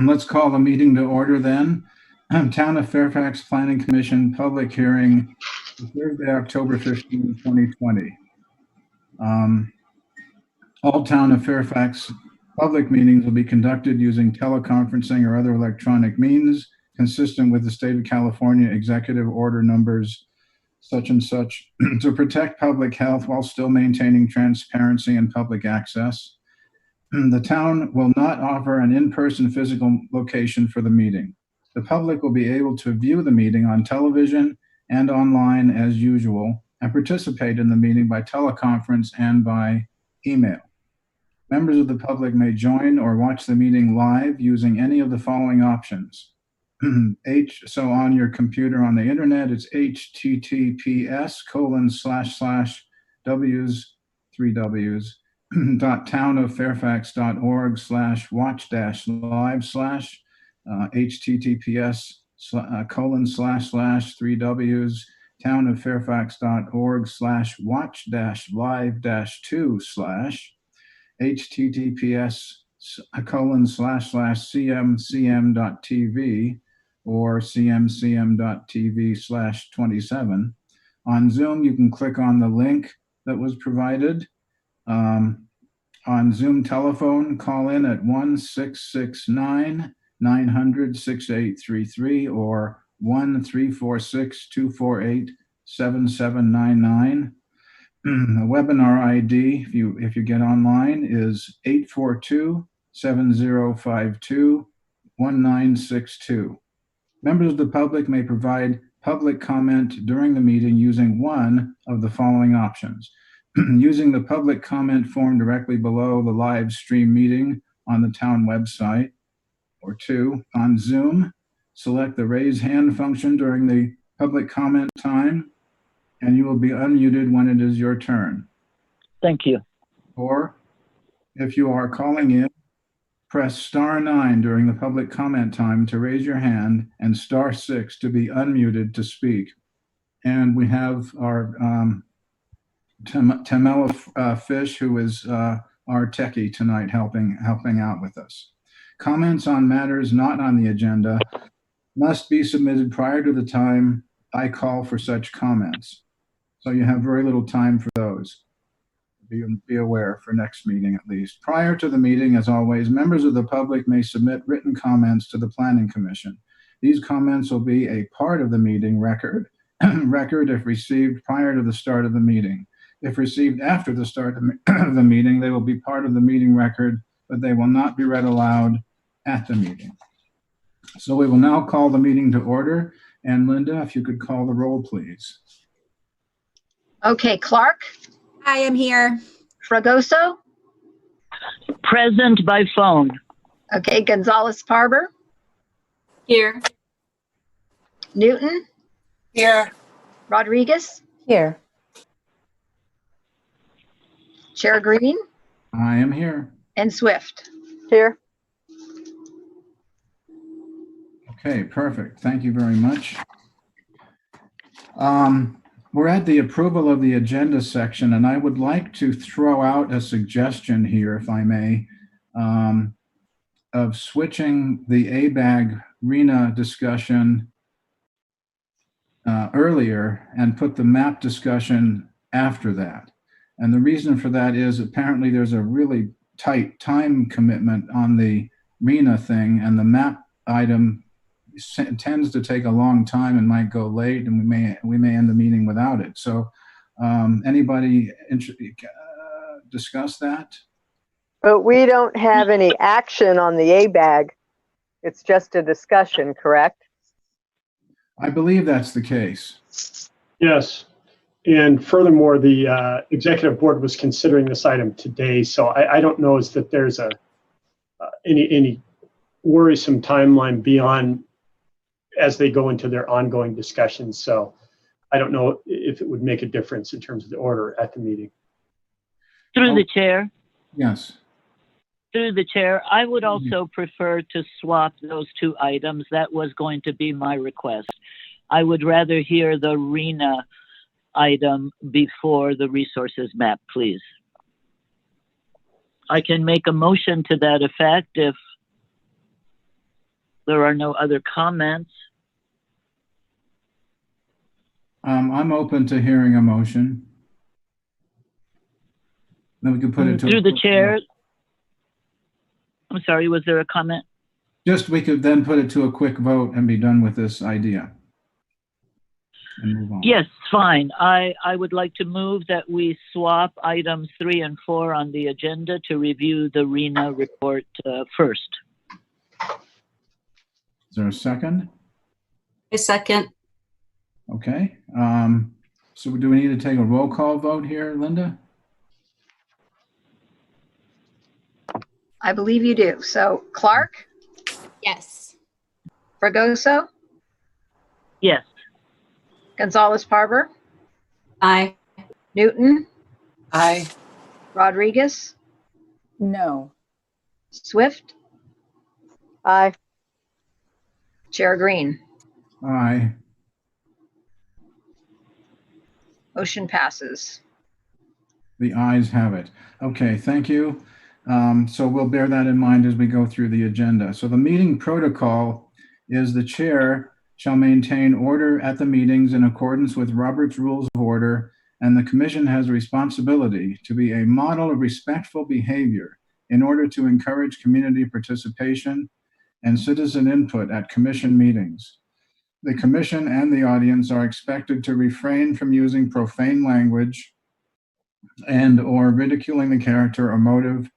Let's call the meeting to order then. Town of Fairfax Planning Commission public hearing, Thursday, October 15, 2020. All Town of Fairfax public meetings will be conducted using teleconferencing or other electronic means consistent with the state of California executive order numbers such and such to protect public health while still maintaining transparency and public access. The town will not offer an in-person physical location for the meeting. The public will be able to view the meeting on television and online as usual and participate in the meeting by teleconference and by email. Members of the public may join or watch the meeting live using any of the following options. So on your computer on the internet, it's https://townoffairfax.org/watch-live/ https://townoffairfax.org/watch-live-2/ https://cmcm.tv or cmcm.tv/27. On Zoom, you can click on the link that was provided. On Zoom telephone, call in at 1-669-900-6833 or 1-346-248-7799. The webinar ID, if you get online, is 842-7052-1962. Members of the public may provide public comment during the meeting using one of the following options. Using the public comment form directly below the live stream meeting on the town website. Or two, on Zoom, select the raise hand function during the public comment time, and you will be unmuted when it is your turn. Thank you. Or if you are calling in, press *9 during the public comment time to raise your hand and *6 to be unmuted to speak. And we have our Tamela Fish, who is our techie tonight, helping out with us. Comments on matters not on the agenda must be submitted prior to the time I call for such comments. So you have very little time for those. Be aware for next meeting at least. Prior to the meeting, as always, members of the public may submit written comments to the Planning Commission. These comments will be a part of the meeting record if received prior to the start of the meeting. If received after the start of the meeting, they will be part of the meeting record, but they will not be read aloud at the meeting. So we will now call the meeting to order. And Linda, if you could call the roll, please. Okay, Clark. I am here. Fragoso. Present by phone. Okay, Gonzalez-Parber. Here. Newton. Here. Rodriguez. Here. Chair Green. I am here. And Swift. Here. Okay, perfect. Thank you very much. We're at the approval of the agenda section, and I would like to throw out a suggestion here, if I may, of switching the ABAG RENA discussion earlier and put the map discussion after that. And the reason for that is apparently there's a really tight time commitment on the RENA thing, and the map item tends to take a long time and might go late, and we may end the meeting without it. So anybody discuss that? But we don't have any action on the ABAG. It's just a discussion, correct? I believe that's the case. Yes. And furthermore, the executive board was considering this item today. So I don't know is that there's any worrisome timeline beyond as they go into their ongoing discussions. So I don't know if it would make a difference in terms of the order at the meeting. Through the chair. Yes. Through the chair, I would also prefer to swap those two items. That was going to be my request. I would rather hear the RENA item before the resources map, please. I can make a motion to that effect if there are no other comments. I'm open to hearing a motion. Then we can put it to Through the chair. I'm sorry, was there a comment? we could then put it to a quick vote and be done with this idea. And move on. Yes, fine. I would like to move that we swap items 3 and 4 on the agenda to review the RENA report first. Is there a second? A second. Okay. So do we need to take a roll call vote here, Linda? I believe you do. So Clark, Yes. Fragoso, Yes. Gonzalez-Parber, Aye. Newton, Aye. Rodriguez, No. Swift, Aye. Chair Green. Aye. Motion passes. The ayes have it. Okay, thank you. So we'll bear that in mind as we go through the agenda. So the meeting protocol is the chair shall maintain order at the meetings in accordance with Robert's Rules of Order, and the commission has a responsibility to be a model of respectful behavior in order to encourage community participation and citizen input at commission meetings. The commission and the audience are expected to refrain from using profane language and or ridiculing the character or motive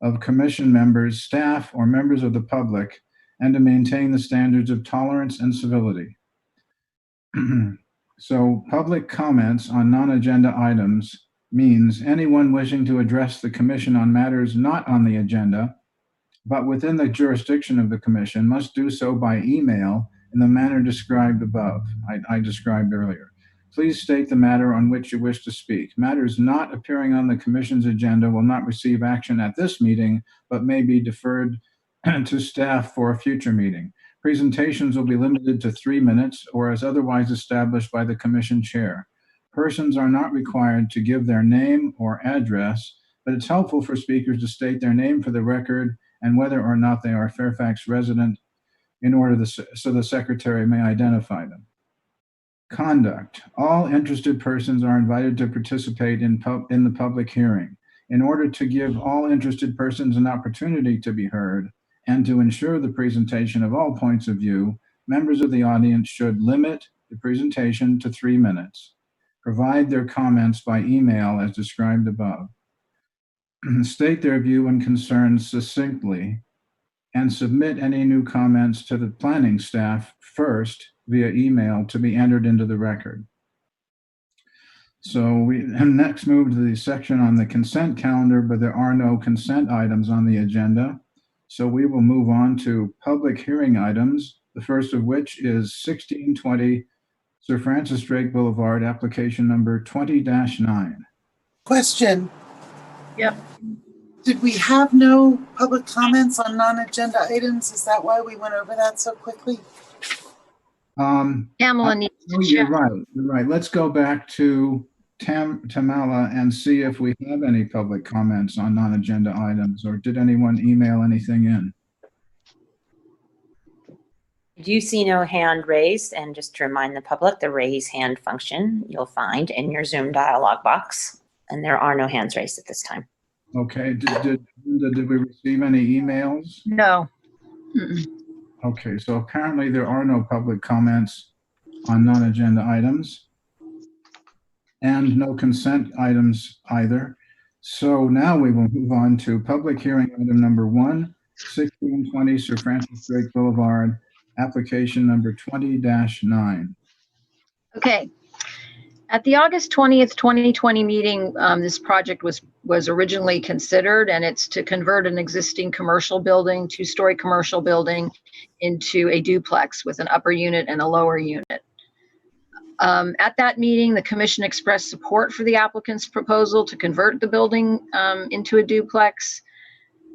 of commission members, staff, or members of the public, and to maintain the standards of tolerance and civility. So public comments on non-agenda items means anyone wishing to address the commission on matters not on the agenda, but within the jurisdiction of the commission, must do so by email in the manner described above, I described earlier. Please state the matter on which you wish to speak. Matters not appearing on the commission's agenda will not receive action at this meeting, but may be deferred to staff for a future meeting. Presentations will be limited to 3 minutes or as otherwise established by the commission chair. Persons are not required to give their name or address, but it's helpful for speakers to state their name for the record and whether or not they are a Fairfax resident in order so the secretary may identify them. Conduct. All interested persons are invited to participate in the public hearing. In order to give all interested persons an opportunity to be heard and to ensure the presentation of all points of view, members of the audience should limit the presentation to 3 minutes. Provide their comments by email as described above. State their view and concerns succinctly and submit any new comments to the planning staff first via email to be entered into the record. So we next move to the section on the consent calendar, but there are no consent items on the agenda. So we will move on to public hearing items, the first of which is 1620 Sir Francis Drake Boulevard, application number 20-9. Question. Yep. Did we have no public comments on non-agenda items? Is that why we went over that so quickly? Tamela needs to You're check. right. You're right. Let's go back to Tamela and see if we have any public comments on non-agenda items, or did anyone email anything in? I do see no hand raised, and just to remind the public, the raise hand function you'll find in your Zoom dialog box, and there are no hands raised at this time. Okay. Did we receive any emails? No. Mm-mm. Okay, so apparently there are no public comments on non-agenda items and no consent items either. So now we will move on to public hearing item number 1, 1620 Sir Francis Drake Boulevard, application number 20-9. Okay. At the August 20th, 2020 meeting, this project was originally considered, and it's to convert an existing commercial building, 2-story commercial building, into a duplex with an upper unit and a lower unit. At that meeting, the commission expressed support for the applicant's proposal to convert the building into a duplex.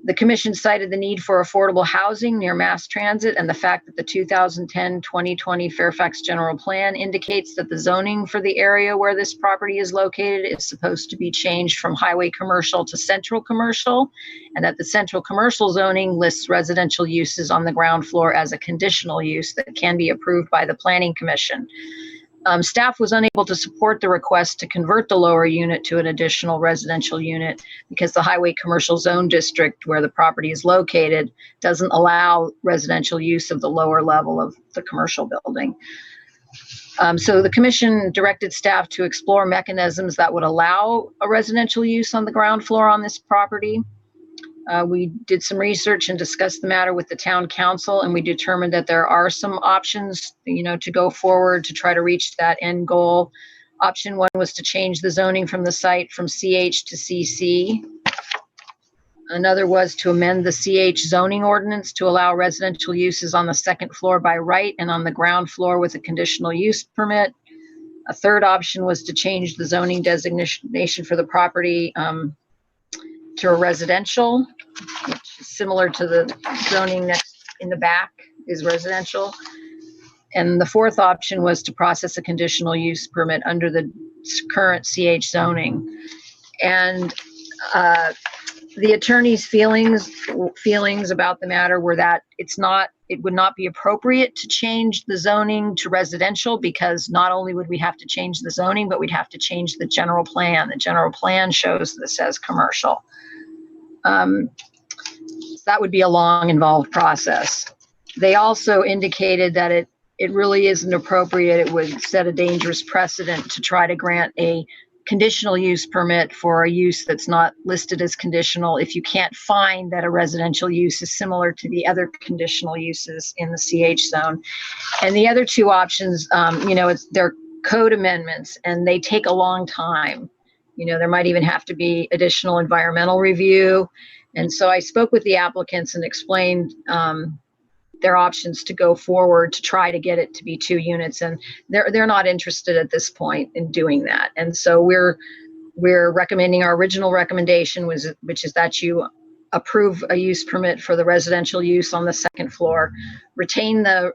The commission cited the need for affordable housing near mass transit and the fact that the 2010-2020 Fairfax General Plan indicates that the zoning for the area where this property is located is supposed to be changed from highway commercial to central commercial, and that the central commercial zoning lists residential uses on the ground floor as a conditional use that can be approved by the Planning Commission. Staff was unable to support the request to convert the lower unit to an additional residential unit because the highway commercial zone district where the property is located doesn't allow residential use of the lower level of the commercial building. So the commission directed staff to explore mechanisms that would allow a residential use on the ground floor on this property. We did some research and discussed the matter with the town council, and we determined that there are some options, to go forward to try to reach that end goal. Option one was to change the zoning from the site from CH to CC. Another was to amend the CH zoning ordinance to allow residential uses on the second floor by right and on the ground floor with a conditional use permit. A third option was to change the zoning designation for the property to a residential, which is similar to the zoning next in the back is residential. And the fourth option was to process a conditional use permit under the current CH zoning. And the attorney's feelings about the matter were that it would not be appropriate to change the zoning to residential because not only would we have to change the zoning, but we'd have to change the general plan. The general plan shows this as commercial. That would be a long, involved process. They also indicated that it really isn't appropriate. It would set a dangerous precedent to try to grant a conditional use permit for a use that's not listed as conditional if you can't find that a residential use is similar to the other conditional uses in the CH zone. And the other two options, they're code amendments and they take a long time. There might even have to be additional environmental review. And so I spoke with the applicants and explained their options to go forward to try to get it to be 2 units. And they're not interested at this point in doing that. And so we're recommending our original recommendation, which is that you approve a use permit for the residential use on the second floor, retain the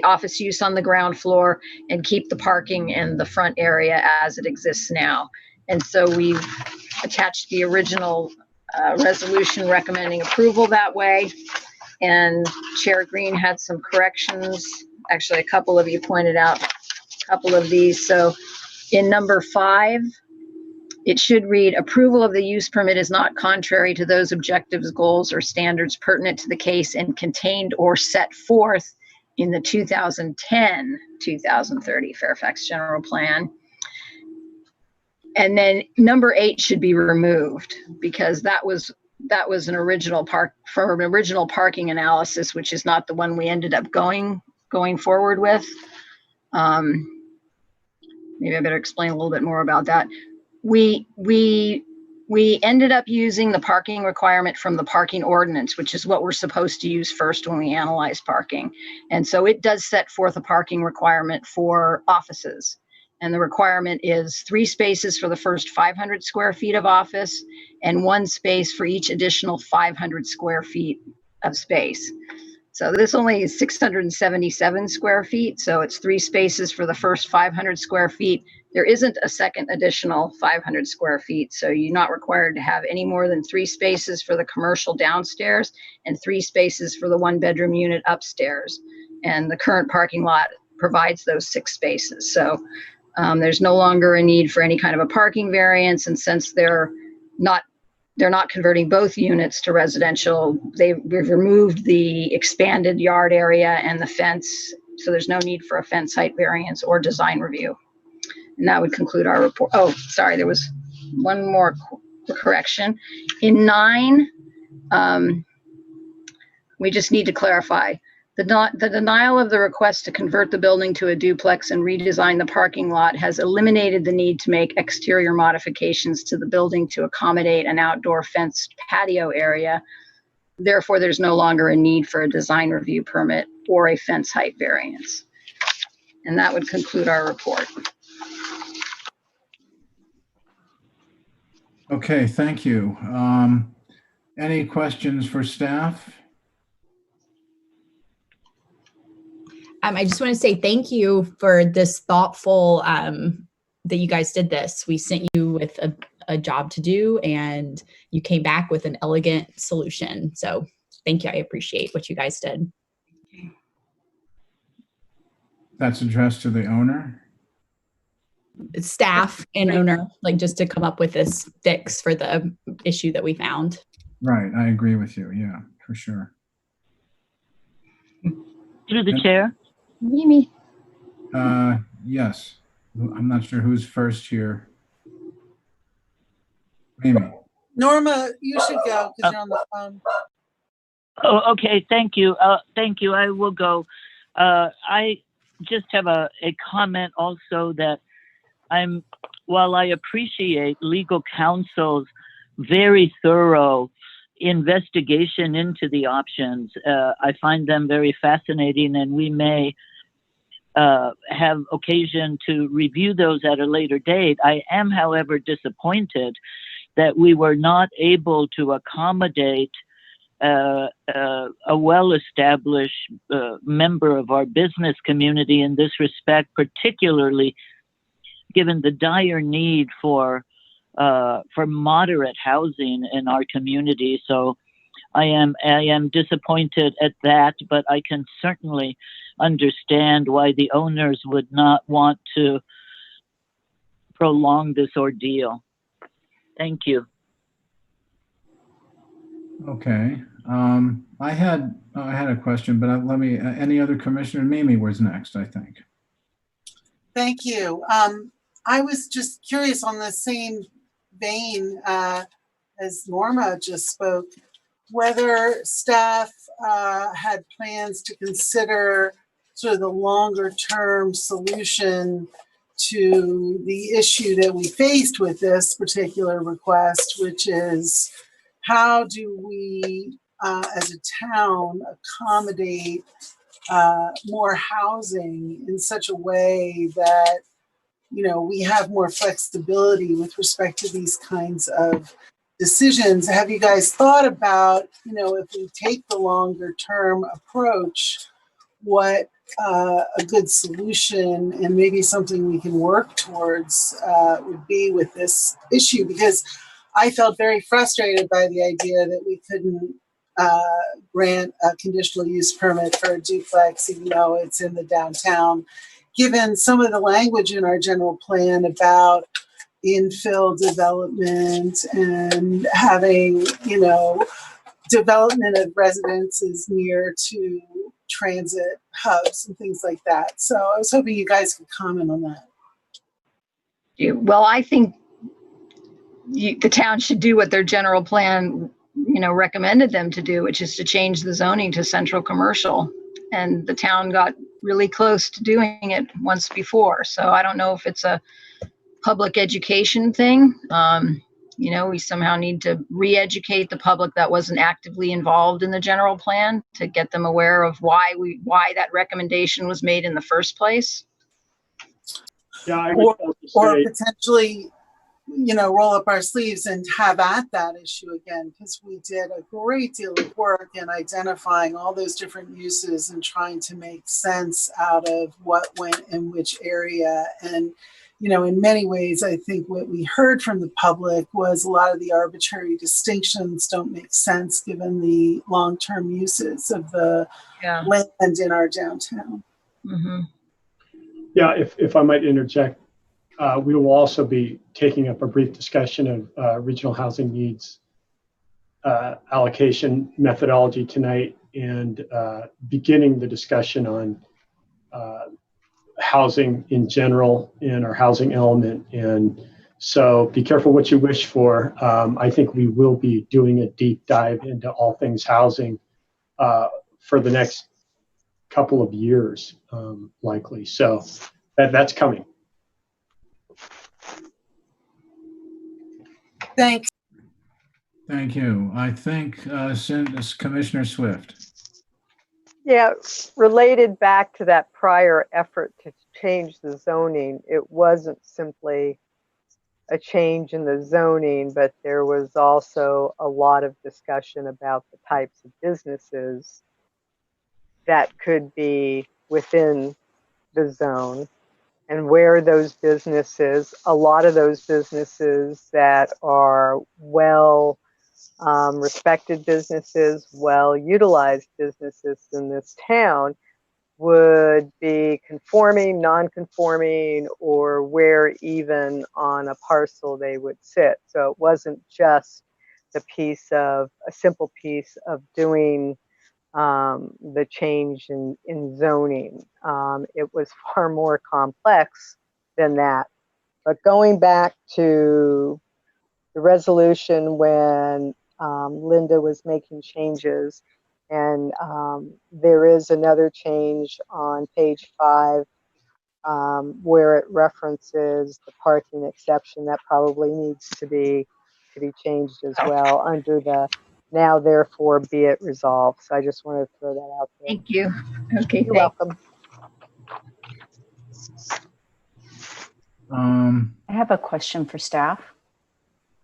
office use on the ground floor, and keep the parking and the front area as it exists now. And so we've attached the original resolution recommending approval that way. And Chair Green had some corrections. Actually, a couple of you pointed out a couple of these. So in number 5, it should read, approval of the use permit is not contrary to those objectives, goals, or standards pertinent to the case and contained or set forth in the 2010-2030 Fairfax General Plan. And then number 8 should be removed because that was an original parking analysis, which is not the one we ended up going forward with. Maybe I better explain a little bit more about that. We ended up using the parking requirement from the parking ordinance, which is what we're supposed to use first when we analyze parking. And so it does set forth a parking requirement for offices. And the requirement is 3 spaces for the first 500 square feet of office and 1 space for each additional 500 square feet of space. So this only is 677 square feet. So it's 3 spaces for the first 500 square feet. There isn't a second additional 500 square feet. So you're not required to have any more than 3 spaces for the commercial downstairs and 3 spaces for the 1-bedroom unit upstairs. And the current parking lot provides those 6 spaces. So there's no longer a need for any kind of a parking variance, and since they're not converting both units to residential, we've removed the expanded yard area and the fence, so there's no need for a fence height variance or design review. And that would conclude our report. Oh, sorry, there was one more correction. In 9, we just need to clarify. The denial of the request to convert the building to a duplex and redesign the parking lot has eliminated the need to make exterior modifications to the building to accommodate an outdoor fenced patio area. Therefore, there's no longer a need for a design review permit or a fence height variance. And that would conclude our report. Okay, thank you. Any questions for staff? I just want to say thank you for this thoughtful, that you guys did this. We sent you with a job to do and you came back with an elegant solution. So thank you. I appreciate what you guys did. That's addressed to the owner? Staff and owner, like just to come up with this fix for the issue that we found. Right, I agree with you. Yeah, for sure. Through the chair. Mimi. Yes. I'm not sure who's first here. Amy. Norma, you should go because you're on the phone. Oh, okay. Thank you. Thank you. I will go. I just have a comment also that while I appreciate legal counsel's very thorough investigation into the options, I find them very fascinating, and we may have occasion to review those at a later date. I am, however, disappointed that we were not able to accommodate a well-established member of our business community in this respect, particularly given the dire need for moderate housing in our community. So I am disappointed at that, but I can certainly understand why the owners would not want to prolong this ordeal. Thank you. Okay. I had a question, but let me. Any other commissioner? Mimi was next, I think. Thank you. I was just curious on the same vein as Norma just spoke, whether staff had plans to consider sort of the longer term solution to the issue that we faced with this particular request, which is how do we as a town accommodate more housing in such a way that, you know, we have more flexibility with respect to these kinds of decisions. Have you guys thought about, you know, if we take the longer term approach, what a good solution and maybe something we can work towards would be with this issue? Because I felt very frustrated by the idea that we couldn't grant a conditional use permit for a duplex, even though it's in the downtown, given some of the language in our general plan about infill development and having, you know, development of residences near to transit hubs and things like that. So I was hoping you guys could comment on that. Well, I think the town should do what their general plan, you know, recommended them to do, which is to change the zoning to central commercial. And the town got really close to doing it once before. So I don't know if it's a public education thing. You know, we somehow need to re-educate the public that wasn't actively involved in the general plan to get them aware of why that recommendation was made in the first place. Yeah, I would also or say, potentially, you know, roll up our sleeves and have at that issue again, because we did a great deal of work in identifying all those different uses and trying to make sense out of what went in which area. And, you know, in many ways, I think what we heard from the public was a lot of the arbitrary distinctions don't make sense given the long-term uses of the land in our downtown. Mm-hmm. yeah, if I might interject, we will also be taking up a brief discussion of regional housing needs allocation methodology tonight, and beginning the discussion on housing in general and our housing element. And so be careful what you wish for. I think we will be doing a deep dive into all things housing for the next couple of years, likely. So that's coming. Thanks. Thank you. I think Commissioner Swift. Yeah, related back to that prior effort to change the zoning, it wasn't simply a change in the zoning, but there was also a lot of discussion about the types of businesses that could be within the zone and where those businesses, a lot of those businesses that are well respected businesses, well utilized businesses in this town would be conforming, non-conforming, or where even on a parcel they would sit. So it wasn't just a simple piece of doing the change in zoning. It was far more complex than that. But going back to the resolution when Linda was making changes, and there is another change on page 5 where it references the parking exception that probably needs to be changed as well under the now therefore be it resolved. So I just wanted to throw that out there. Thank you. Okay, You're thanks. welcome. I have a question for staff.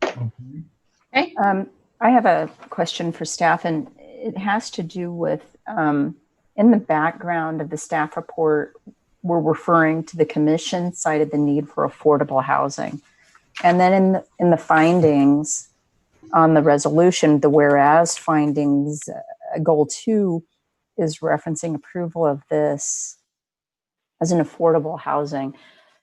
Okay. Hey. I have a question for staff, and it has to do with in the background of the staff report, we're referring to the commission cited the need for affordable housing. And then in the findings on the resolution, the whereas findings, goal 2 is referencing approval of this as an affordable housing.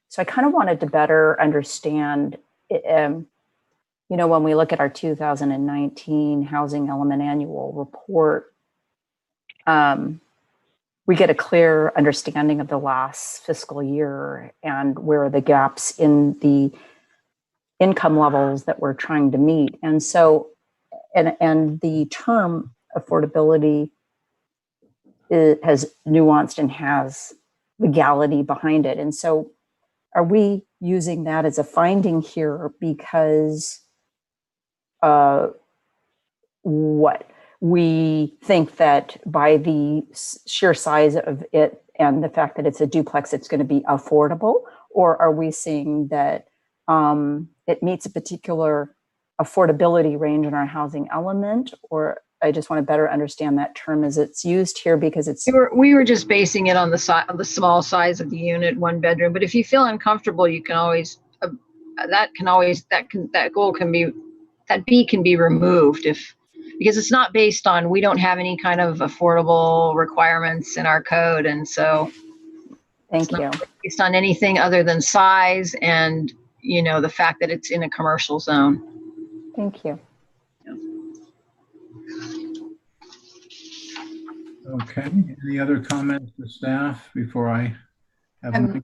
So I kind of wanted to better understand, when we look at our 2019 Housing Element Annual Report, we get a clear understanding of the last fiscal year and where are the gaps in the income levels that we're trying to meet. And so, and the term affordability has nuanced and has legality behind it. And so are we using that as a finding here because what we think that by the sheer size of it and the fact that it's a duplex, it's going to be affordable? Or are we seeing that it meets a particular affordability range in our housing element? Or I just want to better understand that term as it's used here because it's. We were just basing it on the small size of the unit, 1 bedroom. But if you feel uncomfortable, you can always that B can be removed because it's not based on, we don't have any kind of affordable requirements in our code. And so Thank you. Based on anything other than size and, the fact that it's in a commercial zone. Thank you. Okay. Any other comments to staff before I have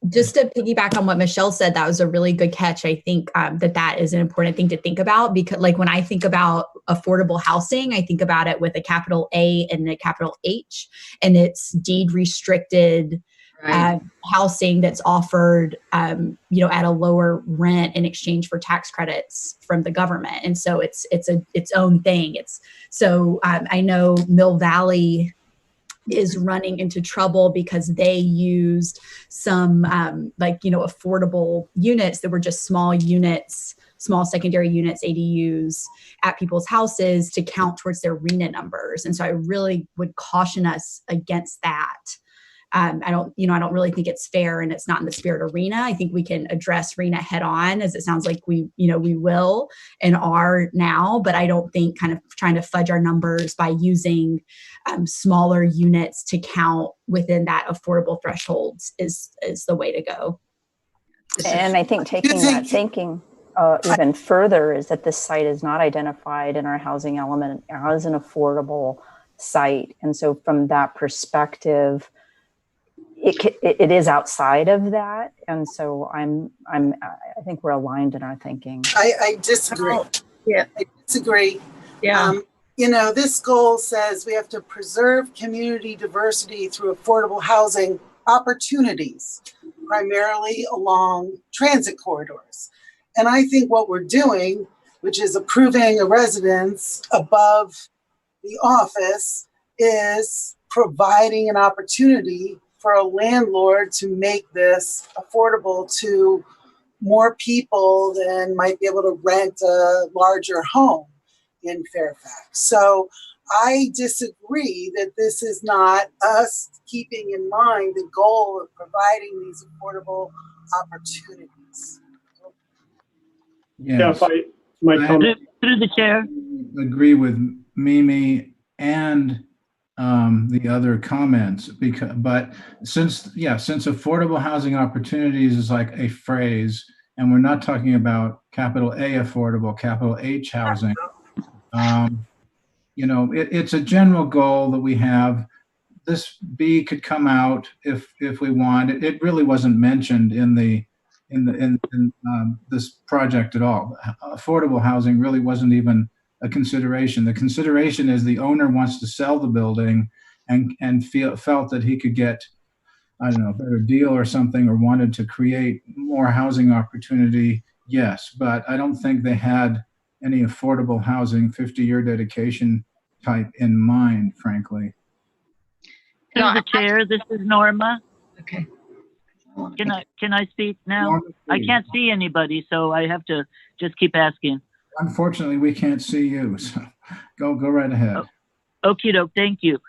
just to piggyback on what Michelle said, that was a really good catch. I think that is an important thing to think about because when I think about affordable housing, I think about it with a capital A and a capital H, and it's deed restricted housing that's offered, at a lower rent in exchange for tax credits from the government. And so it's its own thing. I know Mill Valley is running into trouble because they used some affordable units that were just small units, small secondary units, ADUs at people's houses to count towards their RENA numbers. And so I really would caution us against that. I don't really think it's fair, and it's not in the spirit of RENA. I think we can address RENA head on, as it sounds like we will and are now, but I don't think kind of trying to fudge our numbers by using smaller units to count within that affordable thresholds is the way to go. And I think taking that thinking even further is that this site is not identified in our housing element as an affordable site. And so from that perspective, it is outside of that, and so I think we're aligned in our thinking. I disagree. Yeah, I disagree. Yeah. This goal says we have to preserve community diversity through affordable housing opportunities, primarily along transit corridors. And I think what we're doing, which is approving a residence above the office, is providing an opportunity for a landlord to make this affordable to more people then might be able to rent a larger home in Fairfax. So I disagree that this is not us keeping in mind the goal of providing these affordable opportunities. Yeah, Yes. if I might comment. Through the chair. Agree with Mimi and the other comments, but since affordable housing opportunities is like a phrase, and we're not talking about capital A affordable, capital H housing, it's a general goal that we have. This B could come out if we want. It really wasn't mentioned in this project at all. Affordable housing really wasn't even a consideration. The consideration is the owner wants to sell the building and felt that he could get, I don't know, a better deal or something, or wanted to create more housing opportunity. Yes, but I don't think they had any affordable housing 50-year dedication type in mind, frankly. Through the chair, this is Norma. Okay. Can I speak now? Norma, I can't see anybody, so I have to just keep asking. Unfortunately, we can't see you, so go right ahead. Okie doke, thank you.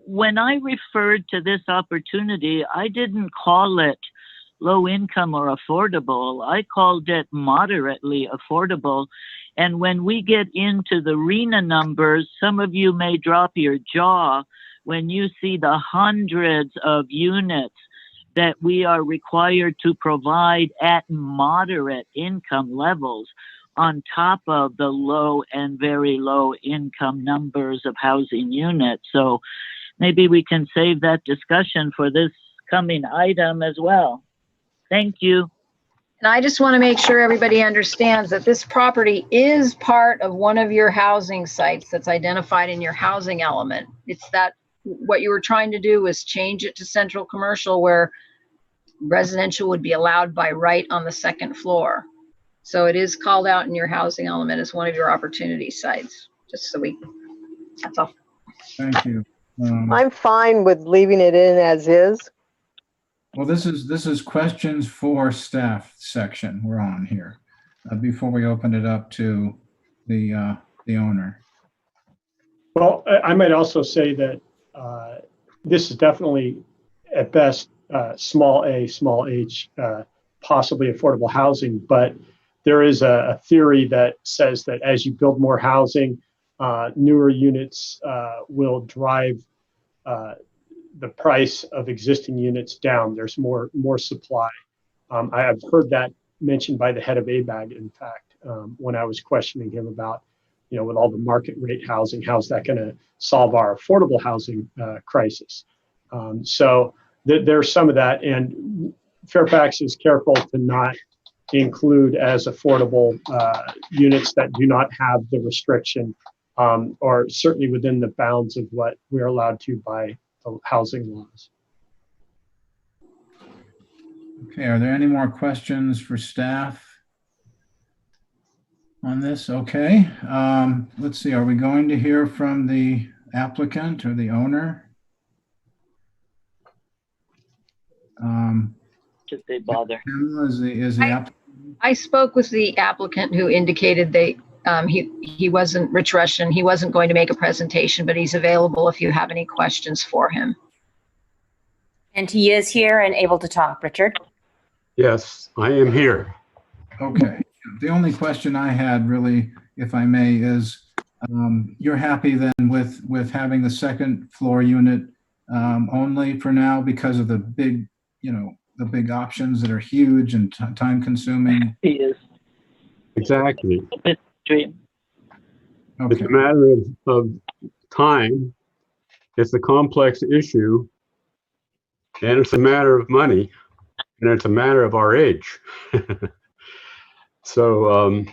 When I referred to this opportunity, I didn't call it low income or affordable. I called it moderately affordable. And when we get into the RENA numbers, some of you may drop your jaw when you see the hundreds of units that we are required to provide at moderate income levels on top of the low and very low income numbers of housing units. So maybe we can save that discussion for this coming item as well. Thank you. And I just want to make sure everybody understands that this property is part of one of your housing sites that's identified in your housing element. It's that what you were trying to do was change it to central commercial where residential would be allowed by right on the second floor. So it is called out in your housing element as one of your opportunity sites, just so that's all. Thank you. I'm fine with leaving it in as is. Well, this is questions for staff section we're on here before we open it up to the owner. Well, I might also say that this is definitely at best small a, small h, possibly affordable housing, but there is a theory that says that as you build more housing, newer units will drive the price of existing units down. There's more supply. I've heard that mentioned by the head of ABAG, in fact, when I was questioning him about, with all the market rate housing, how's that going to solve our affordable housing crisis? So there's some of that, and Fairfax is careful to not include as affordable units that do not have the restriction, or certainly within the bounds of what we're allowed to by the housing laws. Okay, are there any more questions for staff on this? Okay, let's see, are we going to hear from the applicant or the owner? Should they bother? Is the applicant? I spoke with the applicant who indicated he wasn't Rich Rushton. He wasn't going to make a presentation, but he's available if you have any questions for him. And he is here and able to talk, Richard. Yes, I am here. Okay. The only question I had really, if I may, is you're happy then with having the second floor unit only for now because of the big, the big options that are huge and time consuming? He is. Exactly. Dream. It's Okay. a matter of time. It's a complex issue, and it's a matter of money, and it's a matter of our age. So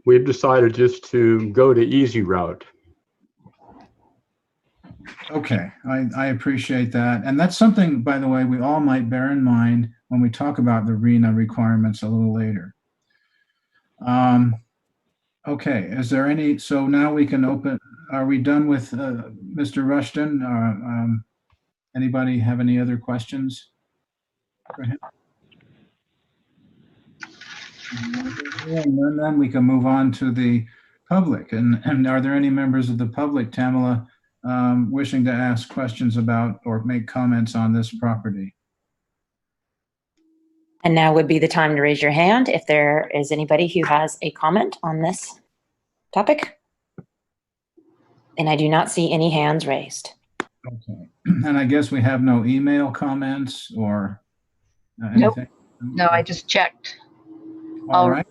we've decided just to go the easy route. Okay, I appreciate that. And that's something, by the way, we all might bear in mind when we talk about the RENA requirements a little later. Okay, is there any, so now we can open, are we done with Mr. Rushton? Anybody have any other questions for him? And then we can move on to the public. And are there any members of the public, Tamela, wishing to ask questions about or make comments on this property? And now would be the time to raise your hand if there is anybody who has a comment on this topic. And I do not see any hands raised. Okay. And I guess we have no email comments or anything? Nope. No, I just checked. All right.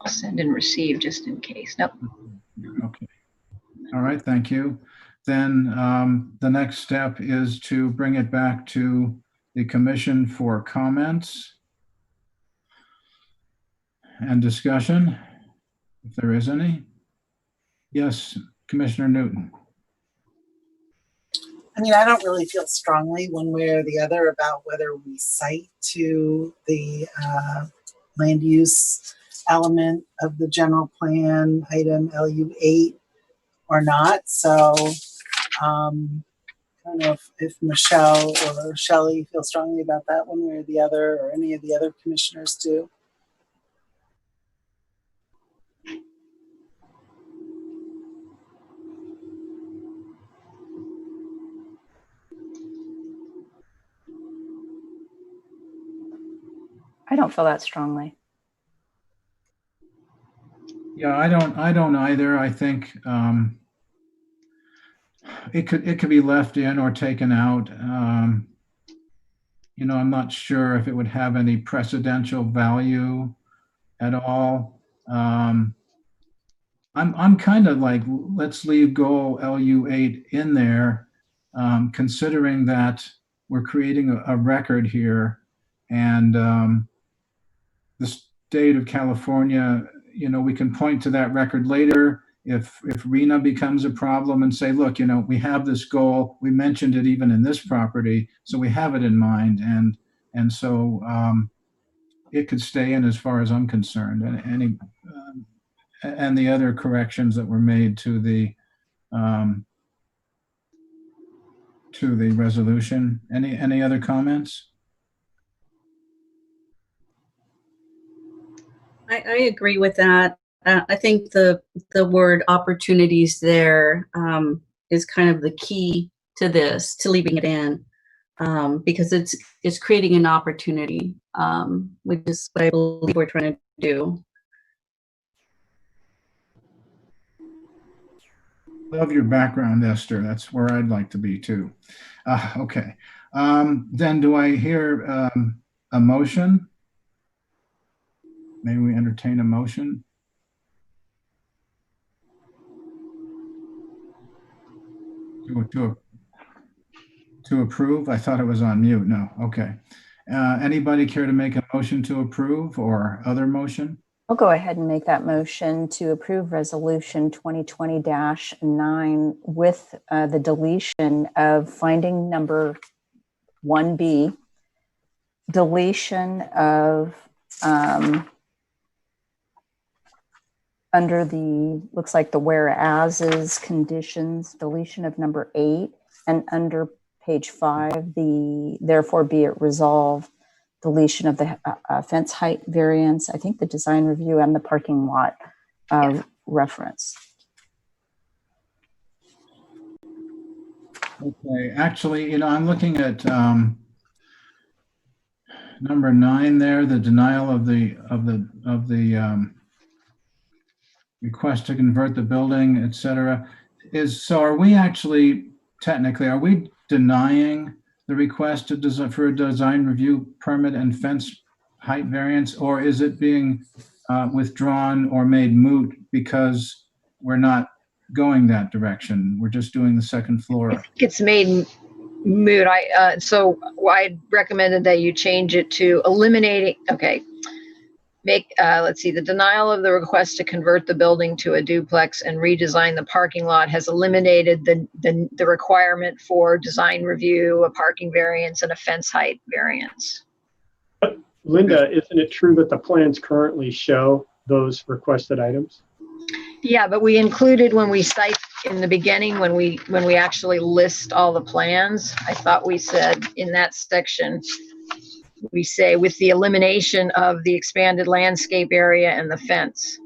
I'll send and receive just in case. Nope. Okay. All right. Thank you. Then the next step is to bring it back to the commission for comments and discussion, if there is any. Yes, Commissioner Newton. I mean, I don't really feel strongly one way or the other about whether we cite to the land use element of the general plan item LU8 or not. So I don't know if Michelle or Shelley feel strongly about that one way or the other, or any of the other commissioners do. I don't feel that strongly. Yeah, I don't either. I think it could be left in or taken out. You know, I'm not sure if it would have any precedential value at all. I'm kind of like, let's leave goal LU8 in there, considering that we're creating a record here, and the state of California, you know, we can point to that record later if RENA becomes a problem and say, look, you know, we have this goal, we mentioned it even in this property, so we have it in mind, and so it could stay in as far as I'm concerned. And the other corrections that were made to the resolution. Any other comments? I agree with that. I think the word opportunities there is kind of the key to this, to leaving it in, because it's creating an opportunity, which is what I believe we're trying to do. Love your background, Esther. That's where I'd like to be too. Okay. Then do I hear a motion? May we entertain a motion? To approve? I thought it was on mute. No. Okay. Anybody care to make a motion to approve or other motion? I'll go ahead and make that motion to approve resolution 2020-9 with the deletion of finding number 1B, deletion of under the, looks like the whereas's conditions, deletion of number 8, and under page 5, the therefore be it resolved, deletion of the fence height variance, I think the design review and the parking lot reference. Okay, actually, you know, I'm looking at number 9 there, the denial of the request to convert the building, et cetera. So are we actually, technically, are we denying the request for a design review permit and fence height variance, or is it being withdrawn or made moot because we're not going that direction? We're just doing the second floor. I think it's made moot. So I recommended that you change it to eliminating, okay. Let's see, the denial of the request to convert the building to a duplex and redesign the parking lot has eliminated the requirement for design review, a parking variance, and a fence height variance. But Linda, isn't it true that the plans currently show those requested items? Yeah, but we included when we cite in the beginning, when we actually list all the plans, I thought we said in that section, we say with the elimination of the expanded landscape area and the fence,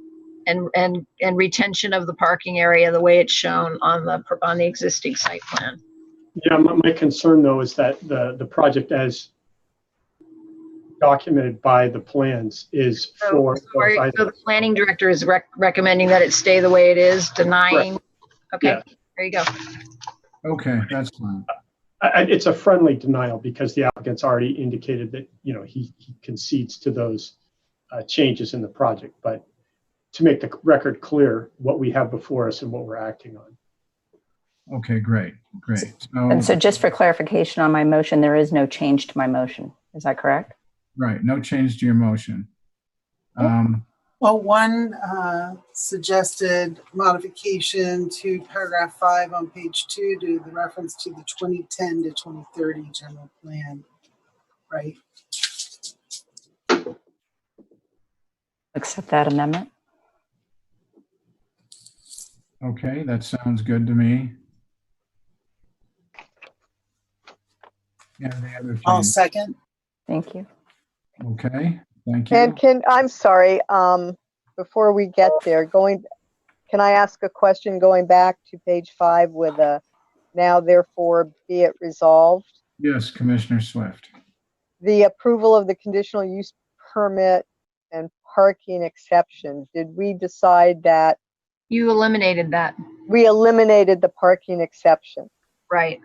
and retention of the parking area the way it's shown on the existing site plan. Yeah, my concern though is that the project as documented by the plans is for those So items. the planning director is recommending that it stay the way it is, denying. Correct. Okay, Yeah. there you go. Okay, that's fine. It's a friendly denial because the applicant's already indicated that, you know, he concedes to those changes in the project, but to make the record clear what we have before us and what we're acting on. Okay, great. And so just for clarification on my motion, there is no change to my motion. Is that correct? Right, no change to your motion. Well, one suggested modification to paragraph 5 on page 2 to the reference to the 2010 to 2030 general plan, right? Accept that amendment. Okay, that sounds good to me. Yeah, the other I'll change. second. Thank you. Okay, thank you. And I'm sorry, before we get there, can I ask a question going back to page 5 with a now therefore be it resolved? Yes, Commissioner Swift. The approval of the conditional use permit and parking exception, did we decide that You eliminated that, we eliminated the parking exception? right?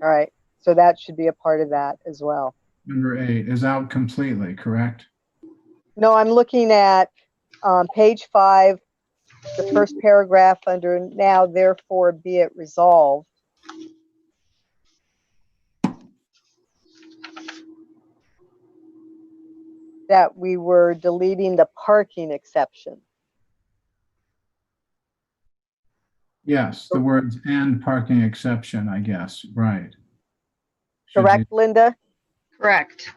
All right, so that should be a part of that as well. Number 8 is out completely, correct? No, I'm looking at page 5, the first paragraph under now therefore be it resolved. That we were deleting the parking exception. Yes, the words and parking exception, I guess, right. Should Correct, Linda? Correct.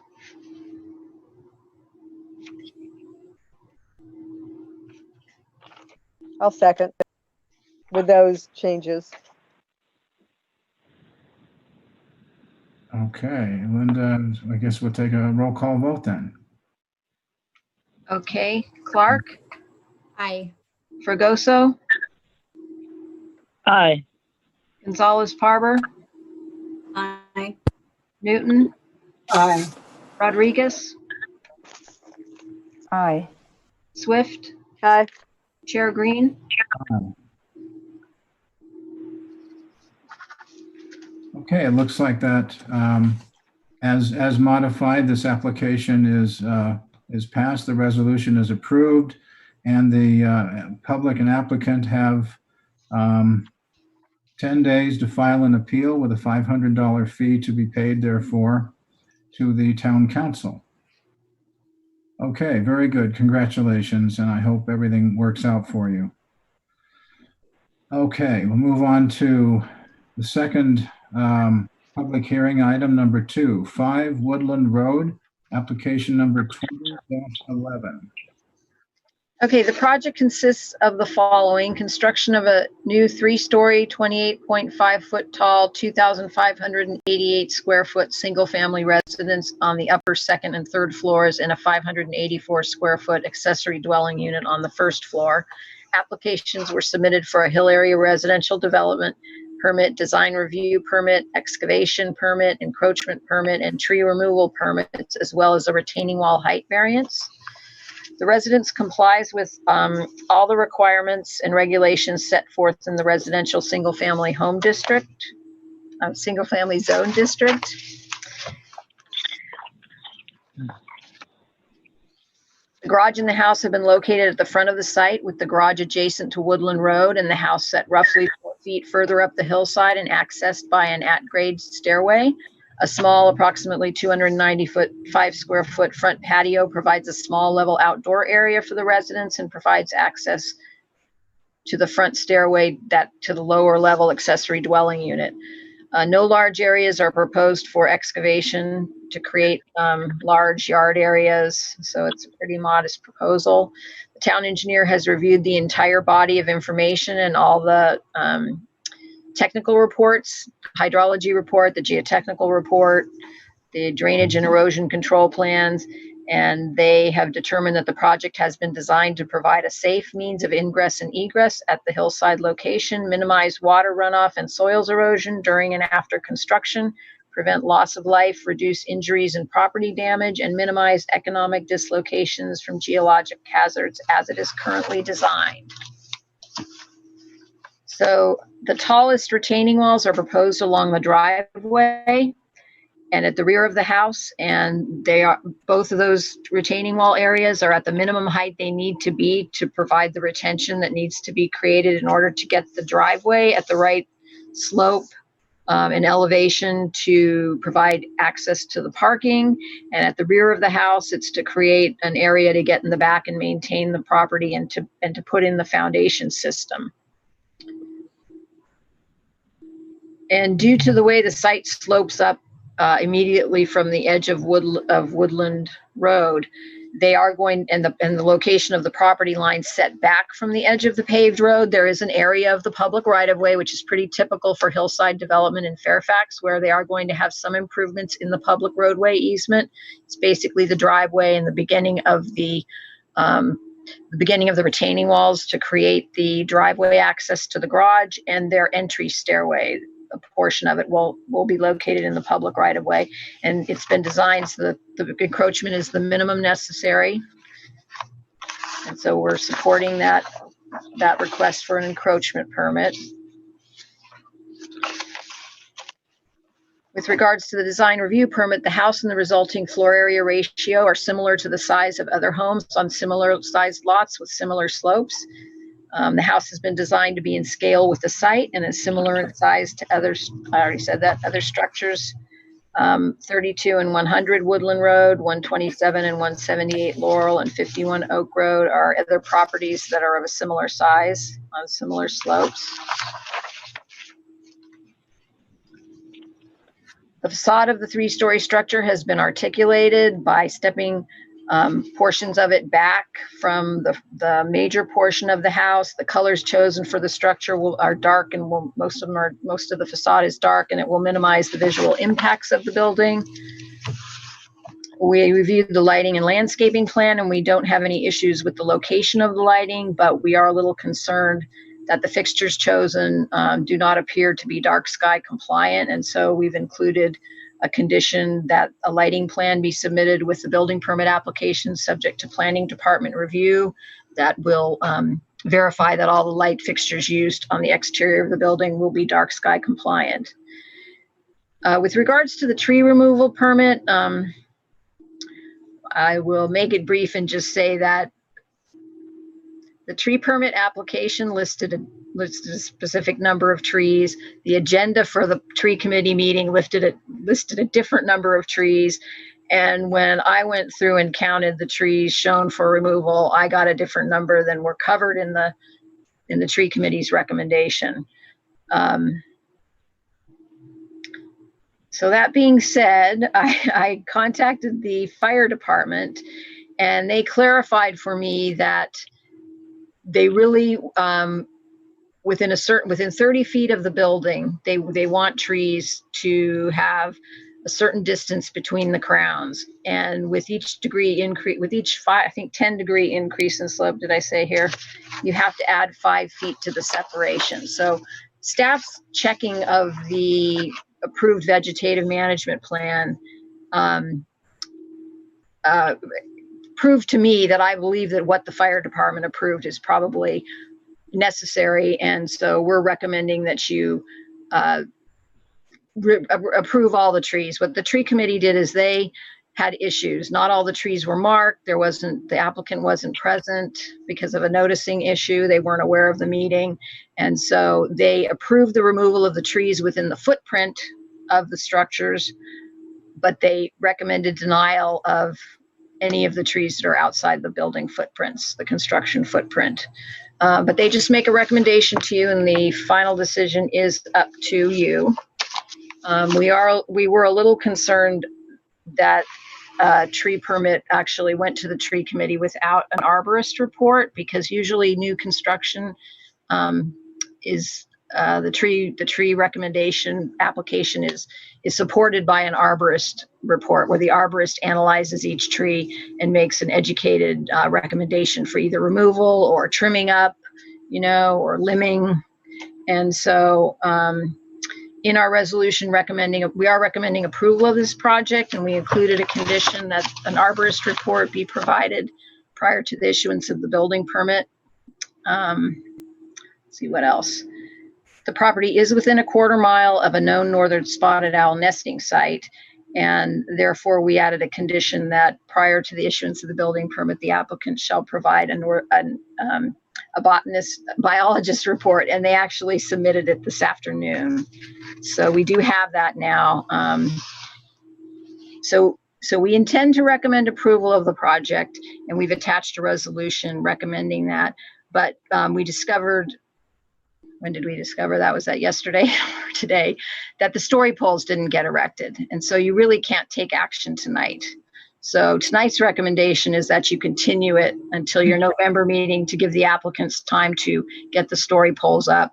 I'll second with those changes. Okay, Linda, I guess we'll take a roll call vote then. Okay, Clark, Aye. Fregoso, Aye. Gonzalez-Parber, Aye. Newton, Aye. Rodriguez, Aye. Swift, Aye. Chair Green. Okay, it looks like that as modified, this application is passed, the resolution is approved, and the public and applicant have 10 days to file an appeal with a $500 fee to be paid therefore to the town council. Okay, very good. Congratulations, and I hope everything works out for you. Okay, we'll move on to the second public hearing item, number 2, 5 Woodland Road, application number 20-11. Okay, the project consists of the following: construction of a new 3-story, 28.5 foot tall, 2,588 square foot single-family residence on the upper, second, and third floors, and a 584 square foot accessory dwelling unit on the first floor. Applications were submitted for a hill area residential development permit, design review permit, excavation permit, encroachment permit, and tree removal permits, as well as a retaining wall height variance. The residence complies with all the requirements and regulations set forth in the residential single-family home district, single-family zone district. The garage and the house have been located at the front of the site, with the garage adjacent to Woodland Road and the house set roughly 4 feet further up the hillside and accessed by an at-grade stairway. A small, approximately 295 square foot front patio provides a small level outdoor area for the residents and provides access to the front stairway to the lower level accessory dwelling unit. No large areas are proposed for excavation to create large yard areas, so it's a pretty modest proposal. The town engineer has reviewed the entire body of information and all the technical reports, hydrology report, the geotechnical report, the drainage and erosion control plans, and they have determined that the project has been designed to provide a safe means of ingress and egress at the hillside location, minimize water runoff and soils erosion during and after construction, prevent loss of life, reduce injuries and property damage, and minimize economic dislocations from geologic hazards as it is currently designed. So the tallest retaining walls are proposed along the driveway and at the rear of the house, and both of those retaining wall areas are at the minimum height they need to be to provide the retention that needs to be created in order to get the driveway at the right slope and elevation to provide access to the parking. And at the rear of the house, it's to create an area to get in the back and maintain the property and to put in the foundation system. And due to the way the site slopes up immediately from the edge of Woodland Road, they are going, and the location of the property line set back from the edge of the paved road, there is an area of the public right-of-way, which is pretty typical for hillside development in Fairfax, where they are going to have some improvements in the public roadway easement. It's basically the driveway and the beginning of the retaining walls to create the driveway access to the garage, and their entry stairway. A portion of it will be located in the public right-of-way, and it's been designed so that the encroachment is the minimum necessary. And so we're supporting that request for an encroachment permit. With regards to the design review permit, the house and the resulting floor area ratio are similar to the size of other homes on similar sized lots with similar slopes. The house has been designed to be in scale with the site and is similar in size to others. I already said that. Other structures, 32 and 100 Woodland Road, 127 and 178 Laurel, and 51 Oak Road are other properties that are of a similar size on similar slopes. The facade of the three-story structure has been articulated by stepping portions of it back from the major portion of the house. The colors chosen for the structure are dark, and most of the facade is dark, and it will minimize the visual impacts of the building. We reviewed the lighting and landscaping plan, and we don't have any issues with the location of the lighting, but we are a little concerned that the fixtures chosen do not appear to be dark sky compliant, and so we've included a condition that a lighting plan be submitted with the building permit application subject to planning department review that will verify that all the light fixtures used on the exterior of the building will be dark sky compliant. With regards to the tree removal permit, I will make it brief and just say that the tree permit application listed a specific number of trees. The agenda for the tree committee meeting listed a different number of trees. And when I went through and counted the trees shown for removal, I got a different number than were covered in the tree committee's recommendation. So that being said, I contacted the fire department, and they clarified for me that they really, within 30 feet of the building, they want trees to have a certain distance between the crowns. And with each degree increase, with each 10 degree increase in slope, did I say here, you have to add 5 feet to the separation. So staff's checking of the approved vegetative management plan proved to me that I believe that what the fire department approved is probably necessary, and so we're recommending that you approve all the trees. What the tree committee did is they had issues. Not all the trees were marked. The applicant wasn't present because of a noticing issue. They weren't aware of the meeting, and so they approved the removal of the trees within the footprint of the structures, but they recommended denial of any of the trees that are outside the building footprints, the construction footprint. But they just make a recommendation to you, and the final decision is up to you. We were a little concerned that tree permit actually went to the tree committee without an arborist report, because usually new construction is the tree recommendation application is supported by an arborist report, where the arborist analyzes each tree and makes an educated recommendation for either removal or trimming up, or limbing. And so in our resolution we are recommending approval of this project, and we included a condition that an arborist report be provided prior to the issuance of the building permit. Let's see what else. The property is within a 1/4 mile of a known northern spotted owl nesting site, and therefore we added a condition that prior to the issuance of the building permit, the applicant shall provide a biologist report, and they actually submitted it this afternoon. So we do have that now. So we intend to recommend approval of the project, and we've attached a resolution recommending that. But we discovered, when did we discover that? Was that yesterday or today? That the story poles didn't get erected. And so you really can't take action tonight. So tonight's recommendation is that you continue it until your November meeting to give the applicants time to get the story poles up.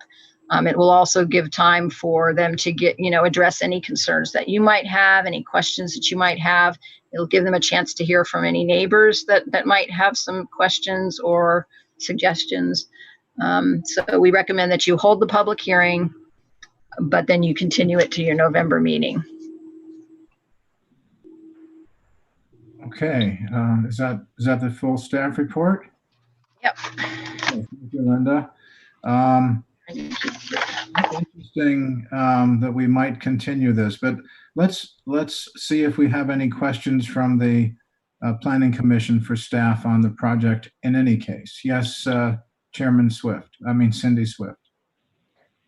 It will also give time for them to address any concerns that you might have, any questions that you might have. It'll give them a chance to hear from any neighbors that might have some questions or suggestions. So we recommend that you hold the public hearing, but then you continue it to your November meeting. Okay, is that the full staff report? Yep. Thank you, Linda. Interesting that we might continue this, but let's see if we have any questions from the Planning Commission for staff on the project in any case. Yes, Cindy Swift.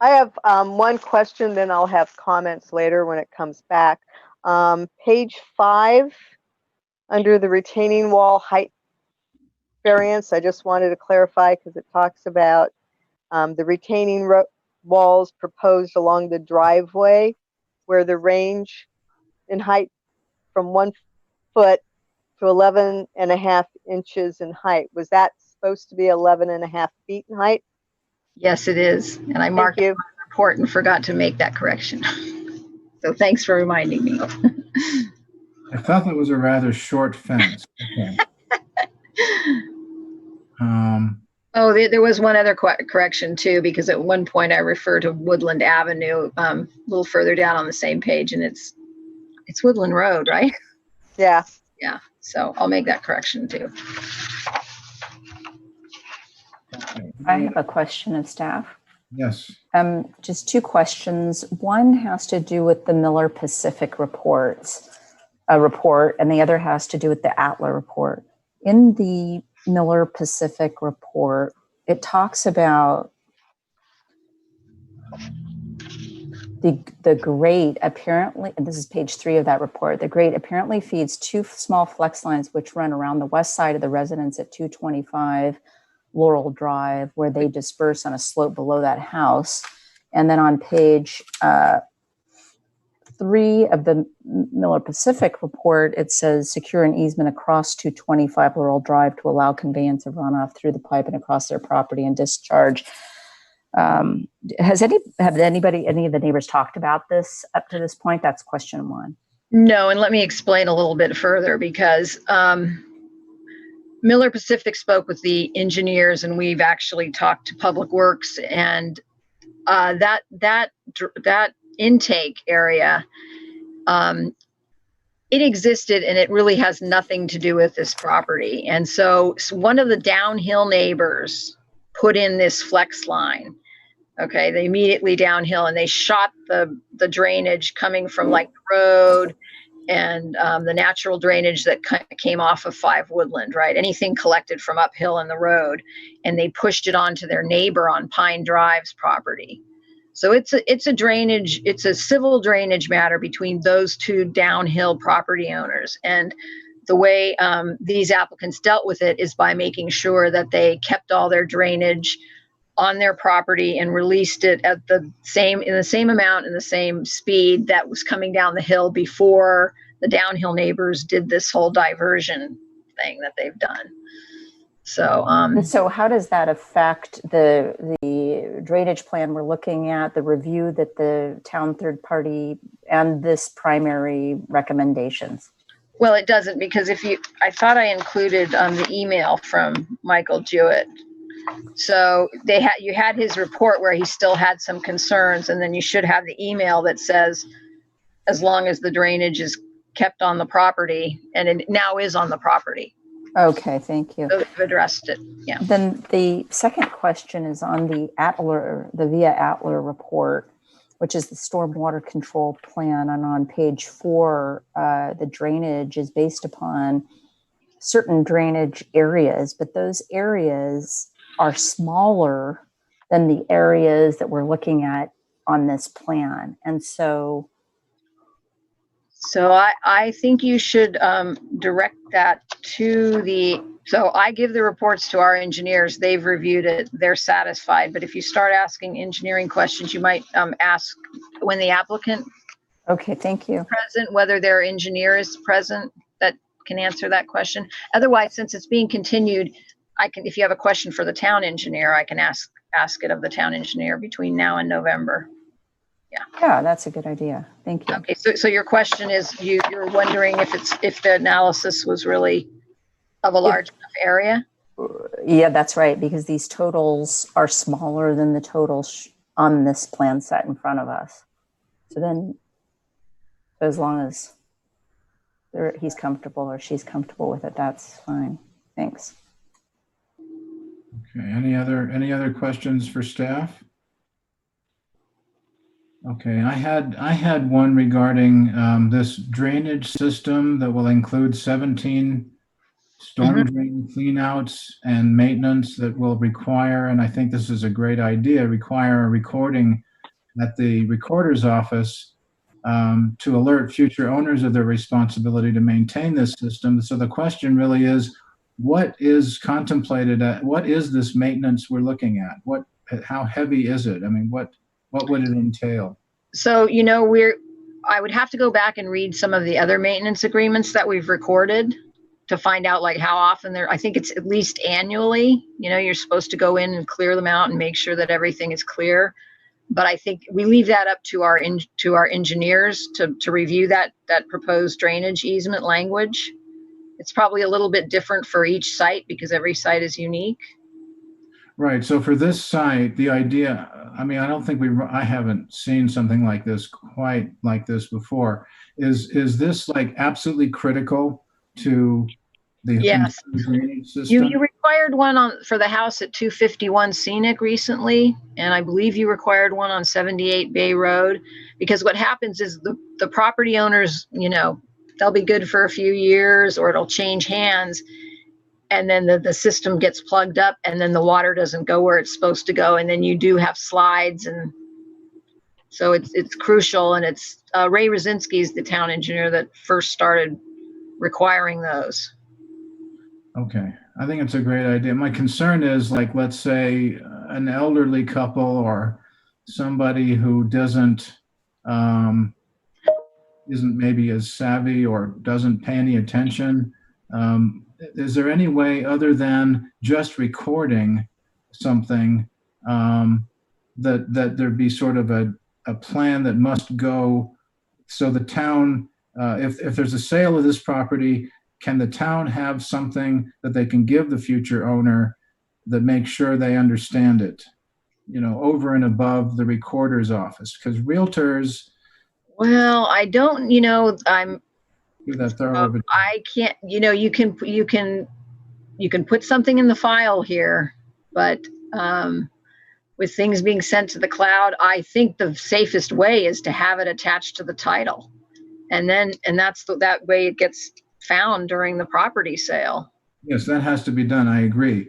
I have one question, then I'll have comments later when it comes back. Page 5, under the retaining wall height variance, I just wanted to clarify because it talks about the retaining walls proposed along the driveway, where the range in height from 1 foot to 11.5 inches in height. Was that supposed to be 11.5 feet in height? Yes, it is. And I marked it on the report and forgot to make that correction. So thanks for reminding me. I thought that was a rather short fence. Okay. There was one other correction too, because at one point I referred to Woodland Avenue a little further down on the same page, and it's Woodland Road, right? Yeah. Yeah. So I'll make that correction too. I have a question of staff. Yes. Just 2 questions. One has to do with the Miller Pacific report, and the other has to do with the Atla report. In the Miller Pacific report, it talks about the grate apparently, and this is page 3 of that report, the grate apparently feeds 2 small flex lines which run around the west side of the residence at 225 Laurel Drive, where they disperse on a slope below that house. And then on page 3 of the Miller Pacific report, it says secure an easement across 225 Laurel Drive to allow conveyance of runoff through the pipe and across their property and discharge. Have any of the neighbors talked about this up to this point? That's question 1. No, and let me explain a little bit further, because Miller Pacific spoke with the engineers, and we've actually talked to Public Works, and that intake area, it existed, and it really has nothing to do with this property. And so one of the downhill neighbors put in this flex line. Okay, they immediately downhill, and they shot the drainage coming from like the road and the natural drainage that came off of 5 Woodland, right? Anything collected from uphill in the road, and they pushed it onto their neighbor on Pine Drive's property. So it's a civil drainage matter between those 2 downhill property owners. And the way these applicants dealt with it is by making sure that they kept all their drainage on their property and released it in the same amount and the same speed that was coming down the hill before the downhill neighbors did this whole diversion thing that they've done. So, how does that affect the drainage plan we're looking at, the review that the town third party and this primary recommendations? well, it doesn't, because I thought I included the email from Michael Jewett. So you had his report where he still had some concerns, and then you should have the email that says, as long as the drainage is kept on the property, and it now is on the property. Okay, thank you. So they've addressed it, yeah. Then the second question is on the Via Atler report, which is the stormwater control plan. And on page 4, the drainage is based upon certain drainage areas, but those areas are smaller than the areas that we're looking at on this plan. And so I think you should direct that to so I give the reports to our engineers. They've reviewed it. They're satisfied. But if you start asking engineering questions, you might ask when the applicant okay, thank you. present, whether their engineer is present that can answer that question. Otherwise, since it's being continued, if you have a question for the town engineer, I can ask it of the town engineer between now and November. Yeah, that's a good idea. Thank you. Okay, so your question is, you're wondering if the analysis was really of a large enough area? Yeah, that's right, because these totals are smaller than the totals on this plan set in front of us. So then, as long as he's comfortable or she's comfortable with it, that's fine. Thanks. Okay, any other questions for staff? Okay, I had one regarding this drainage system that will include 17 storm drain cleanouts and maintenance that will require, and I think this is a great idea, require a recording at the recorder's office to alert future owners of their responsibility to maintain this system. So the question really is, what is contemplated what is this maintenance we're looking at? How heavy is it? I mean, what would it entail? So, I would have to go back and read some of the other maintenance agreements that we've recorded to find out like how often I think it's at least annually, you're supposed to go in and clear them out and make sure that everything is clear. But I think we leave that up to our engineers to review that proposed drainage easement language. It's probably a little bit different for each site because every site is unique. Right. So for this site, the idea, I mean, I don't think I haven't seen something like this quite like this before. Is this like absolutely critical to the yes. drainage system? You required one for the house at 251 Scenic recently, and I believe you required one on 78 Bay Road, because what happens is the property owners, they'll be good for a few years or it'll change hands, and then the system gets plugged up and then the water doesn't go where it's supposed to go, and then you do have slides, and so it's crucial. And it's Ray Rosinski is the town engineer that first started requiring those. Okay, I think it's a great idea. My concern is, like, let's say an elderly couple or somebody who isn't maybe as savvy or doesn't pay any attention. Is there any way other than just recording something that there be sort of a plan that must go, so the town, if there's a sale of this property, can the town have something that they can give the future owner that makes sure they understand it, over and above the recorder's office? Because realtors, well, I don't, I'm do that thorough. I can't, you can put something in the file here, but with things being sent to the cloud, I think the safest way is to have it attached to the title, and that's that way it gets found during the property sale. Yes, that has to be done. I agree.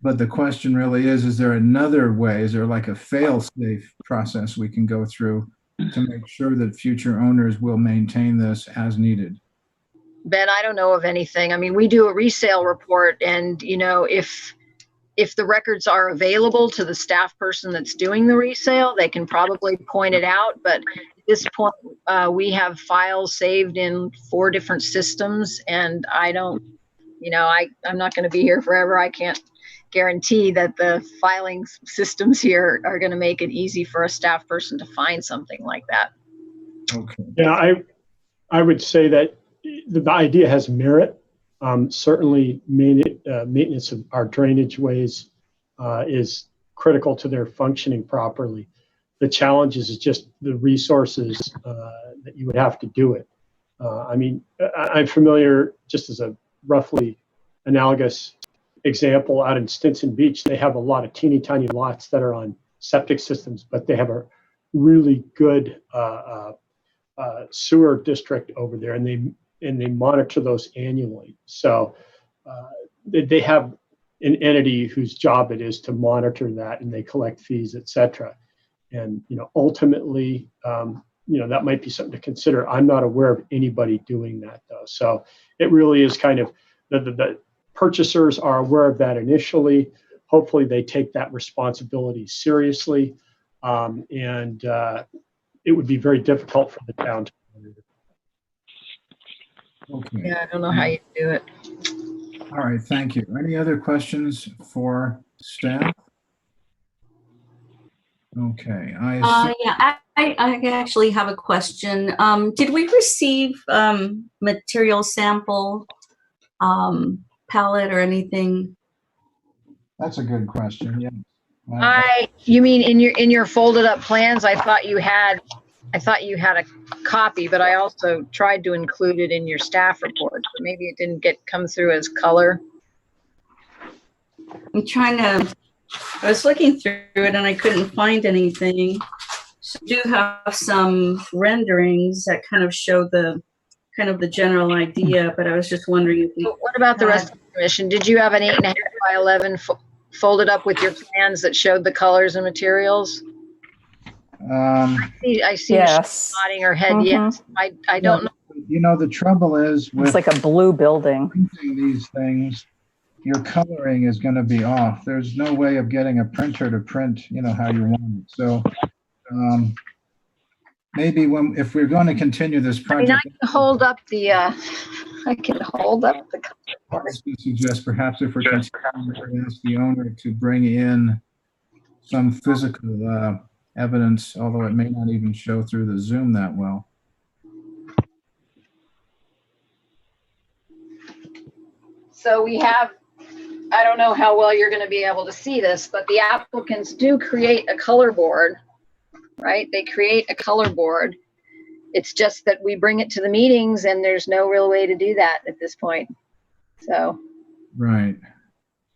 But the question really is there another way? Is there like a fail-safe process we can go through to make sure that future owners will maintain this as needed? Ben, I don't know of anything. I mean, we do a resale report, and if the records are available to the staff person that's doing the resale, they can probably point it out. But at this point, we have files saved in 4 different systems, and I'm not going to be here forever. I can't guarantee that the filing systems here are going to make it easy for a staff person to find something like that. Okay. Yeah, I would say that the idea has merit. Certainly, maintenance of our drainage ways is critical to their functioning properly. The challenge is just the resources that you would have to do it. I'm familiar, just as a roughly analogous example, out in Stinson Beach, they have a lot of teeny tiny lots that are on septic systems, but they have a really good sewer district over there, and they monitor those annually. So they have an entity whose job it is to monitor that, and they collect fees, etc. And ultimately, that might be something to consider. I'm not aware of anybody doing that though. So it really is kind of the purchasers are aware of that initially. Hopefully, they take that responsibility seriously, and it would be very difficult for the town to. Okay. Yeah, I don't know how you do it. All right. Thank you. Any other questions for staff? Okay. Yeah, I actually have a question. Did we receive material sample, palette or anything? That's a good question. Yeah. You mean in your folded up plans? I thought you had a copy, but I also tried to include it in your staff report. Maybe it didn't come through as color. I was looking through it and I couldn't find anything. So I do have some renderings that kind of show the general idea, but I was just wondering if what about the rest of the commission? Did you have an 8.5 by 11 folded up with your plans that showed the colors and materials? I see yes. nodding her head. Yes. I don't know. The trouble is with It's like a blue building. printing these things, your coloring is going to be off. There's no way of getting a printer to print, how you want it. So maybe if we're going to continue this project, I can hold up the. I was going to suggest perhaps if we're continuing to ask the owner to bring in some physical evidence, although it may not even show through the Zoom that well. So we have, I don't know how well you're going to be able to see this, but the applicants do create a color board, right? They create a color board. It's just that we bring it to the meetings and there's no real way to do that at this point. So. Right.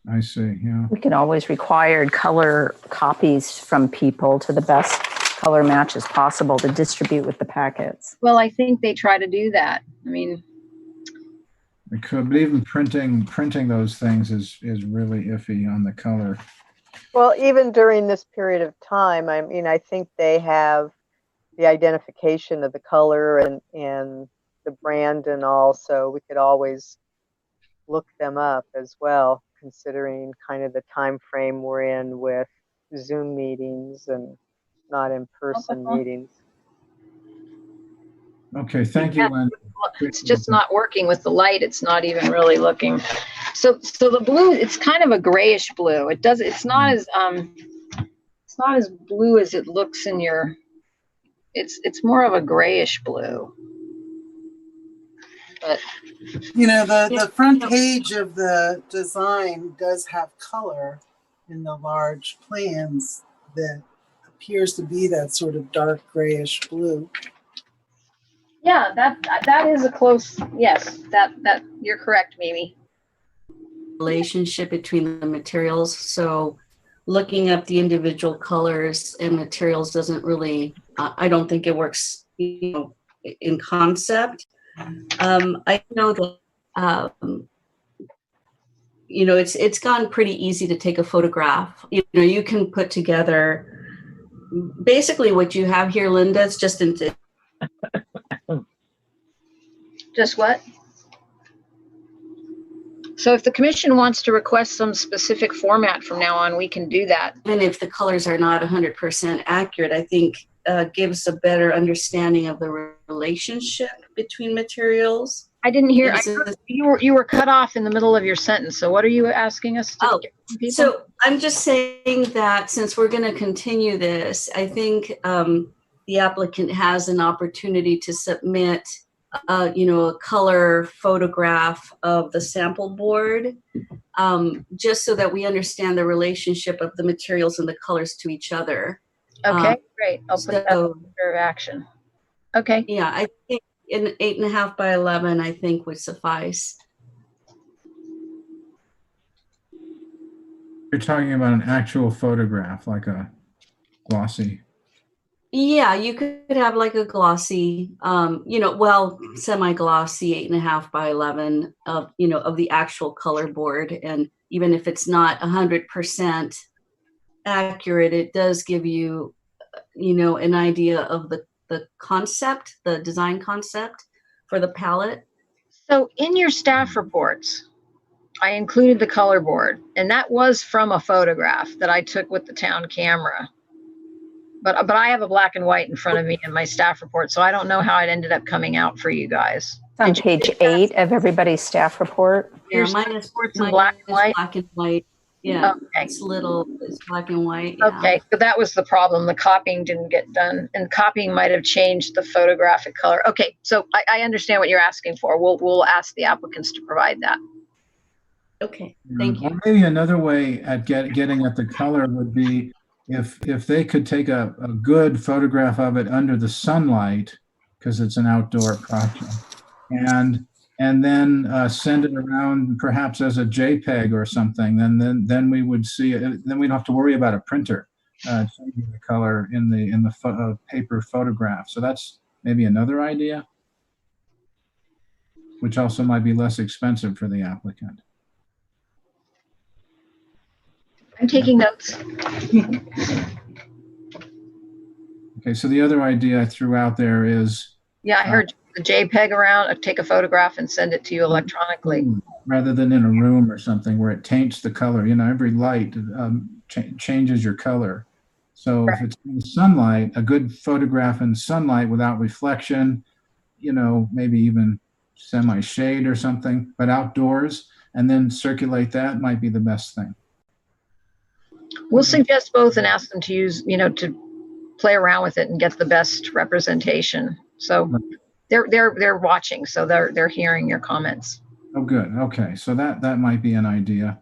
I see. Yeah. We can always require color copies from people to the best color matches possible to distribute with the packets. Well, I think they try to do that. I mean, it could, but even printing those things is really iffy on the color. Well, even during this period of time, I think they have the identification of the color and the brand and all, so we could always look them up as well, considering kind of the time frame we're in with Zoom meetings and not in-person meetings. Okay, thank you, Wendy. It's just not working with the light. It's not even really looking. So the blue, it's kind of a grayish blue. It's not as blue as it looks in your. It's more of a grayish blue. But the front page of the design does have color in the large plans that appears to be that sort of dark grayish blue. Yeah, that is a close, yes, that you're correct, Mimi. Relationship between the materials. So looking up the individual colors and materials doesn't really, I don't think it works, in concept. I know that, it's gotten pretty easy to take a photograph. You can put together basically what you have here, Linda. It's just Just what? So if the commission wants to request some specific format from now on, we can do that. Even if the colors are not 100% accurate, I think gives a better understanding of the relationship between materials. I didn't hear. It's You were cut off in the middle of your sentence. So what are you asking us to get from people? So I'm just saying that since we're going to continue this, I think the applicant has an opportunity to submit, a color photograph of the sample board, just so that we understand the relationship of the materials and the colors to each other. Okay, great. I'll put that under action. Okay. Yeah, I think in 8.5 by 11, I think would suffice. You're talking about an actual photograph, like a glossy. Yeah, you could have like a glossy, semi-glossy 8.5 by 11 of the actual color board. And even if it's not 100% accurate, it does give you, an idea of the concept, the design concept for the palette. So in your staff reports, I included the color board, and that was from a photograph that I took with the town camera. But I have a black and white in front of me in my staff report, so I don't know how it ended up coming out for you guys. It's on page 8 of everybody's staff report. Yeah, mine is in black and white. Black and white. Yeah, okay. It's black and white. Yeah. Okay, but that was the problem. The copying didn't get done, and copying might have changed the photographic color. Okay, so I understand what you're asking for. We'll ask the applicants to provide that. Okay, thank you. Or maybe another way at getting at the color would be if they could take a good photograph of it under the sunlight, because it's an outdoor project, and then send it around perhaps as a JPEG or something. Then we would see it. Then we don't have to worry about a printer changing the color in the paper photograph. So that's maybe another idea, which also might be less expensive for the applicant. I'm taking notes. Okay, so the other idea I threw out there is, yeah, I heard the JPEG around, take a photograph and send it to you electronically. Rather than in a room or something where it taints the color. Every light changes your color. So right. If it's in the sunlight, a good photograph in sunlight without reflection, maybe even semi-shade or something, but outdoors, and then circulate that might be the best thing. We'll suggest both and ask them to use, to play around with it and get the best representation. So they're watching, so they're hearing your comments. Oh, good. Okay, so that might be an idea.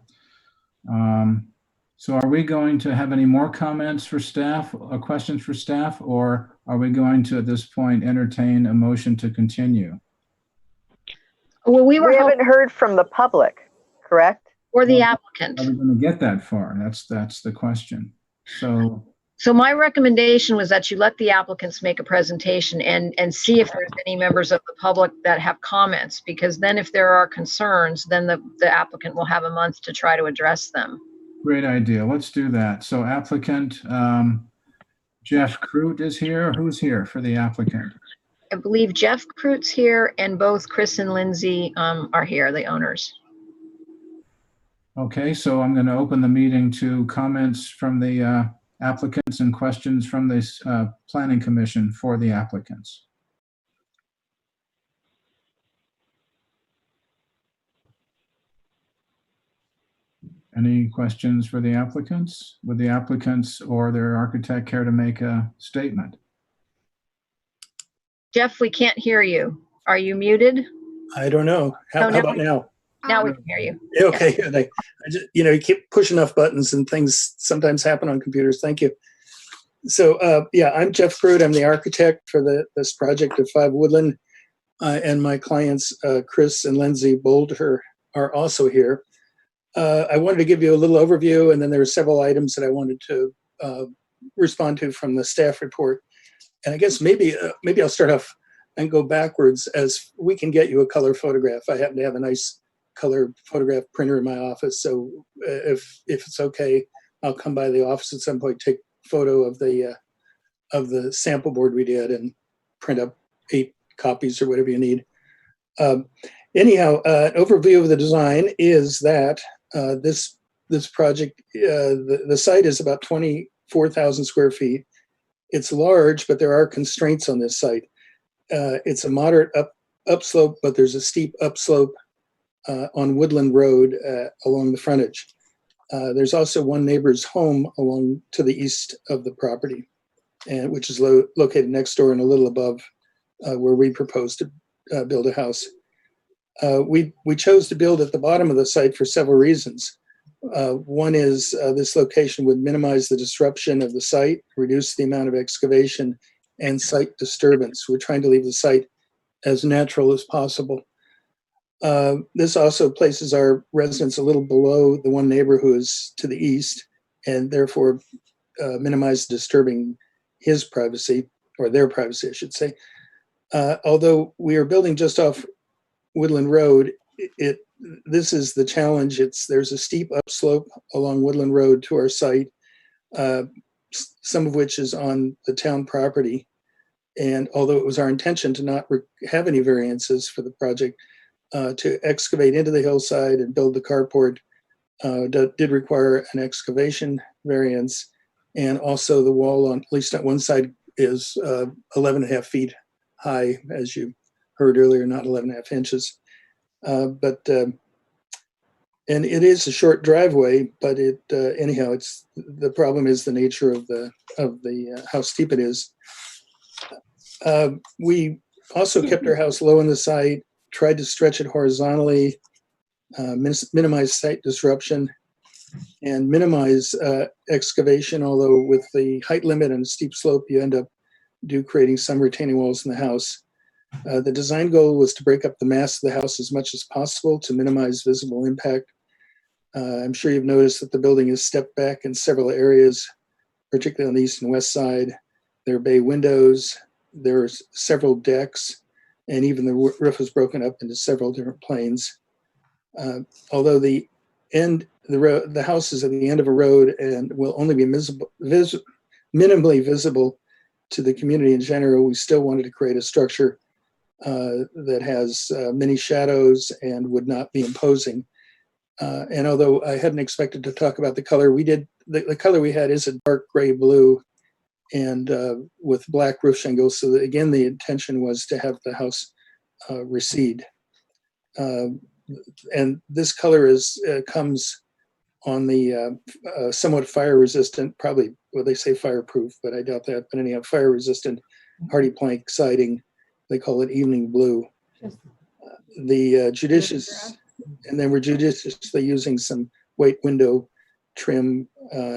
So are we going to have any more comments for staff, or questions for staff, or are we going to at this point entertain a motion to continue? Well, we haven't heard from the public, correct? Or the applicant. Are we going to get that far? That's the question. So my recommendation was that you let the applicants make a presentation and see if there's any members of the public that have comments, because then if there are concerns, then the applicant will have a month to try to address them. Great idea. Let's do that. So applicant Jeff Crute is here. Who's here for the applicant? I believe Jeff Crute's here, and both Chris and Lindsay are here, the owners. Okay, so I'm going to open the meeting to comments from the applicants and questions from this Planning Commission for the applicants. Any questions for the applicants? Would the applicants or their architect care to make a statement? Jeff, we can't hear you. Are you muted? I don't know. How about now? Now we can hear you. Okay, yeah. I just, you keep pushing enough buttons and things sometimes happen on computers. Thank you. So, yeah, I'm Jeff Crute. I'm the architect for this project at 5 Woodland, and my clients, Chris and Lindsay Boulder, are also here. I wanted to give you a little overview, and then there were several items that I wanted to respond to from the staff report. And I guess maybe I'll start off and go backwards, as we can get you a color photograph. I happen to have a nice color photograph printer in my office, so if it's okay, I'll come by the office at some point, take a photo of the sample board we did, and print up 8 copies or whatever you need. Anyhow, an overview of the design is that this project, the site is about 24,000 square feet. It's large, but there are constraints on this site. It's a moderate upslope, but there's a steep upslope on Woodland Road along the frontage. There's also one neighbor's home along to the east of the property, and which is located next door and a little above where we propose to build a house. We chose to build at the bottom of the site for several reasons. One is this location would minimize the disruption of the site, reduce the amount of excavation and site disturbance. We're trying to leave the site as natural as possible. This also places our residents a little below the one neighbor who is to the east, and therefore minimize disturbing his privacy, or their privacy, I should say. Although we are building just off Woodland Road, this is the challenge. There's a steep upslope along Woodland Road to our site, some of which is on the town property. And although it was our intention to not have any variances for the project, to excavate into the hillside and build the carport did require an excavation variance. And also the wall on, at least on one side, is 11.5 feet high, as you heard earlier, not 11.5 inches. And it is a short driveway, but anyhow, the problem is the nature of the how steep it is. We also kept our house low on the site, tried to stretch it horizontally, minimize site disruption, and minimize excavation, although with the height limit and a steep slope, you end up creating some retaining walls in the house. The design goal was to break up the mass of the house as much as possible to minimize visible impact. I'm sure you've noticed that the building is stepped back in several areas, particularly on the east and west side. There are bay windows, there's several decks, and even the roof was broken up into several different planes. Although the house is at the end of a road and will only be minimally visible to the community in general, we still wanted to create a structure that has many shadows and would not be imposing. And although I hadn't expected to talk about the color, the color we had is a dark gray blue and with black roof shingles. So that, again, the intention was to have the house recede. And this color comes on the somewhat fire resistant, probably, well, they say fireproof, but I doubt that. But anyhow, fire resistant hardy plank siding. They call it evening blue. And then we're judiciously using some white window trim,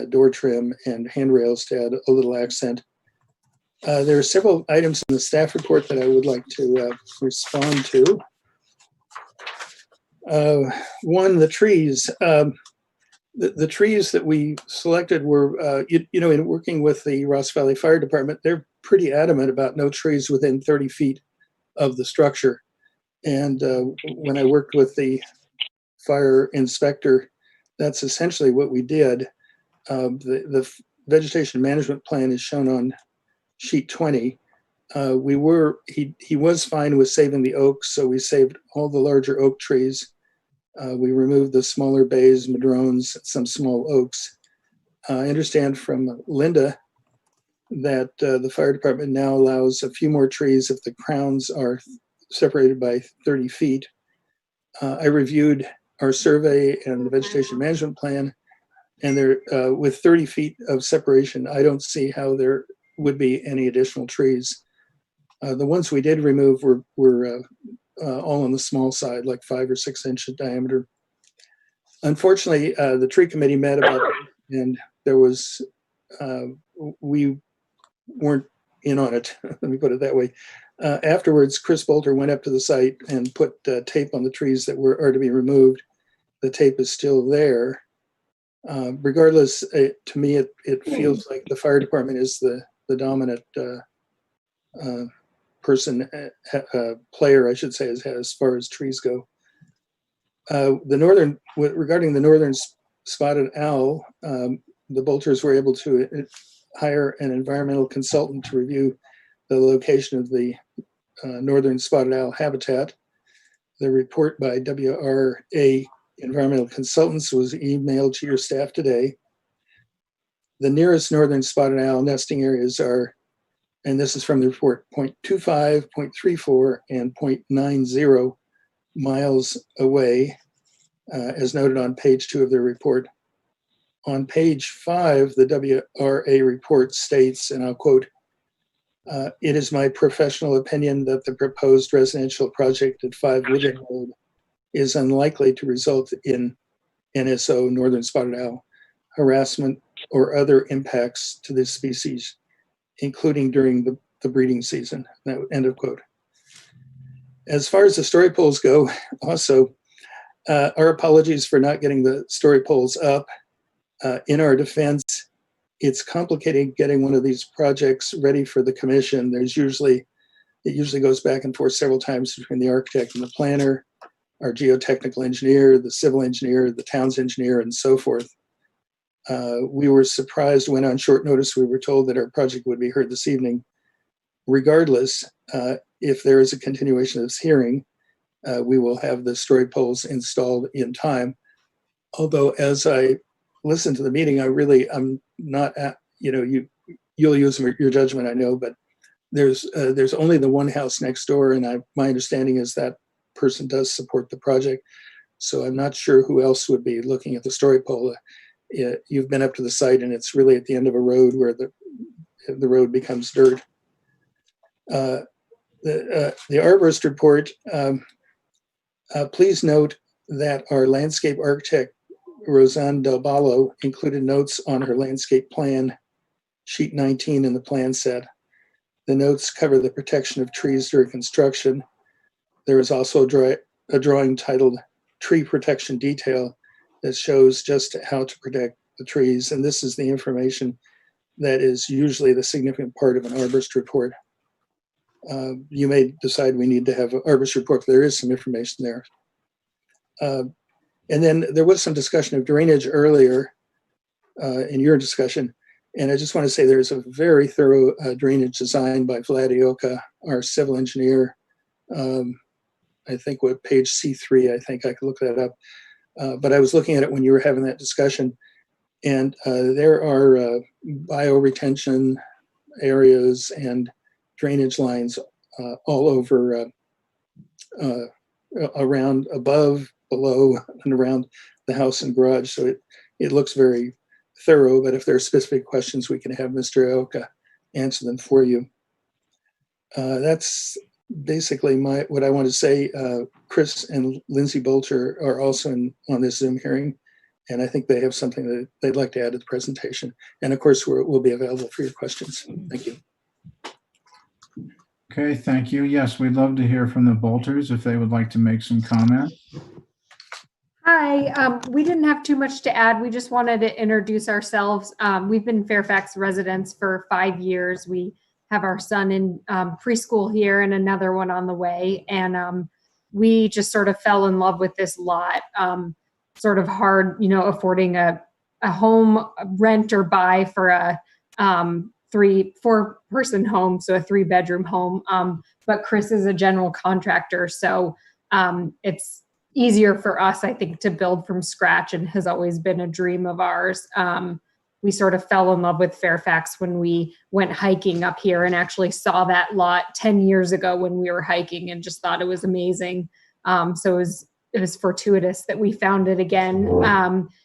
door trim, and handrails to add a little accent. There are several items in the staff report that I would like to respond to. One, the trees. The trees that we selected were, in working with the Ross Valley Fire Department, they're pretty adamant about no trees within 30 feet of the structure. And when I worked with the fire inspector, that's essentially what we did. The vegetation management plan is shown on sheet 20. He was fine with saving the oaks, so we saved all the larger oak trees. We removed the smaller bays, madrones, some small oaks. I understand from Linda that the fire department now allows a few more trees if the crowns are separated by 30 feet. I reviewed our survey and the vegetation management plan, and there, with 30 feet of separation, I don't see how there would be any additional trees. The ones we did remove were all on the small side, like 5 or 6 inch diameter. Unfortunately, the tree committee met about it, and there was, we weren't in on it, let me put it that way. Afterwards, Chris Bolter went up to the site and put tape on the trees that are to be removed. The tape is still there. Regardless, to me, it feels like the fire department is the dominant player, I should say, as far as trees go. Regarding the northern spotted owl, the Bolters were able to hire an environmental consultant to review the location of the northern spotted owl habitat. The report by WRA Environmental Consultants was emailed to your staff today. The nearest northern spotted owl nesting areas are and this is from the report, 0.25, 0.34, and 0.90 miles away, as noted on page 2 of the report. On page 5, the WRA report states, and I'll quote, "It is my professional opinion that the proposed residential project at 5 Woodland Road is unlikely to result in NSO, northern spotted owl, harassment or other impacts to this species, including during the breeding season." End of quote. As far as the story poles go, also, our apologies for not getting the story poles up. In our defense, it's complicated getting one of these projects ready for the commission. It usually goes back and forth several times between the architect and the planner, our geotechnical engineer, the civil engineer, the town's engineer, and so forth. We were surprised when on short notice we were told that our project would be heard this evening. Regardless, if there is a continuation of this hearing, we will have the story poles installed in time. Although as I listen to the meeting, I'm not at, you'll use your judgment, I know, but there's only the one house next door, and my understanding is that person does support the project. So I'm not sure who else would be looking at the story pole. You've been up to the site, and it's really at the end of a road where the road becomes dirt. The arborist report, please note that our landscape architect, Rosanne Del Ballo, included notes on her landscape plan, sheet 19 in the plan set. The notes cover the protection of trees during construction. There is also a drawing titled Tree Protection Detail that shows just how to protect the trees. And this is the information that is usually the significant part of an arborist report. You may decide we need to have an arborist report, but there is some information there. And then there was some discussion of drainage earlier in your discussion. And I just want to say there's a very thorough drainage design by Vladioka, our civil engineer. I think what page C3, I think I could look that up. But I was looking at it when you were having that discussion. And there are bioretention areas and drainage lines all over, around, above, below, and around the house and garage. So it looks very thorough, but if there are specific questions, we can have Mr. Aoka answer them for you. That's basically what I want to say. Chris and Lindsay Bolcher are also on this Zoom hearing, and I think they have something that they'd like to add to the presentation. And of course, we'll be available for your questions. Thank you. Okay, thank you. Yes, we'd love to hear from the Bolters if they would like to make some comment. Hi, we didn't have too much to add. We just wanted to introduce ourselves. We've been Fairfax residents for 5 years. We have our son in preschool here and another one on the way. And we just sort of fell in love with this lot. Sort of hard, affording a home rent or buy for a 4-person home, so a 3-bedroom home. But Chris is a general contractor, so it's easier for us, I think, to build from scratch, and has always been a dream of ours. We sort of fell in love with Fairfax when we went hiking up here, and actually saw that lot 10 years ago when we were hiking, and just thought it was amazing. So it was fortuitous that we found it again.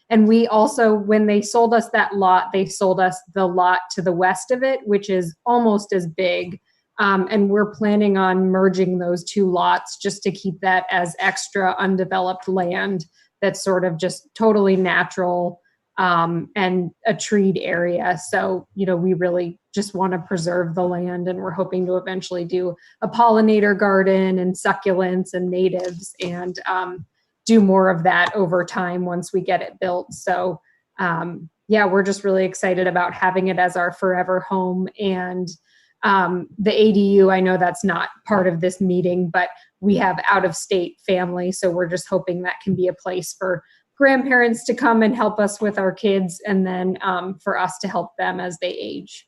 And we also, when they sold us that lot, they sold us the lot to the west of it, which is almost as big. And we're planning on merging those 2 lots just to keep that as extra undeveloped land that's sort of just totally natural and a treed area. So, we really just want to preserve the land, and we're hoping to eventually do a pollinator garden and succulents and natives, and do more of that over time once we get it built. So yeah, we're just really excited about having it as our forever home. And the ADU, I know that's not part of this meeting, but we have out-of-state family. So we're just hoping that can be a place for grandparents to come and help us with our kids, and then for us to help them as they age.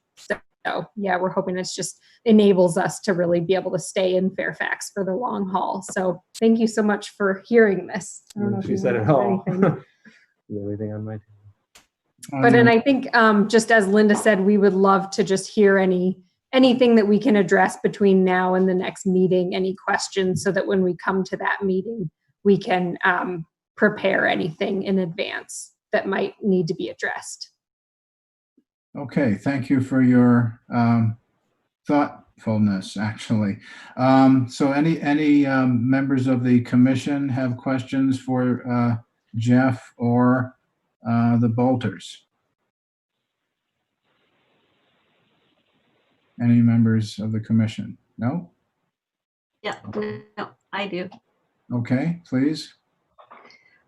So yeah, we're hoping this just enables us to really be able to stay in Fairfax for the long haul. So thank you so much for hearing this. I don't know if you said it all. Everything on my team. But and I think just as Linda said, we would love to just hear any anything that we can address between now and the next meeting, any questions, so that when we come to that meeting, we can prepare anything in advance that might need to be addressed. Okay, thank you for your thoughtfulness, actually. So any members of the commission have questions for Jeff or the Bolters? Any members of the commission? No? Yeah, no, I do. Okay, please.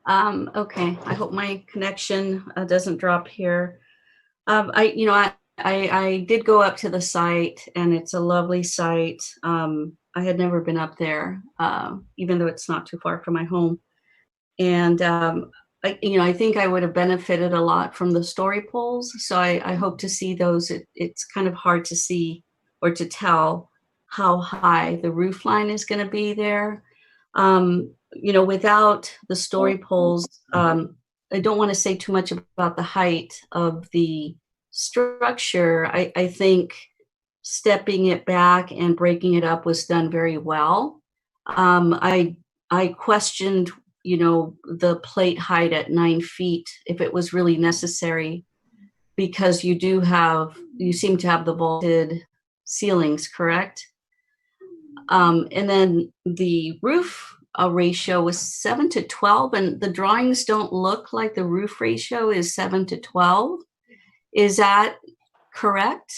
Okay, I hope my connection doesn't drop here. I did go up to the site, and it's a lovely site. I had never been up there, even though it's not too far from my home. And I think I would have benefited a lot from the story poles. So I hope to see those. It's kind of hard to see or to tell how high the roof line is going to be there. Without the story poles, I don't want to say too much about the height of the structure. I think stepping it back and breaking it up was done very well. I questioned, the plate height at 9 feet, if it was really necessary, because you seem to have the vaulted ceilings, correct? And then the roof ratio was 7:12, and the drawings don't look like the roof ratio is 7:12. Is that correct?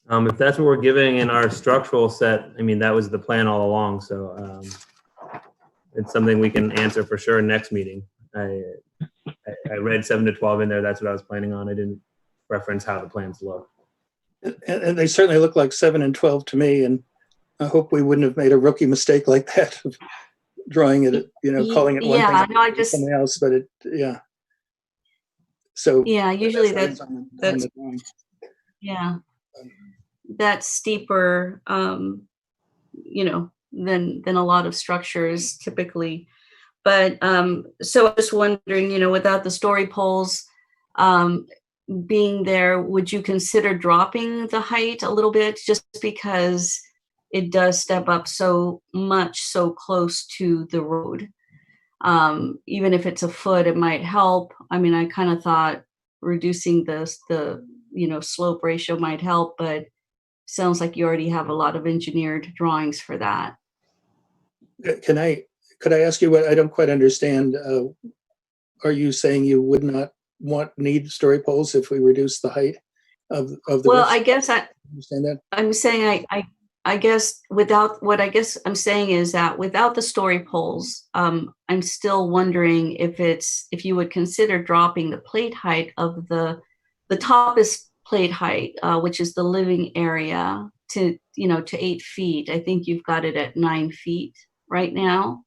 If that's what we're giving in our structural set, I mean, that was the plan all along. So it's something we can answer for sure next meeting. I read 7:12 in there. That's what I was planning on. I didn't reference how the plans look. And they certainly look like 7 and 12 to me. And I hope we wouldn't have made a rookie mistake like that of drawing it, calling it one thing, I just something else. But So usually that's that's steeper, than a lot of structures typically. But so I was wondering, without the story poles being there, would you consider dropping the height a little bit, just because it does step up so much, so close to the road? Even if it's a foot, it might help. I mean, I kind of thought reducing the slope ratio might help, but sounds like you already have a lot of engineered drawings for that. Could I ask you what I don't quite understand? Are you saying you would not need story poles if we reduce the height of the Well, roof? I guess understand that. I'm saying I guess I'm saying is that without the story poles, I'm still wondering if you would consider dropping the plate height of the toppest plate height, which is the living area, to 8 feet. I think you've got it at 9 feet right now.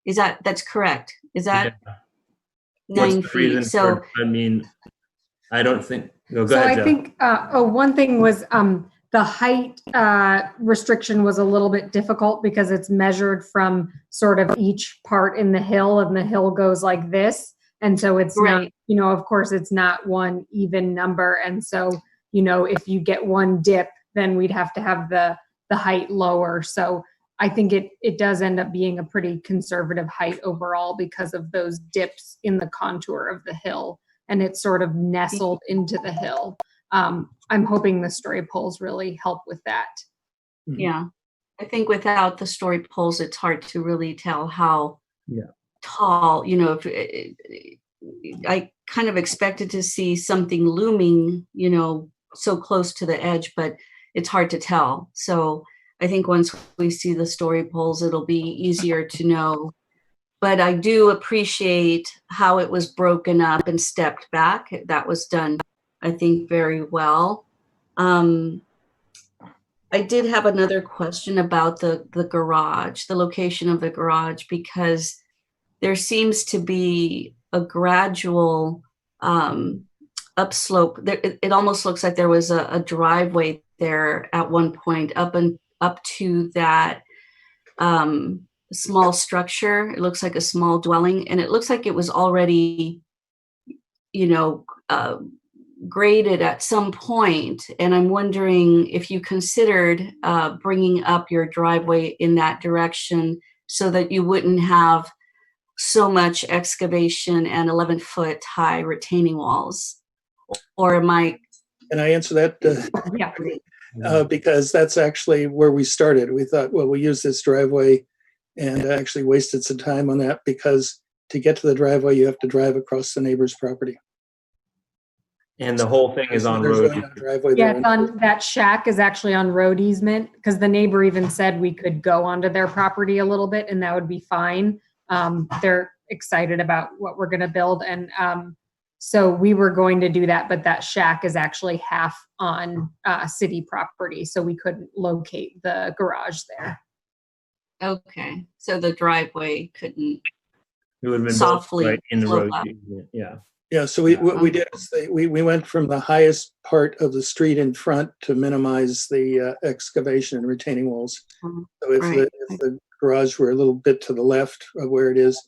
That's correct? Is that 9 feet? So I mean, I don't think. No, go So ahead, I Jeff. think one thing was the height restriction was a little bit difficult because it's measured from sort of each part in the hill, and the hill goes like this. And so it's Right. not, of course, it's not one even number. And so, if you get one dip, then we'd have to have the height lower. So I think it does end up being a pretty conservative height overall because of those dips in the contour of the hill, and it's sort of nestled into the hill. I'm hoping the story poles really help with that. Yeah, I think without the story poles, it's hard to really tell how tall, I kind of expected to see something looming, so close to the edge, but it's hard to tell. So I think once we see the story poles, it'll be easier to know. But I do appreciate how it was broken up and stepped back. That was done, I think, very well. I did have another question about the garage, the location of the garage, because there seems to be a gradual upslope. It almost looks like there was a driveway there at one point up to that small structure. It looks like a small dwelling, and it looks like it was already, graded at some point, and I'm wondering if you considered bringing up your driveway in that direction so that you wouldn't have so much excavation and 11-foot high retaining walls. Or am I? Can I answer that? Yeah. Because that's actually where we started. We thought, well, we'll use this driveway, and actually wasted some time on that because to get to the driveway, you have to drive across the neighbor's property. And the whole thing is on There's road. really no driveway Yeah, there. it's on, that shack is actually on road easement because the neighbor even said we could go onto their property a little bit and that would be fine. They're excited about what we're going to build. And so we were going to do that, but that shack is actually half on city property. So we couldn't locate the garage there. Okay, so the driveway couldn't It would have been softly right in the slope road. up. Yeah. Yeah, so what we did is we went from the highest part of the street in front to minimize the excavation and retaining walls. Mhm. So if, Right. if the garage were a little bit to the left of where it is,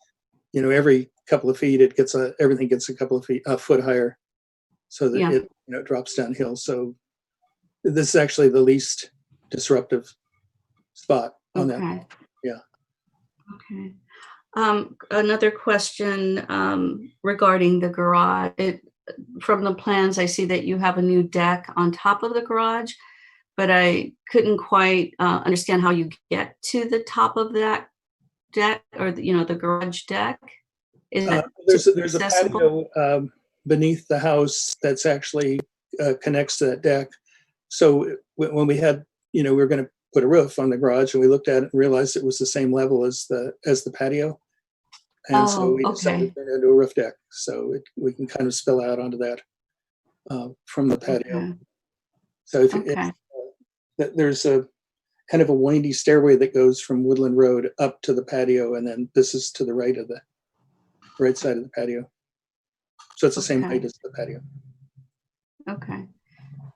every couple of feet everything gets a foot higher, so that Yeah. it drops downhill. So this is actually the least disruptive spot on that. Okay. Yeah. Okay. Another question regarding the garage. From the plans, I see that you have a new deck on top of the garage, but I couldn't quite understand how you get to the top of that deck or the garage deck. Is that There's a accessible? patio beneath the house that's actually connects to that deck. So when we had, we were going to put a roof on the garage, and we looked at it and realized it was the same level as the patio. And so we decided to turn it into a roof deck, so we can kind of spill out onto that from the patio. Okay. So there's a kind of a windy stairway that goes from Woodland Road up to the patio, and then this is to the right side of the patio. So it's the same height as the patio. Okay.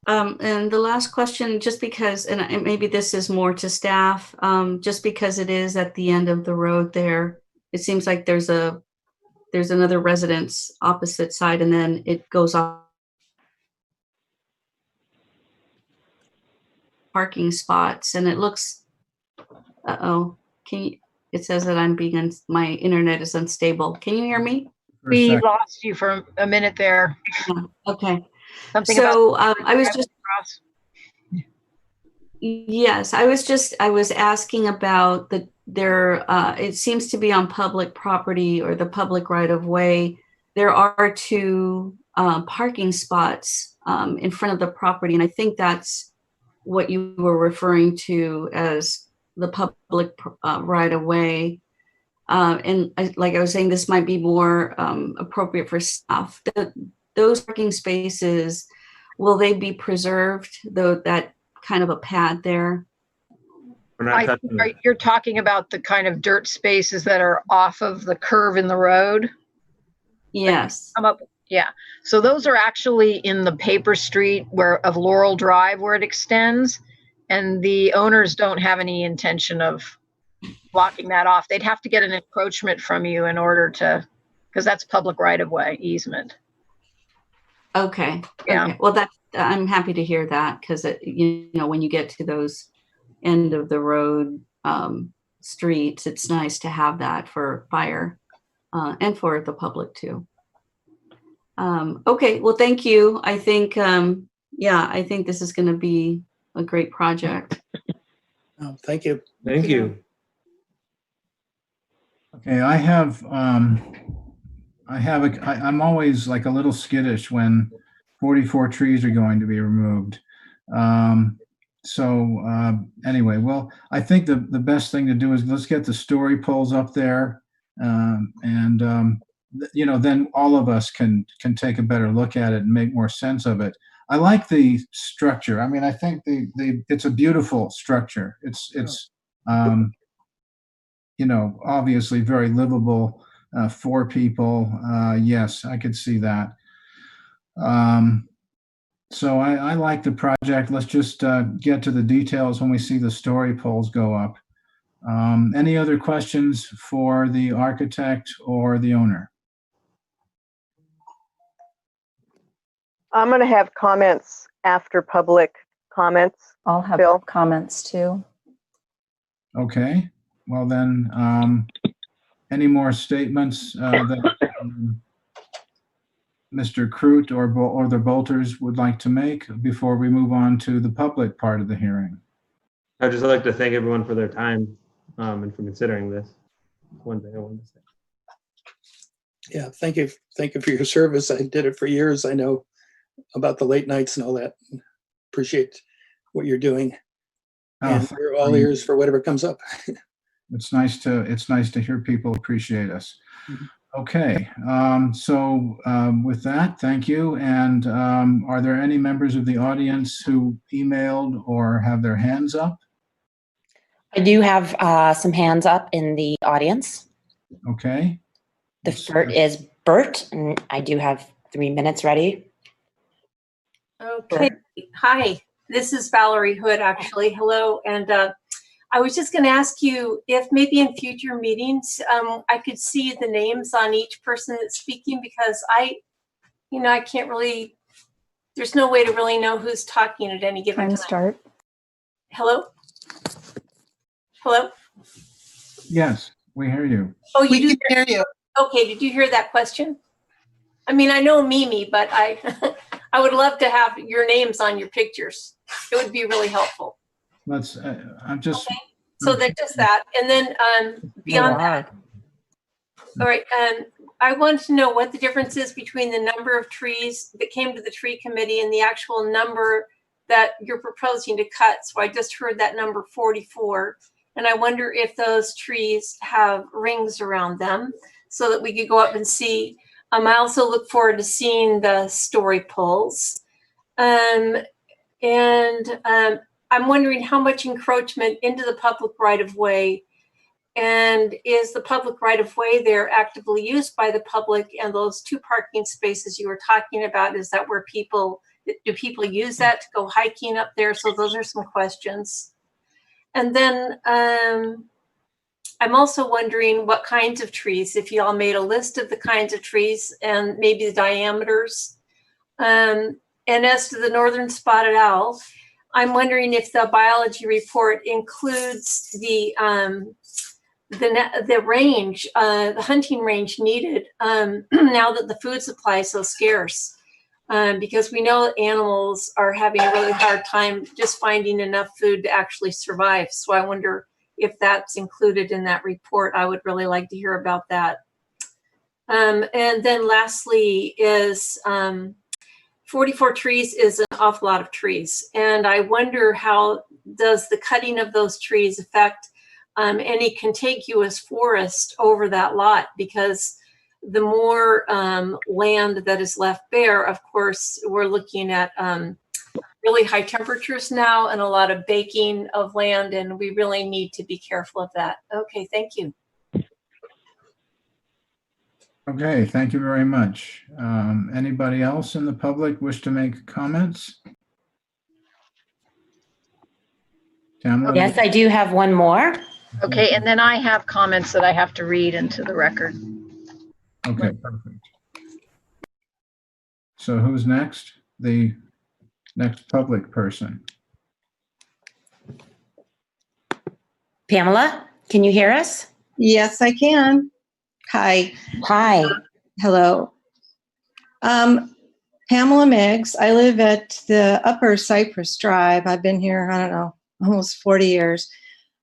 And the last question, just because, and maybe this is more to staff, just because it is at the end of the road there, it seems like there's another residence opposite side, and then it goes off parking spots, and it looks, it says that my internet is unstable. Can you hear me? We lost you for a minute there. Yeah, okay. Something So about I was just, yes, I was asking about it seems to be on public property or the public right of way. There are two parking spots in front of the property, and I think that's what you were referring to as the public right of way. And like I was saying, this might be more appropriate for staff. Those parking spaces, will they be preserved, though, that kind of a pad there? You're talking about the kind of dirt spaces that are off of the curve in the road? Yes. Yeah. So those are actually in the paper street of Laurel Drive where it extends. And the owners don't have any intention of blocking that off. They'd have to get an encroachment from you in order to, because that's public right of way easement. Okay. Yeah. Okay. Well, I'm happy to hear that, because when you get to those end of the road streets, it's nice to have that for fire and for the public too. Okay. Well, thank you. I think, I think this is going to be a great project. Oh, thank you. Thank you. Okay, I'm always like a little skittish when 44 trees are going to be removed. Anyway, well, I think the best thing to do is let's get the story poles up there, then all of us can take a better look at it and make more sense of it. I like the structure. I mean, I think it's a beautiful structure. It's obviously very livable for people. Yes, I could see that. So I like the project. Let's just get to the details when we see the story poles go up. Any other questions for the architect or the owner? I'm going to have comments after public comments. I'll have Phil? comments too. Okay, well then, any more statements that Mr. Crute or the Bolters would like to make before we move on to the public part of the hearing? I'd just like to thank everyone for their time and for considering this. One thing I wanted to say. Yeah, thank you. Thank you for your service. I did it for years. I know about the late nights and all that. Appreciate what you're doing. And we're all ears for whatever comes up. It's nice to hear people appreciate us. Okay, so with that, thank you. And are there any members of the audience who emailed or have their hands up? I do have some hands up in the audience. Okay. The first is Bert, and I do have 3 minutes ready. Okay. Hi, this is Valerie Hood, actually. Hello. And I was just going to ask you if maybe in future meetings, I could see the names on each person that's speaking, because I can't really, there's no way to really know who's talking at any given time. Start. Hello? Hello? Yes, we hear you. Oh, you We do can hear you. Okay, did you hear that question? I mean, I know Mimi, but I I would love to have your names on your pictures. It would be really helpful. Let's, I'm just. Okay. So that's just that. And then beyond that, all right, I wanted to know what the difference is between the number of trees that came to the tree committee and the actual number that you're proposing to cut. So I just heard that number 44. And I wonder if those trees have rings around them so that we could go up and see. I also look forward to seeing the story poles. I'm wondering how much encroachment into the public right-of-way, and is the public right-of-way there actively used by the public? And those 2 parking spaces you were talking about, is that where do people use that to go hiking up there? So those are some questions. And then I'm also wondering what kinds of trees, if you all made a list of the kinds of trees and maybe the diameters. And as to the northern spotted owl, I'm wondering if the biology report includes the range, the hunting range needed now that the food supply is so scarce. Because we know animals are having a really hard time just finding enough food to actually survive. So I wonder if that's included in that report. I would really like to hear about that. And then lastly is 44 trees is an awful lot of trees. And I wonder, how does the cutting of those trees affect any contiguous forest over that lot? Because the more land that is left bare, of course, we're looking at really high temperatures now and a lot of baking of land, and we really need to be careful of that. Okay, thank you. Okay, thank you very much. Anybody else in the public wish to make comments? Tamela? Yes, I do have one more. Okay, and then I have comments that I have to read into the record. Okay, perfect. So who's next? The next public person. Pamela, can you hear us? Yes, I can. Hi. Hi. Hello. Pamela Miggs. I live at the Upper Cypress Drive. I've been here, I don't know, almost 40 years.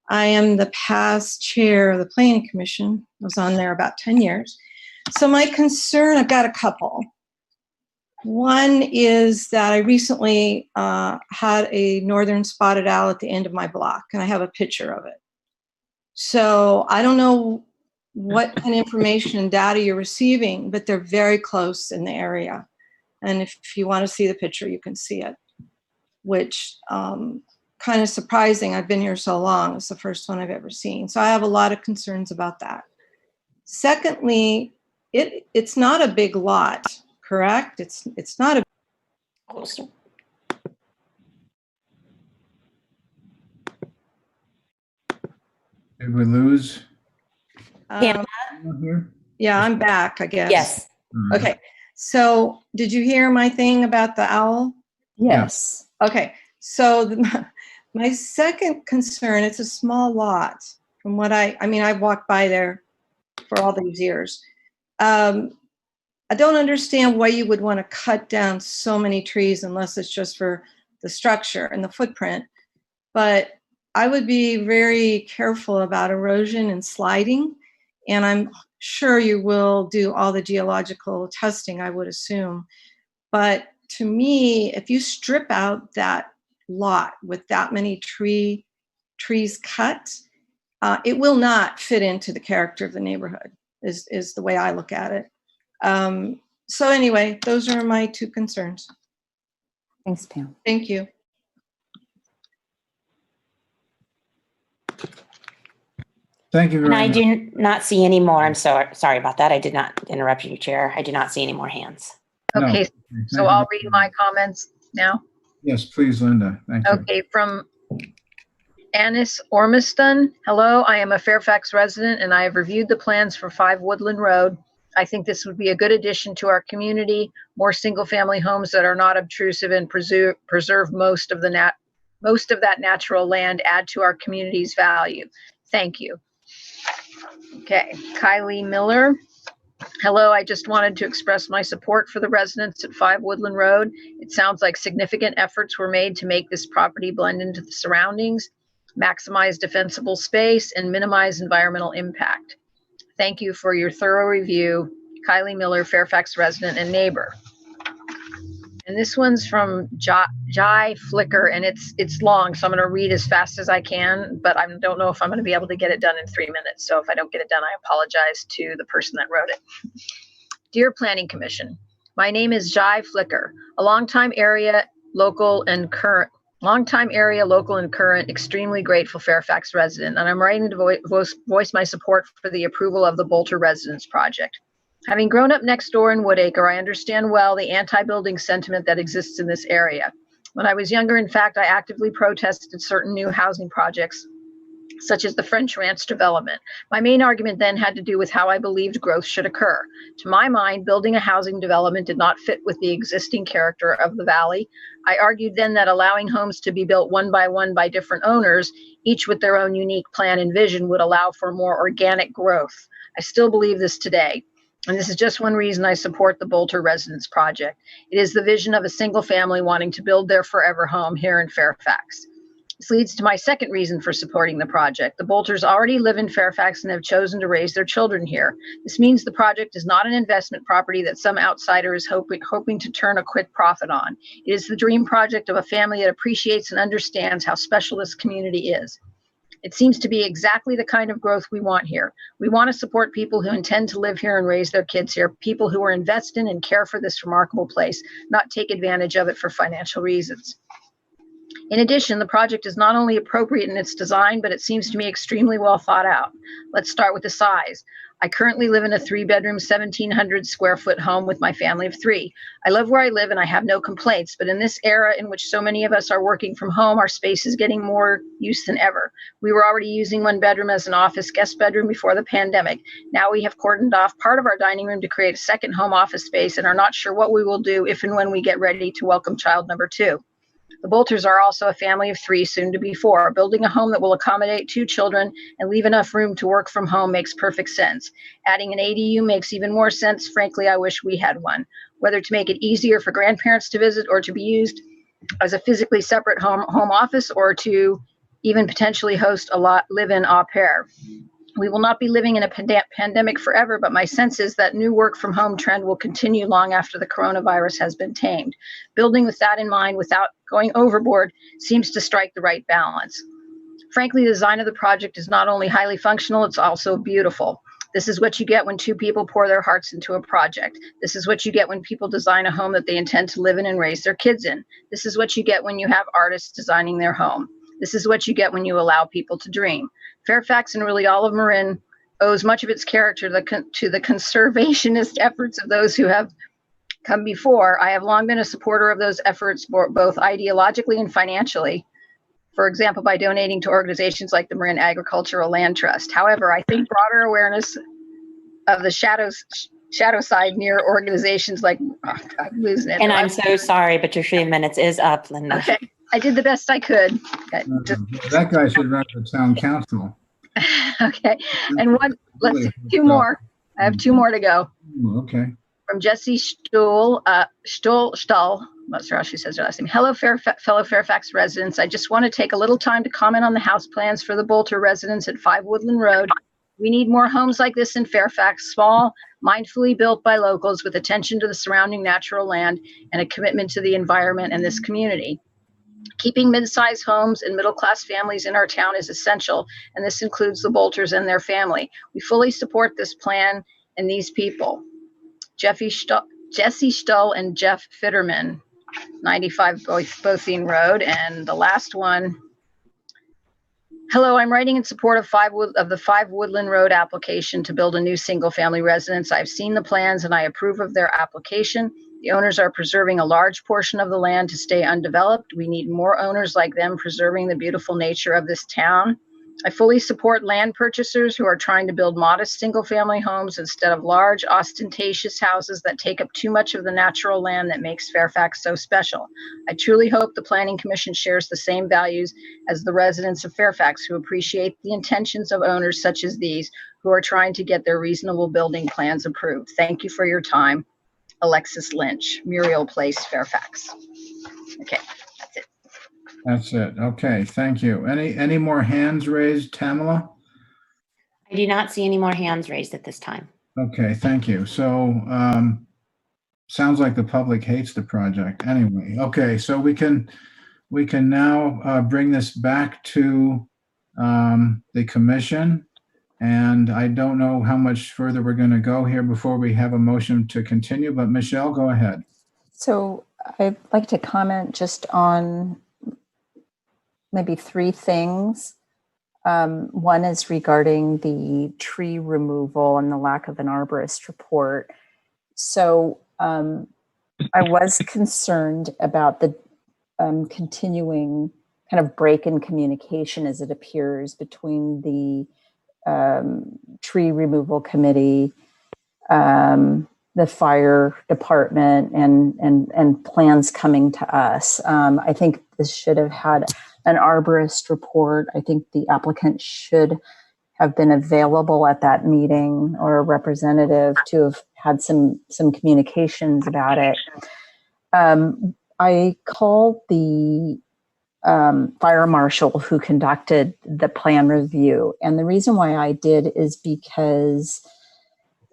I am the past chair of the Planning Commission. I was on there about 10 years. So my concern, I've got a couple. One is that I recently had a northern spotted owl at the end of my block, and I have a picture of it. So I don't know what kind of information and data you're receiving, but they're very close in the area. And if you want to see the picture, you can see it, which kind of surprising. I've been here so long. It's the first one I've ever seen. So I have a lot of concerns about that. Secondly, it's not a big lot, correct? It's not a. Did we lose? Yeah, I'm back, I guess. Yes. Okay. So did you hear my thing about the owl? Yes. Okay. So my second concern, it's a small lot from what I've walked by there for all these years. I don't understand why you would want to cut down so many trees unless it's just for the structure and the footprint. But I would be very careful about erosion and sliding. And I'm sure you will do all the geological testing, I would assume. But to me, if you strip out that lot with that many trees cut, it will not fit into the character of the neighborhood, is the way I look at it. So anyway, those are my two concerns. Thanks, Pam. Thank you. Thank you And very I much. do not see any more. I'm sorry about that. I did not interrupt you, Chair. I do not see any more hands. No. Okay, Thank so you. I'll read my comments now. Yes, please, Linda. Thank you. Okay, from Anis Ormiston. Hello, I am a Fairfax resident and I have reviewed the plans for 5 Woodland Road. I think this would be a good addition to our community. More single-family homes that are not obtrusive and preserve most of that natural land add to our community's value. Thank you. Okay, Kylie Miller. Hello, I just wanted to express my support for the residents at 5 Woodland Road. It sounds like significant efforts were made to make this property blend into the surroundings, maximize defensible space, and minimize environmental impact. Thank you for your thorough review. Kylie Miller, Fairfax resident and neighbor. And this one's from Jai Flicker, and it's long, so I'm going to read as fast as I can, but I don't know if I'm going to be able to get it done in 3 minutes. So if I don't get it done, I apologize to the person that wrote it. Dear Planning Commission, my name is Jai Flicker, a longtime area, local, and current, extremely grateful Fairfax resident, and I'm writing to voice my support for the approval of the Bolter Residence Project. Having grown up next door in Woodacre, I understand well the anti-building sentiment that exists in this area. When I was younger, in fact, I actively protested certain new housing projects, such as the French Ranch development. My main argument then had to do with how I believed growth should occur. To my mind, building a housing development did not fit with the existing character of the valley. I argued then that allowing homes to be built one by different owners, each with their own unique plan and vision, would allow for more organic growth. I still believe this today. And this is just one reason I support the Bolter Residence Project. It is the vision of a single family wanting to build their forever home here in Fairfax. This leads to my second reason for supporting the project. The Bolters already live in Fairfax and have chosen to raise their children here. This means the project is not an investment property that some outsider is hoping to turn a quick profit on. It is the dream project of a family that appreciates and understands how special this community is. It seems to be exactly the kind of growth we want here. We want to support people who intend to live here and raise their kids here, people who are invested in and care for this remarkable place, not take advantage of it for financial reasons. In addition, the project is not only appropriate in its design, but it seems to me extremely well thought out. Let's start with the size. I currently live in a 3-bedroom, 1,700 square foot home with my family of 3. I love where I live and I have no complaints, but in this era in which so many of us are working from home, our space is getting more use than ever. We were already using 1 bedroom as an office guest bedroom before the pandemic. Now we have cordoned off part of our dining room to create a second home office space and are not sure what we will do if and when we get ready to welcome child number 2. The Bolters are also a family of 3, soon to be 4. Building a home that will accommodate 2 children and leave enough room to work from home makes perfect sense. Adding an ADU makes even more sense. Frankly, I wish we had one. Whether to make it easier for grandparents to visit or to be used as a physically separate home office, or to even potentially host a live-in au pair. We will not be living in a pandemic forever, but my sense is that new work from home trend will continue long after the coronavirus has been tamed. Building with that in mind without going overboard seems to strike the right balance. Frankly, the design of the project is not only highly functional, it's also beautiful. This is what you get when 2 people pour their hearts into a project. This is what you get when people design a home that they intend to live in and raise their kids in. This is what you get when you have artists designing their home. This is what you get when you allow people to dream. Fairfax, and really all of Marin, owes much of its character to the conservationist efforts of those who have come before. I have long been a supporter of those efforts, both ideologically and financially. For example, by donating to organizations like the Marin Agricultural Land Trust. However, I think broader awareness of the shadow side near organizations like, I'm losing it. And I'm so sorry, but your 3 minutes is up, Linda. Okay, I did the best I could. That guy should run for town council. Okay, and let's see, two more. I have two more to go. Okay. From Jesse Stuhl, Stuhl, not sure how she says her last name. Hello, fellow Fairfax residents. I just want to take a little time to comment on the house plans for the Bolter residents at 5 Woodland Road. We need more homes like this in Fairfax, small, mindfully built by locals with attention to the surrounding natural land and a commitment to the environment and this community. Keeping mid-sized homes and middle-class families in our town is essential, and this includes the Bolters and their family. We fully support this plan and these people. Jesse Stull and Jeff Fitterman, 95 Bothine Road. And the last one, hello, I'm writing in support of the 5 Woodland Road application to build a new single-family residence. I've seen the plans and I approve of their application. The owners are preserving a large portion of the land to stay undeveloped. We need more owners like them preserving the beautiful nature of this town. I fully support land purchasers who are trying to build modest single-family homes instead of large, ostentatious houses that take up too much of the natural land that makes Fairfax so special. I truly hope the Planning Commission shares the same values as the residents of Fairfax who appreciate the intentions of owners such as these who are trying to get their reasonable building plans approved. Thank you for your time. Alexis Lynch, Muriel Place, Fairfax. Okay, that's it. That's it. Okay, thank you. Any more hands raised, Tamela? I do not see any more hands raised at this time. Okay, thank you. So sounds like the public hates the project anyway. Okay, so we can now bring this back to the commission. And I don't know how much further we're going to go here before we have a motion to continue, but Michelle, go ahead. So I'd like to comment just on maybe 3 things. One is regarding the tree removal and the lack of an arborist report. So I was concerned about the continuing kind of break in communication as it appears between the tree removal committee, the fire department, and plans coming to us. I think this should have had an arborist report. I think the applicant should have been available at that meeting, or a representative to have had some communications about it. I called the fire marshal who conducted the plan review. And the reason why I did is because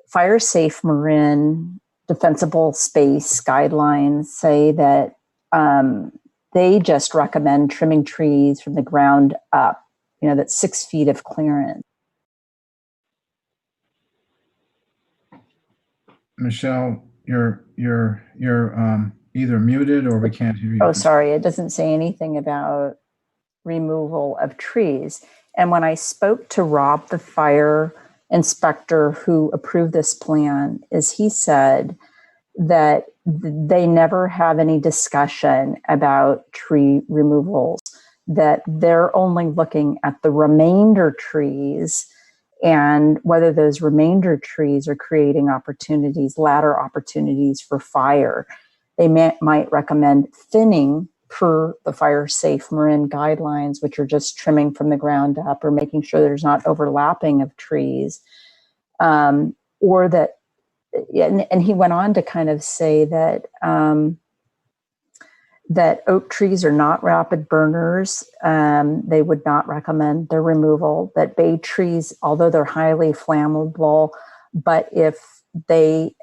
Fire Safe Marin defensible space guidelines say that they just recommend trimming trees from the ground up, that's 6 feet of clearance. Michelle, you're either muted or we can't hear you. Oh, sorry. It doesn't say anything about removal of trees. And when I spoke to Rob, the fire inspector who approved this plan, he said that they never have any discussion about tree removals, that they're only looking at the remainder trees and whether those remainder trees are creating ladder opportunities for fire. They might recommend thinning per the Fire Safe Marin guidelines, which are just trimming from the ground up or making sure there's not overlapping of trees. Or that, and he went on to kind of say that that oak trees are not rapid burners. They would not recommend their removal. That bay trees, although they're highly flammable, but if they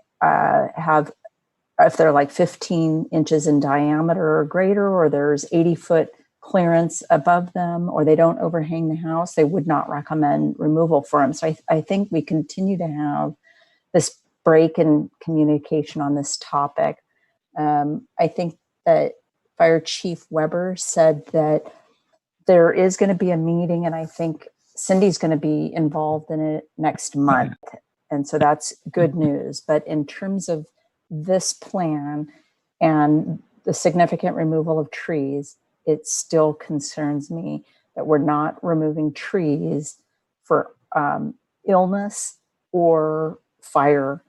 if they're like 15 inches in diameter or greater, or there's 80-foot clearance above them, or they don't overhang the house, they would not recommend removal for them. So I think we continue to have this break in communication on this topic. I think that Fire Chief Weber said that there is going to be a meeting, and I think Cindy's going to be involved in it next month. And so that's good news. But in terms of this plan and the significant removal of trees, it still concerns me that we're not removing trees for illness or fire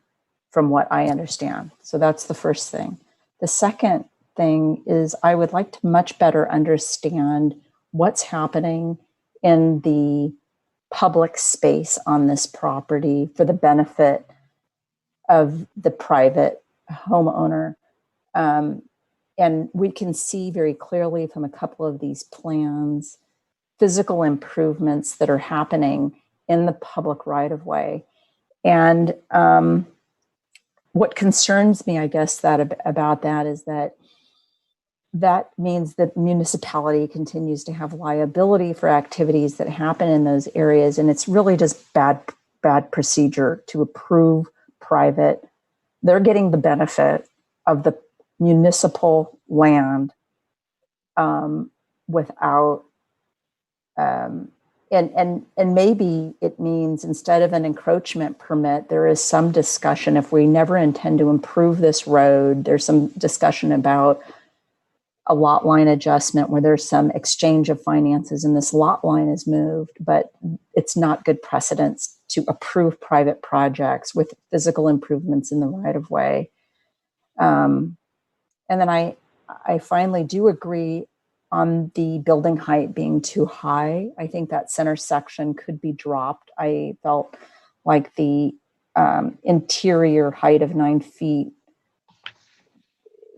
from what I understand. So that's the first thing. The second thing is I would like to much better understand what's happening in the public space on this property for the benefit of the private homeowner. And we can see very clearly from a couple of these plans, physical improvements that are happening in the public right-of-way. And what concerns me, I guess, about that is that means that municipality continues to have liability for activities that happen in those areas. And it's really just bad procedure to approve private. They're getting the benefit of the municipal land without, and maybe it means instead of an encroachment permit, there is some discussion, if we never intend to improve this road, there's some discussion about a lot line adjustment where there's some exchange of finances and this lot line is moved, but it's not good precedence to approve private projects with physical improvements in the right of way. And then I finally do agree on the building height being too high. I think that center section could be dropped. I felt like the interior height of 9 feet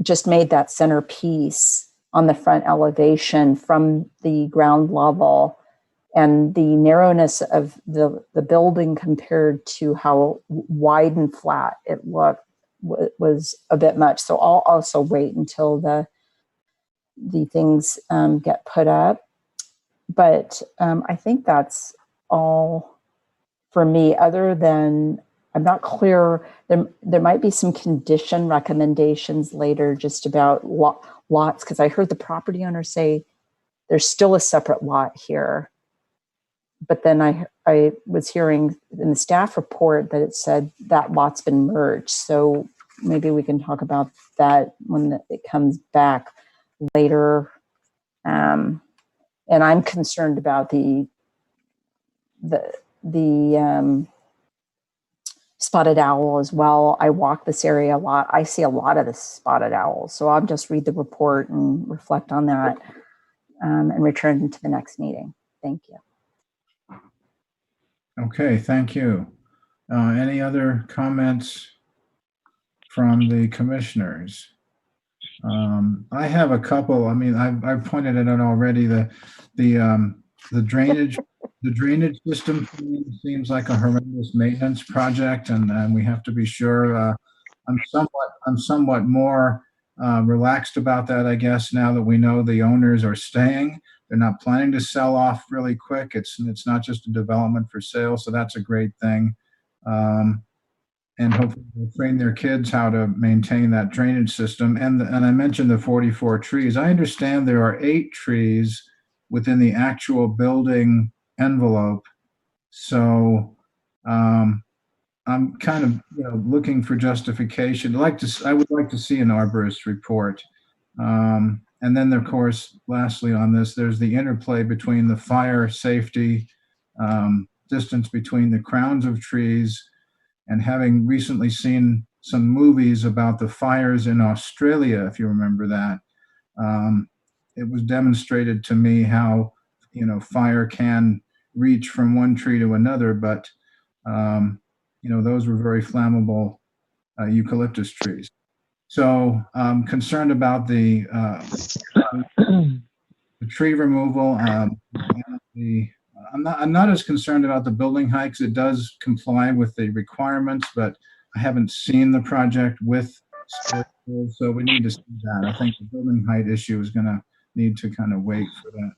just made that centerpiece on the front elevation from the ground level, and the narrowness of the building compared to how wide and flat it looked was a bit much. So I'll also wait until the things get put up. But I think that's all for me, other than I'm not clear. There might be some condition recommendations later just about lots, because I heard the property owner say there's still a separate lot here. But then I was hearing in the staff report that it said that lot's been merged. So maybe we can talk about that when it comes back later. And I'm concerned about the spotted owl as well. I walk this area a lot. I see a lot of the spotted owls. So I'll just read the report and reflect on that and return to the next meeting. Thank you. Okay, thank you. Any other comments from the commissioners? I have a couple. I mean, I've pointed it out already. The drainage system seems like a horrendous maintenance project, and we have to be sure. I'm somewhat more relaxed about that, I guess, now that we know the owners are staying. They're not planning to sell off really quick. It's not just a development for sale, so that's a great thing. And hopefully they'll train their kids how to maintain that drainage system. And I mentioned the 44 trees. I understand there are 8 trees within the actual building envelope. So I'm kind of looking for justification. I would like to see an arborist report. And then, of course, lastly on this, there's the interplay between the fire safety, distance between the crowns of trees, and having recently seen some movies about the fires in Australia, if you remember that, it was demonstrated to me how, fire can reach from one tree to another, but, those were very flammable eucalyptus trees. So I'm concerned about the tree removal. I'm not as concerned about the building height because it does comply with the requirements, but I haven't seen the project with story poles, so we need to see that. I think the building height issue is going to need to kind of wait for the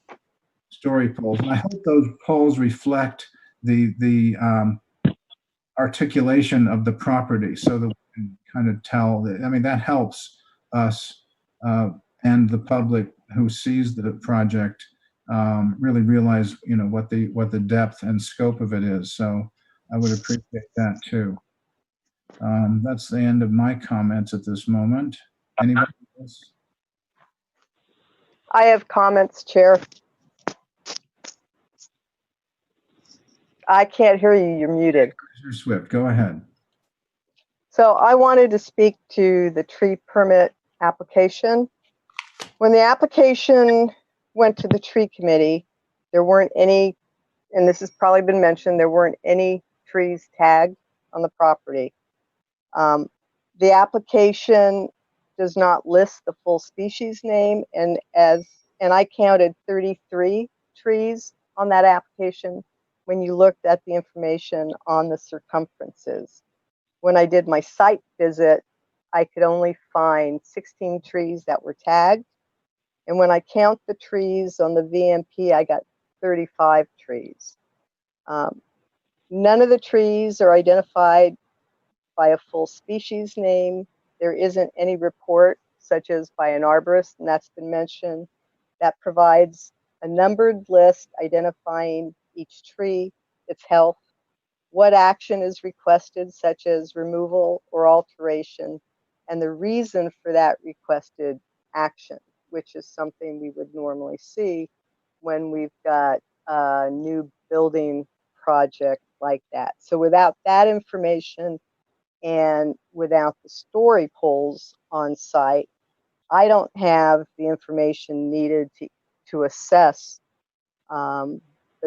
story poles, and I hope those poles reflect the articulation of the property so that we can kind of tell that. I mean, that helps us and the public who sees the project really realize, what the depth and scope of it is. So I would appreciate that too. That's the end of my comments at this moment. Anybody else? I have comments, Chair. I can't hear you. You're muted. Commissioner Swift, go ahead. So I wanted to speak to the tree permit application. When the application went to the tree committee, there weren't any, and this has probably been mentioned, there weren't any trees tagged on the property. The application does not list the full species name, and I counted 33 trees on that application when you looked at the information on the circumferences. When I did my site visit, I could only find 16 trees that were tagged. And when I count the trees on the VMP, I got 35 trees. None of the trees are identified by a full species name. There isn't any report, such as by an arborist, and that's been mentioned, that provides a numbered list identifying each tree, its health, what action is requested, such as removal or alteration, and the reason for that requested action, which is something we would normally see when we've got a new building project like that. So without that information and without the story poles on site, I don't have the information needed to assess the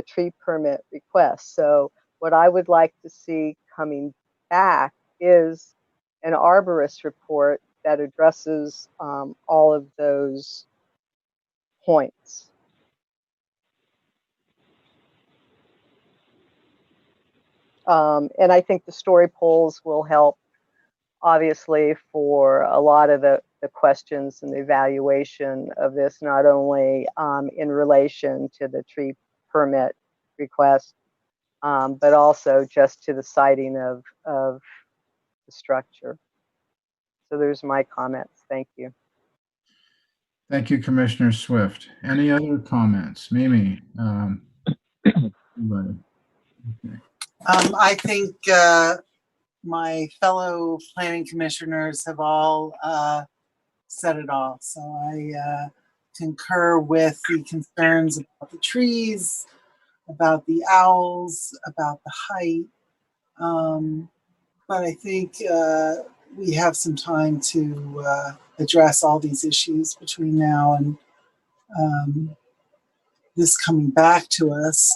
tree permit request. So what I would like to see coming back is an arborist report that addresses all of those points. And I think the story polls will help, obviously, for a lot of the questions and the evaluation of this, not only in relation to the tree permit request, but also just to the siting of the structure. So there's my comments. Thank you. Thank you, Commissioner Swift. Any other comments? Mimi? Anybody? Okay. I think my fellow planning commissioners have all said it all. So I concur with the concerns about the trees, about the owls, about the height. But I think we have some time to address all these issues between now and this coming back to us.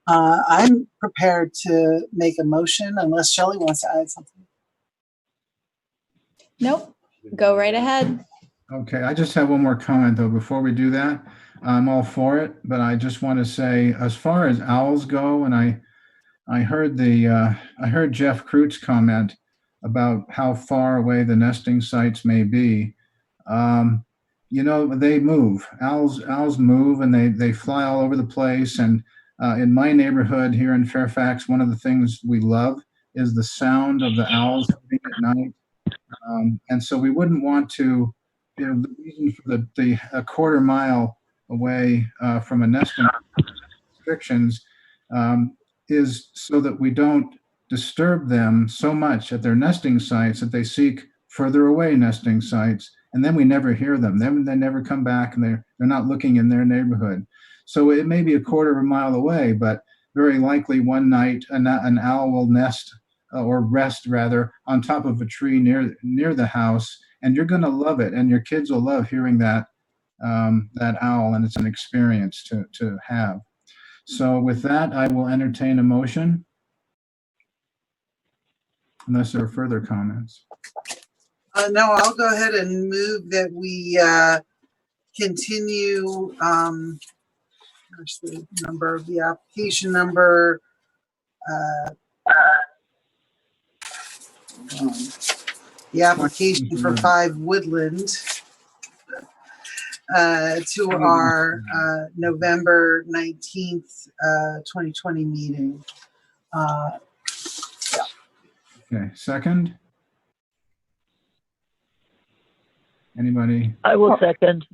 I'm prepared to make a motion unless Shelley wants to add something. Nope. Go right ahead. Okay, I just have one more comment though before we do that. I'm all for it, but I just want to say, as far as owls go, and I heard Jeff Krut's comment about how far away the nesting sites may be. They move. Owls move, and they fly all over the place. And in my neighborhood here in Fairfax, one of the things we love is the sound of the owls at night. And so we wouldn't want to, the reason for the a quarter mile away from a nesting restrictions is so that we don't disturb them so much at their nesting sites that they seek further away nesting sites, and then we never hear them. Then they never come back, and they're not looking in their neighborhood. So it may be a quarter of a mile away, but very likely one night an owl will nest or rest rather on top of a tree near the house, and you're going to love it, and your kids will love hearing that owl, and it's an experience to have. So with that, I will entertain a motion, unless there are further comments. No, I'll go ahead and move that we continue. There's the number of the application number. The application for 5 Woodland to our November 19th, 2020 meeting. Okay, second? Anybody? I will second.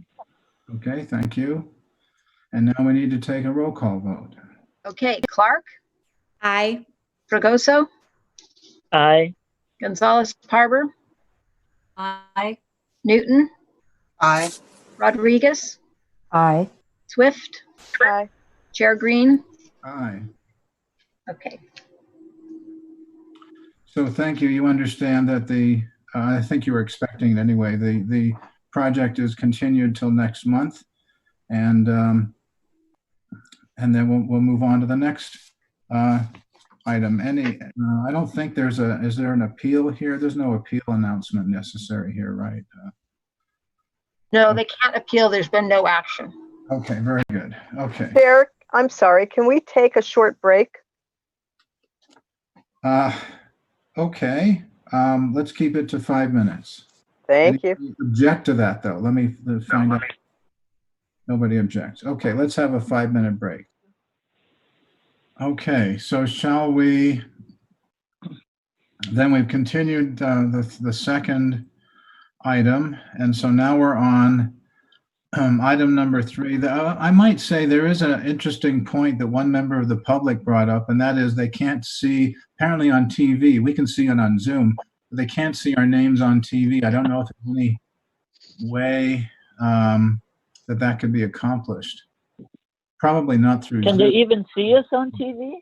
Okay, thank you. And now we need to take a roll call vote. Okay, Clark? Aye. Fragoso? Aye. Gonzalez-Parber? Aye. Newton? Aye. Rodriguez? Aye. Swift? Aye. Chair Green? Aye. Okay. So thank you. You understand that I think you were expecting it anyway. The project is continued till next month, and then we'll move on to the next item. I don't think is there an appeal here? There's no appeal announcement necessary here, right? No, they can't appeal. There's been no action. Okay, very good. Okay. Chair, I'm sorry, can we take a short break? Okay. Let's keep it to 5 minutes. Thank you. Object to that, though. Let me find out. Nobody objects. Okay, let's have a 5-minute break. Okay, so shall we? Then we've continued the second item, and so now we're on item number 3. I might say there is an interesting point that one member of the public brought up, and that is they can't see, apparently on TV, we can see it on Zoom, but they can't see our names on TV. I don't know if there's any way that could be accomplished. Probably not through Can Zoom. they even see us on TV?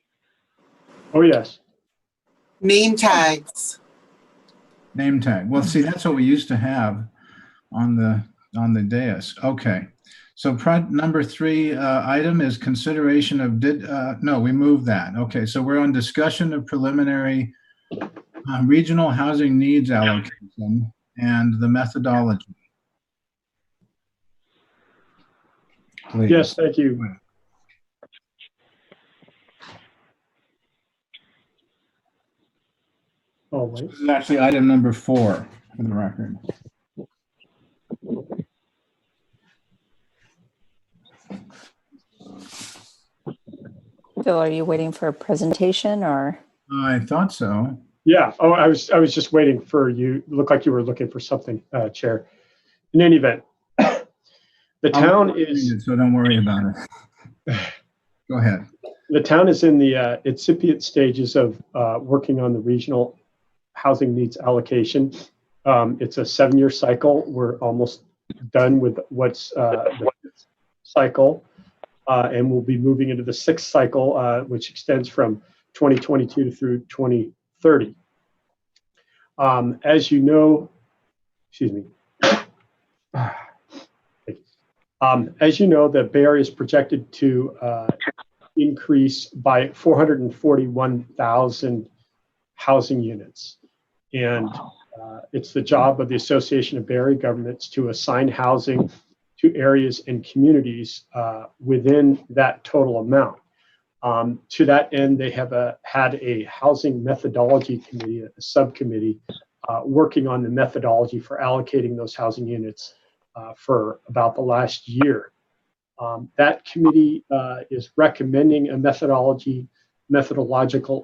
Oh, yes. Name tags. Name tag. Well, see, that's what we used to have on the dais. Okay. So number 3 item is consideration of no, we moved that. Okay. So we're on discussion of preliminary regional housing needs allocation and the methodology. Please. Yes, thank you. Oh, wait. This is actually item number 4 for the record. Phil, are you waiting for a presentation or? I thought so. Yeah. Oh, I was just waiting for you. Looked like you were looking for something, Chair. In any event, the town is. So don't worry about it. Go ahead. The town is in the incipient stages of working on the regional housing needs allocation. It's a 7-year cycle. We're almost done with what's the cycle, and we'll be moving into the 6th cycle, which extends from 2022 through 2030. As you know, excuse me. As you know, the Bay Area is projected to increase by 441,000 housing units. And it's the job of the Association of Bay Area Governments to assign housing to areas and communities within that total amount. To that end, they have had a housing methodology committee, a subcommittee, working on the methodology for allocating those housing units for about the last year. That committee is recommending a methodological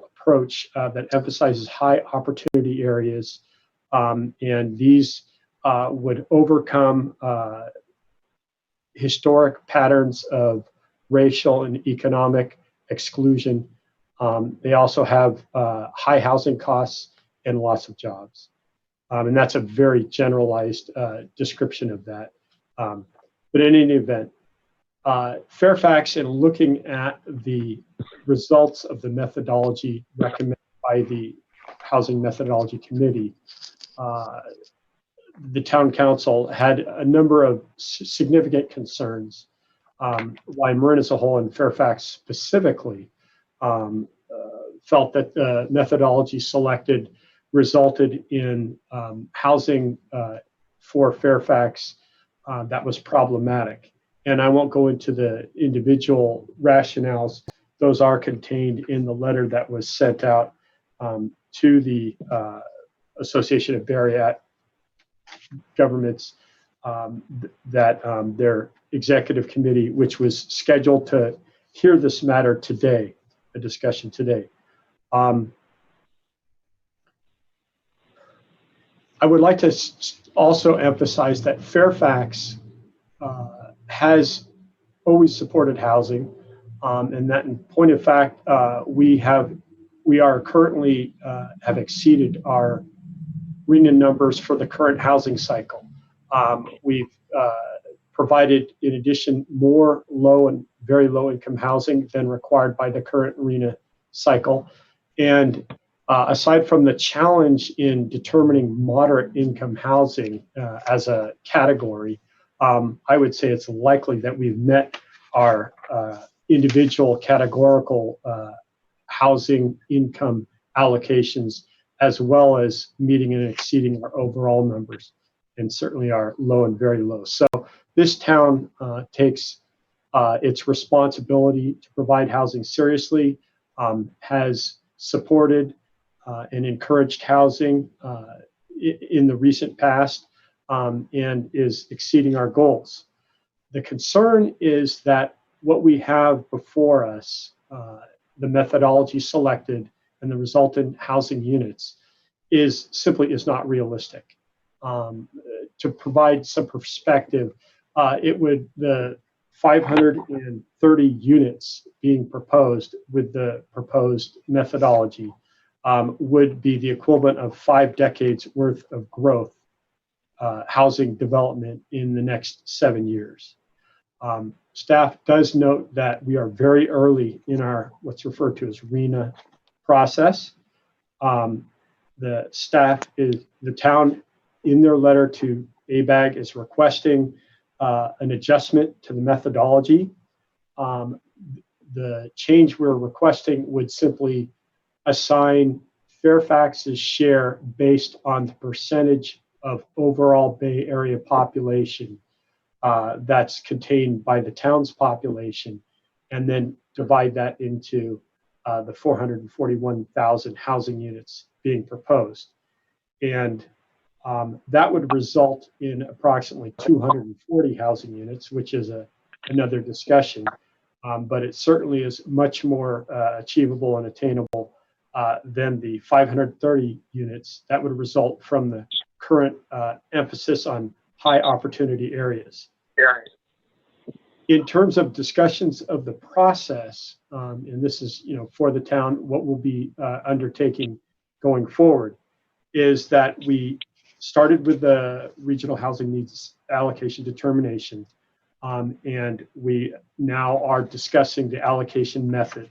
approach that emphasizes high opportunity areas, and these would overcome historic patterns of racial and economic exclusion. They also have high housing costs and loss of jobs. And that's a very generalized description of that. But in any event, Fairfax, in looking at the results of the methodology recommended by the Housing Methodology Committee, the town council had a number of significant concerns. Why Marin as a whole and Fairfax specifically felt that the methodology selected resulted in housing for Fairfax that was problematic. And I won't go into the individual rationales. Those are contained in the letter that was sent out to the Association of Bay Area Governments, that their executive committee, which was scheduled to hear this matter today, a discussion today. I would like to also emphasize that Fairfax has always supported housing, and that in point of fact, we are currently have exceeded our RENA numbers for the current housing cycle. We've provided, in addition, more low and very low income housing than required by the current RENA cycle. And aside from the challenge in determining moderate income housing as a category, I would say it's likely that we've met our individual categorical housing income allocations, as well as meeting and exceeding our overall numbers, and certainly our low and very low. So this town takes its responsibility to provide housing seriously, has supported and encouraged housing in the recent past, and is exceeding our goals. The concern is that what we have before us, the methodology selected and the resultant housing units, is not realistic. To provide some perspective, the 530 units being proposed with the proposed methodology would be the equivalent of 5 decades worth of growth, housing development in the next 7 years. Staff does note that we are very early in our what's referred to as RENA process. The town, in their letter to ABAG, is requesting an adjustment to the methodology. The change we're requesting would simply assign Fairfax's share based on the percentage of overall Bay Area population that's contained by the town's population, and then divide that into the 441,000 housing units being proposed. And that would result in approximately 240 housing units, which is another discussion. But it certainly is much more achievable and attainable than the 530 units that would result from the current emphasis on high opportunity areas. In terms of discussions of the process, and this is for the town, what we'll be undertaking going forward, is that we started with the regional housing needs allocation determination, and we now are discussing the allocation method.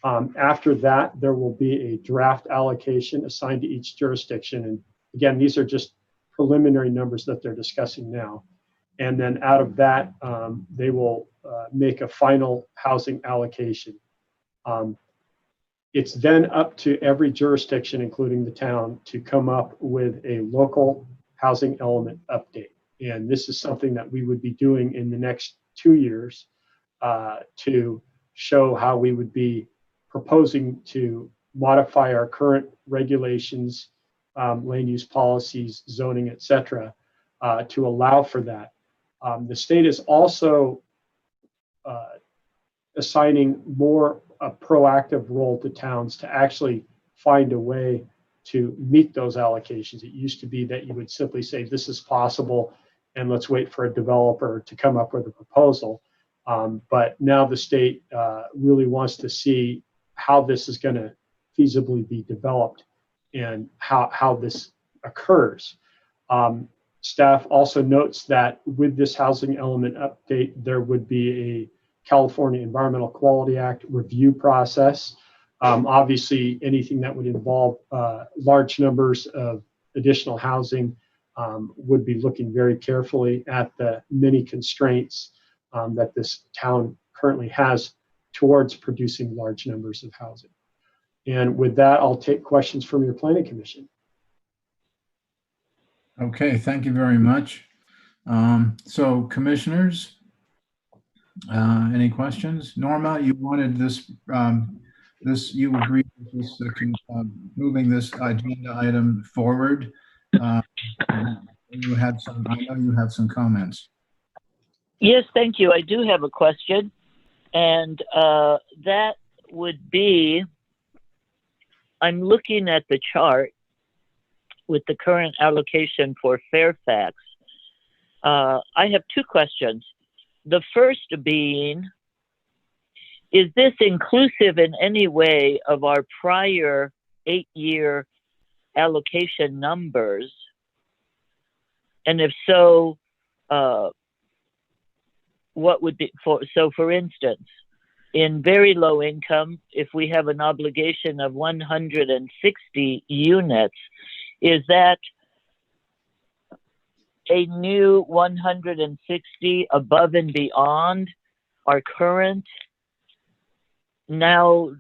After that, there will be a draft allocation assigned to each jurisdiction. And again, these are just preliminary numbers that they're discussing now. And then out of that, they will make a final housing allocation. It's then up to every jurisdiction, including the town, to come up with a local housing element update. And this is something that we would be doing in the next 2 years to show how we would be proposing to modify our current regulations, land use policies, zoning, et cetera, to allow for that. The state is also assigning more a proactive role to towns to actually find a way to meet those allocations. It used to be that you would simply say, this is possible, and let's wait for a developer to come up with a proposal. But now the state really wants to see how this is going to feasibly be developed and how this occurs. Staff also notes that with this housing element update, there would be a California Environmental Quality Act review process. Obviously, anything that would involve large numbers of additional housing would be looking very carefully at the many constraints that this town currently has towards producing large numbers of housing. And with that, I'll take questions from your planning commission. Okay, thank you very much. So commissioners, any questions? Norma, you wanted this, you agreed with this, moving this agenda item forward. I know you have some comments. Yes, thank you. I do have a question, and that would be, I'm looking at the chart with the current allocation for Fairfax. I have 2 questions. The first being, is this inclusive in any way of our prior 8-year allocation numbers? And if so, what would be, for instance, in very low income, if we have an obligation of 160 units, is that a new 160 above and beyond our current now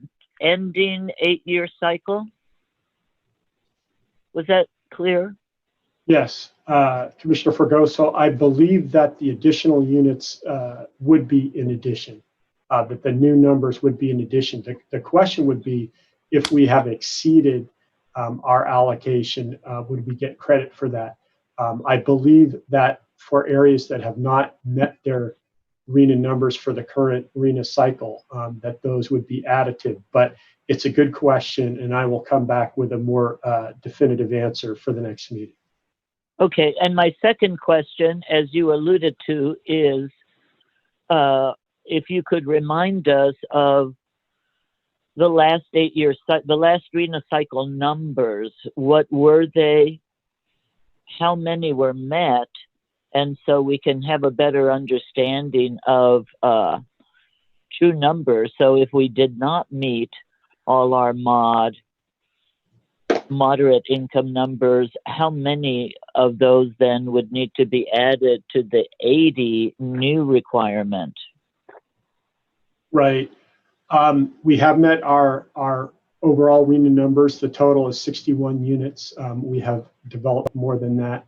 ending 8-year cycle? Was that clear? Yes, Commissioner Fregoso, I believe that the additional units would be in addition, that the new numbers would be in addition. The question would be, if we have exceeded our allocation, would we get credit for that? I believe that for areas that have not met their RENA numbers for the current RENA cycle, that those would be additive. But it's a good question, and I will come back with a more definitive answer for the next meeting. Okay, and my second question, as you alluded to, is if you could remind us of the last 8 years, the last RENA cycle numbers. What were they? How many were met? And so we can have a better understanding of true numbers. So if we did not meet all our moderate income numbers, how many of those then would need to be added to the 80 new requirement? Right. We have met our overall RENA numbers. The total is 61 units. We have developed more than that.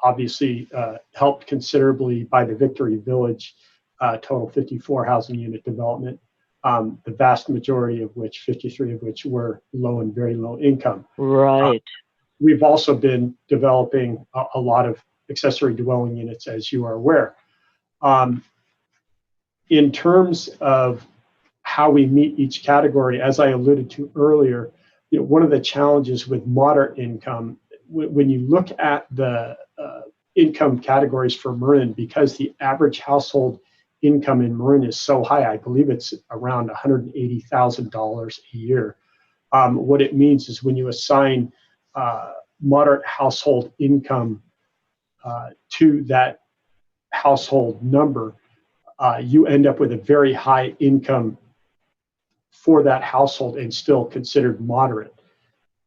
Obviously helped considerably by the Victory Village total 54 housing unit development. The vast majority of which, 53 of which, were low and very low income. Right. We've also been developing a lot of accessory dwelling units, as you are aware. In terms of how we meet each category, as I alluded to earlier, one of the challenges with moderate income, when you look at the income categories for Marin, because the average household income in Marin is so high, I believe it's around $180,000 a year. What it means is when you assign moderate household income to that household number, you end up with a very high income for that household and still considered moderate.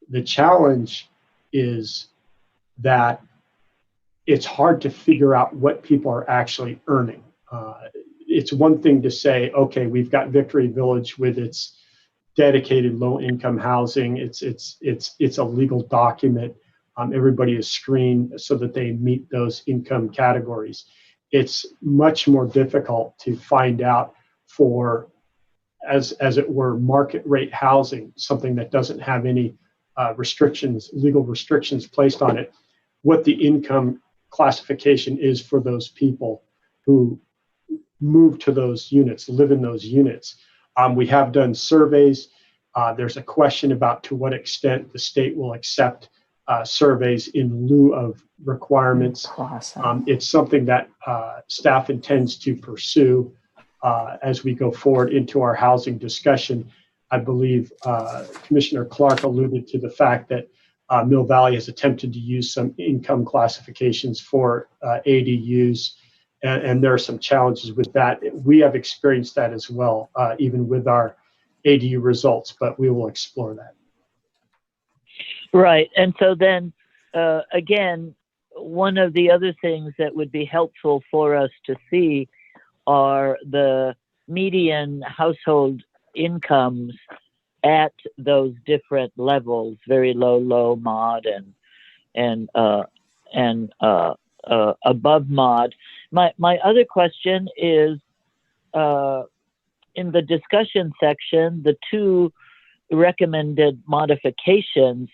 The challenge is that it's hard to figure out what people are actually earning. It's one thing to say, okay, we've got Victory Village with its dedicated low-income housing. It's a legal document. Everybody is screened so that they meet those income categories. It's much more difficult to find out for, as it were, market rate housing, something that doesn't have any legal restrictions placed on it, what the income classification is for those people who move to those units, live in those units. We have done surveys. There's a question about to what extent the state will accept surveys in lieu of requirements. Awesome. It's something that staff intends to pursue as we go forward into our housing discussion. I believe Commissioner Clark alluded to the fact that Mill Valley has attempted to use some income classifications for ADUs, and there are some challenges with that. We have experienced that as well, even with our ADU results, but we will explore that. Right. And so then, again, one of the other things that would be helpful for us to see are the median household incomes at those different levels, very low, low, mod, and above mod. My other question is, in the discussion section, the two recommended modifications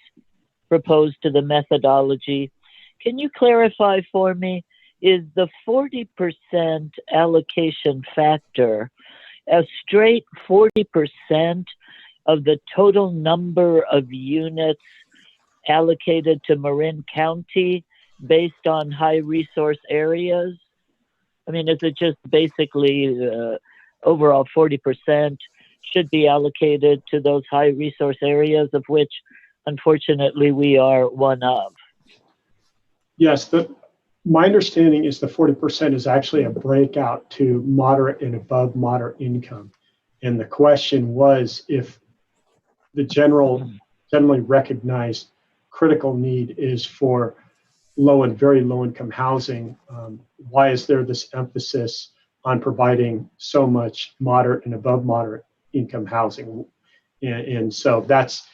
proposed to the methodology, can you clarify for me, is the 40% allocation factor a straight 40% of the total number of units allocated to Marin County based on high resource areas? I mean, is it just basically overall 40% should be allocated to those high resource areas, of which unfortunately we are one of? Yes, My understanding is the 40% is actually a breakout to moderate and above moderate income. And the question was if the generally recognized critical need is for low and very low income housing, why is there this emphasis on providing so much moderate and above moderate income housing? And so that's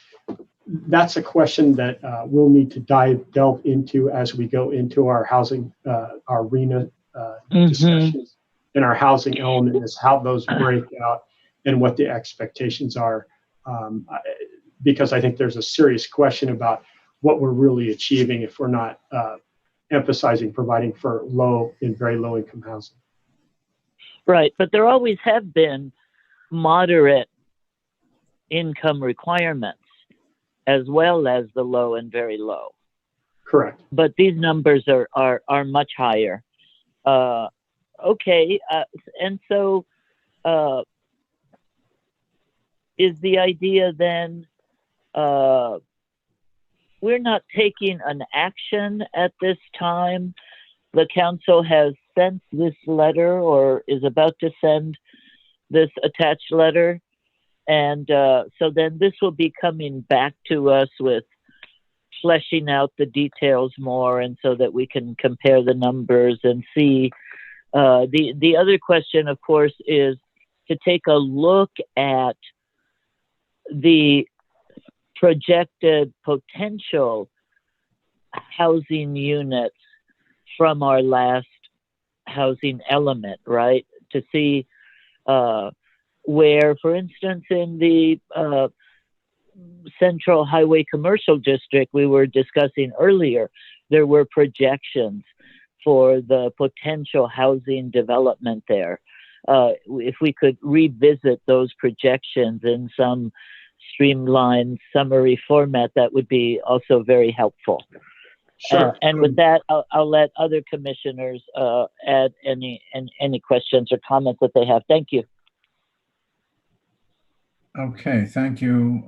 a question that we'll need to delve into as we go into our housing, our RENA discussions. And our housing element is how those break out and what the expectations are. Because I think there's a serious question about what we're really achieving if we're not emphasizing providing for low and very low income housing. Right, but there always have been moderate income requirements as well as the low and very low. Correct. But these numbers are much higher. Okay, and so is the idea then we're not taking an action at this time? The council has sent this letter or is about to send this attached letter. And so then this will be coming back to us with fleshing out the details more, and so that we can compare the numbers and see. The other question, of course, is to take a look at the projected potential housing units from our last housing element, right? To see where, for instance, in the Central Highway Commercial District we were discussing earlier, there were projections for the potential housing development there. If we could revisit those projections in some streamlined summary format, that would be also very helpful. Sure. And with that, I'll let other commissioners add any questions or comments that they have. Thank you. Okay, thank you.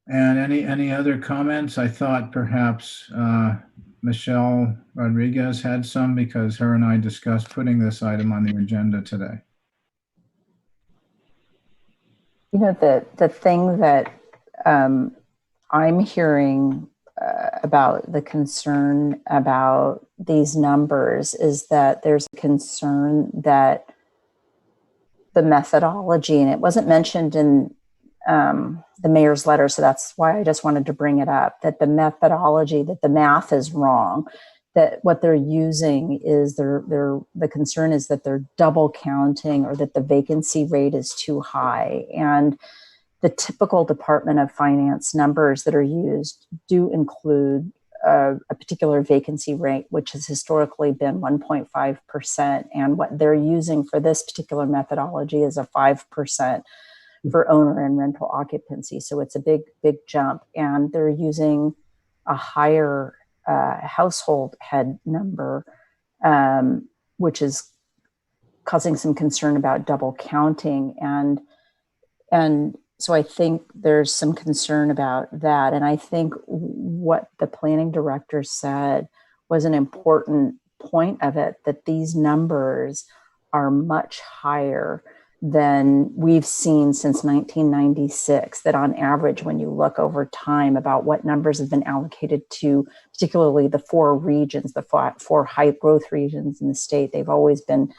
And any other comments? I thought perhaps Michelle Rodriguez had some, because her and I discussed putting this item on the agenda today. You know, the thing that I'm hearing about the concern about these numbers is that there's a concern that the methodology, and it wasn't mentioned in the mayor's letter, so that's why I just wanted to bring it up, that the methodology, that the math is wrong, that what they're using is the concern is that they're double counting, or that the vacancy rate is too high. And the typical Department of Finance numbers that are used do include a particular vacancy rate, which has historically been 1.5%. And what they're using for this particular methodology is a 5% for owner and rental occupancy. So it's a big jump. And they're using a higher household head number, which is causing some concern about double counting. And so I think there's some concern about that. And I think what the planning director said was an important point of it, that these numbers are much higher than we've seen since 1996, that on average, when you look over time about what numbers have been allocated to particularly the four regions, the four high growth regions in the state, they've always been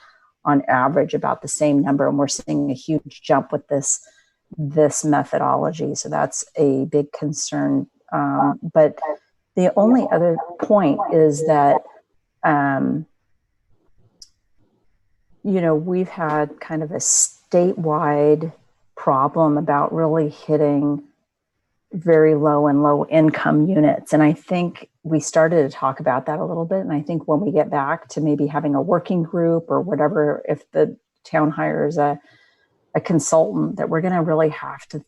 on average about the same number. And we're seeing a huge jump with this methodology. So that's a big concern. But the only other point is that, we've had kind of a statewide problem about really hitting very low and low income units. And I think we started to talk about that a little bit. And I think when we get back to maybe having a working group or whatever, if the town hires a consultant, that we're going to really have to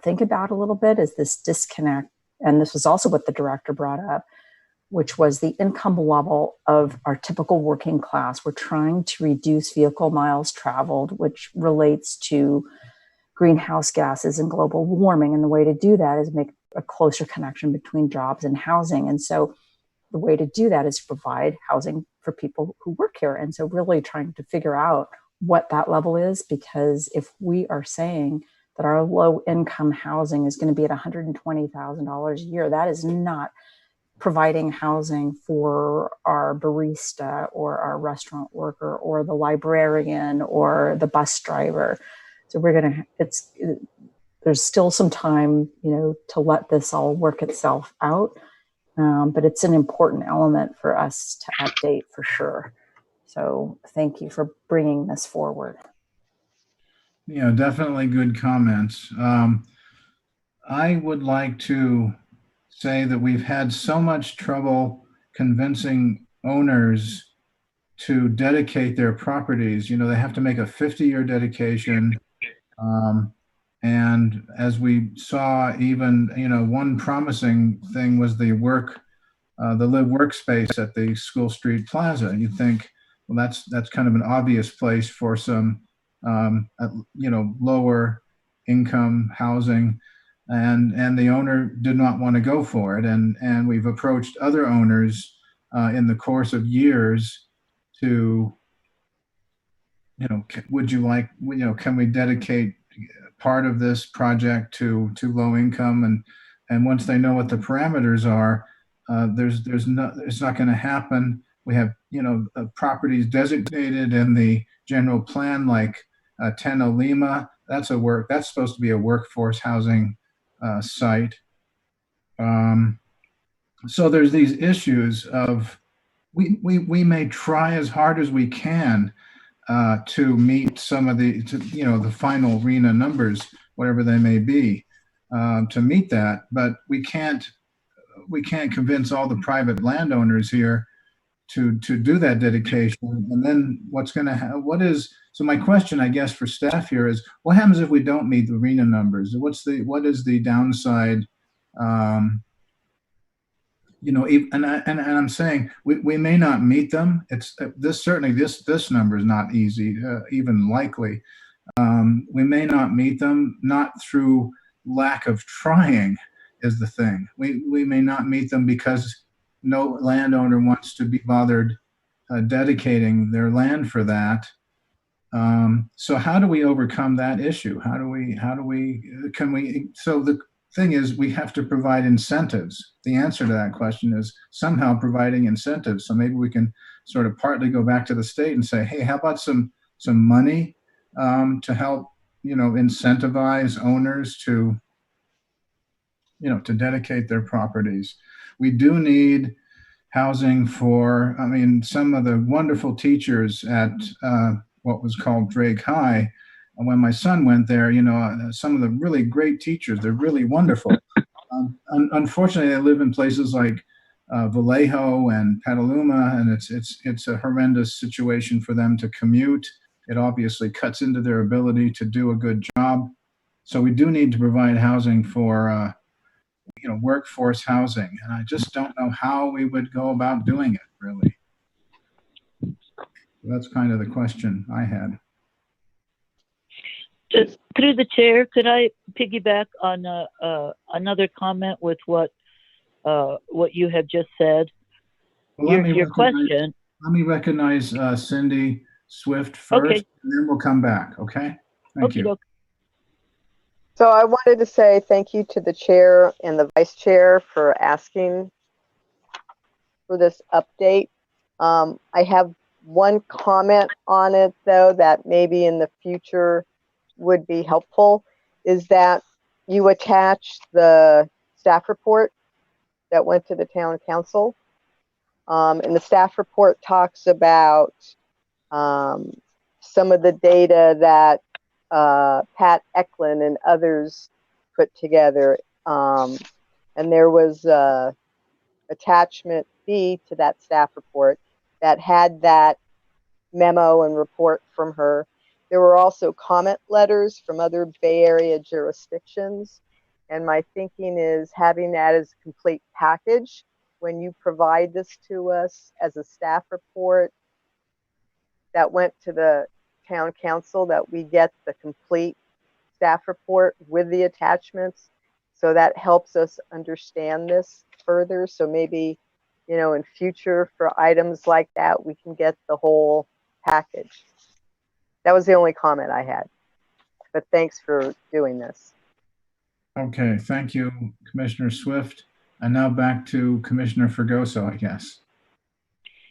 think about a little bit, is this disconnect. And this was also what the director brought up, which was the income level of our typical working class. We're trying to reduce vehicle miles traveled, which relates to greenhouse gases and global warming. And the way to do that is make a closer connection between jobs and housing. And so the way to do that is to provide housing for people who work here. And so really trying to figure out what that level is, because if we are saying that our low income housing is going to be at $120,000 a year, that is not providing housing for our barista or our restaurant worker or the librarian or the bus driver. So we're going to, there's still some time, to let this all work itself out. But it's an important element for us to update for sure. So thank you for bringing this forward. Yeah, definitely good comments. I would like to say that we've had so much trouble convincing owners to dedicate their properties. They have to make a 50-year dedication. And as we saw, even, one promising thing was the live workspace at the School Street Plaza. You think, well, that's kind of an obvious place for some, lower income housing. And the owner did not want to go for it. And we've approached other owners in the course of years to, would you like, can we dedicate part of this project to low income? And once they know what the parameters are, it's not going to happen. We have, properties designated in the general plan, like Tena Lima. That's supposed to be a workforce housing site. So there's these issues of we may try as hard as we can to meet some of the final RENA numbers, whatever they may be, to meet that, but we can't convince all the private landowners here to do that dedication. And then what's going to happen? So my question, I guess, for staff here is, what happens if we don't meet the RENA numbers? What is the downside? And I'm saying we may not meet them. It's this number is not easy, even likely. We may not meet them, not through lack of trying is the thing. We may not meet them because no landowner wants to be bothered dedicating their land for that. So how do we overcome that issue? So the thing is, we have to provide incentives. The answer to that question is somehow providing incentives. So maybe we can sort of partly go back to the state and say, hey, how about some money to help, incentivize owners to dedicate their properties. We do need housing for, some of the wonderful teachers at what was called Drake High. When my son went there, some of the really great teachers, they're really wonderful. Unfortunately, they live in places like Vallejo and Petaluma, and it's a horrendous situation for them to commute. It obviously cuts into their ability to do a good job. So we do need to provide housing for, workforce housing. And I just don't know how we would go about doing it, really. That's kind of the question I had. Just through the chair, could I piggyback on another comment with what you have just said? Well, your question. Let me recognize Cindy Swift first, okay. And then we'll come back, okay? Thank you. So I wanted to say thank you to the chair and the vice chair for asking for this update. I have one comment on it, though, that maybe in the future would be helpful, is that you attach the staff report that went to the town council. And the staff report talks about some of the data that Pat Eklund and others put together. And there was attachment B to that staff report that had that memo and report from her. There were also comment letters from other Bay Area jurisdictions. And my thinking is having that as a complete package when you provide this to us as a staff report that went to the town council, that we get the complete staff report with the attachments. So that helps us understand this further. So maybe you know, in future for items like that, we can get the whole package. That was the only comment I had. But thanks for doing this. Okay, thank you, Commissioner Swift. And now back to Commissioner Fregoso, I guess.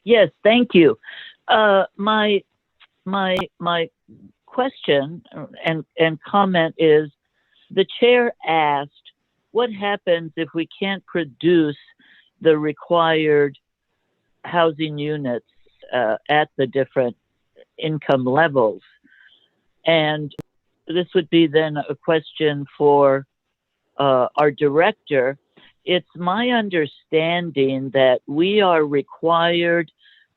Yes, thank you. My question and comment is, the chair asked, what happens if we can't produce the required housing units at the different income levels? And this would be then a question for our director. It's my understanding that we are required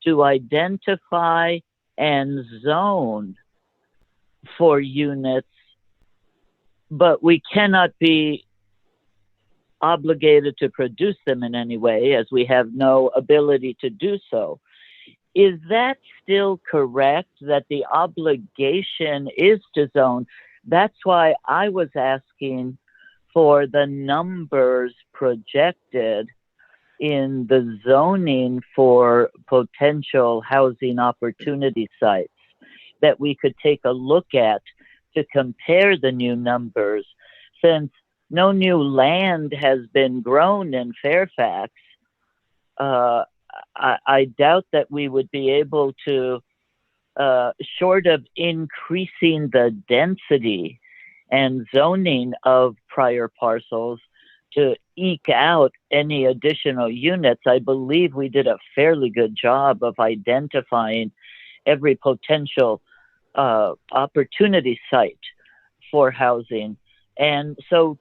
to identify and zone for units, but we cannot be obligated to produce them in any way, as we have no ability to do so. Is that still correct, that the obligation is to zone? That's why I was asking for the numbers projected in the zoning for potential housing opportunity sites that we could take a look at to compare the new numbers. Since no new land has been grown in Fairfax, I doubt that we would be able to, short of increasing the density and zoning of prior parcels, to eke out any additional units. I believe we did a fairly good job of identifying every potential opportunity site for housing. And so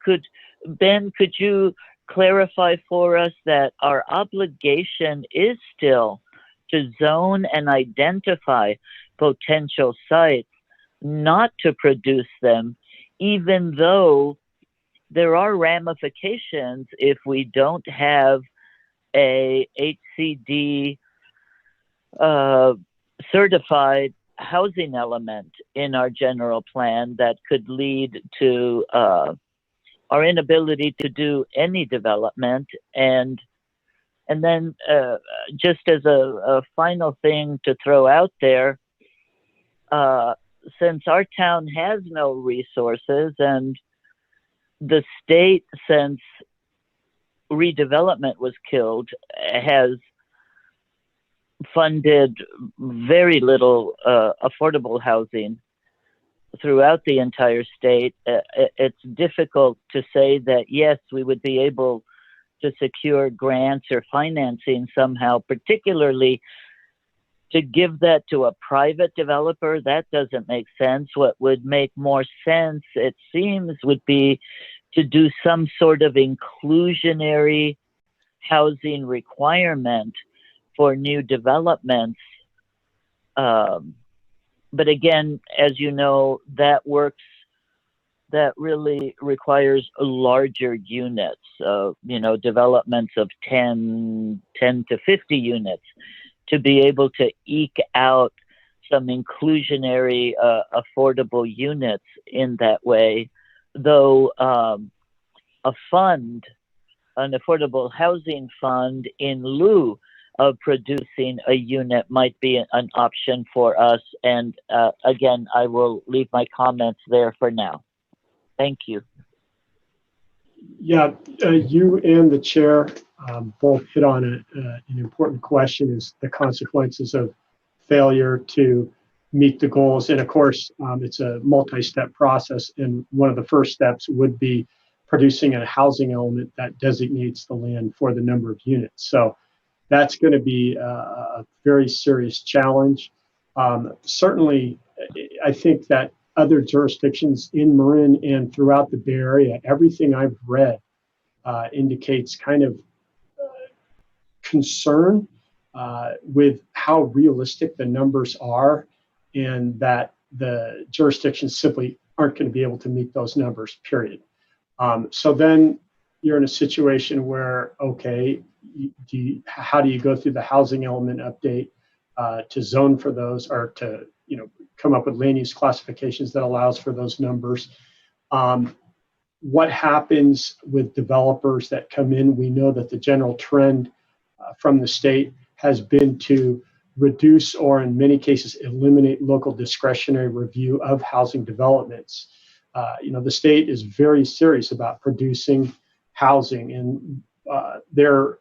Ben, could you clarify for us that our obligation is still to zone and identify potential sites, not to produce them, even though there are ramifications if we don't have a HCD certified housing element in our general plan that could lead to our inability to do any development. And then just as a final thing to throw out there, since our town has no resources, and the state, since redevelopment was killed, has funded very little affordable housing throughout the entire state, it's difficult to say that, yes, we would be able to secure grants or financing somehow, particularly to give that to a private developer. That doesn't make sense. What would make more sense, it seems, would be to do some sort of inclusionary housing requirement for new developments. But again, as you know, that really requires larger units, developments of 10 to 50 units to be able to eke out some inclusionary, affordable units in that way. Though a fund, an affordable housing fund in lieu of producing a unit, might be an option for us. And again, I will leave my comments there for now. Thank you. Yeah, you and the chair both hit on an important question, is the consequences of failure to meet the goals. And of course, it's a multi-step process. And one of the first steps would be producing a housing element that designates the land for the number of units. So that's going to be a very serious challenge. Certainly, I think that other jurisdictions in Marin and throughout the Bay Area, everything I've read indicates kind of concern with how realistic the numbers are, and that the jurisdictions simply aren't going to be able to meet those numbers, period. So then you're in a situation where, okay, how do you go through the housing element update to zone for those, or to come up with land use classifications that allows for those numbers? What happens with developers that come in? We know that the general trend from the state has been to reduce or in many cases eliminate local discretionary review of housing developments. The state is very serious about producing housing, and their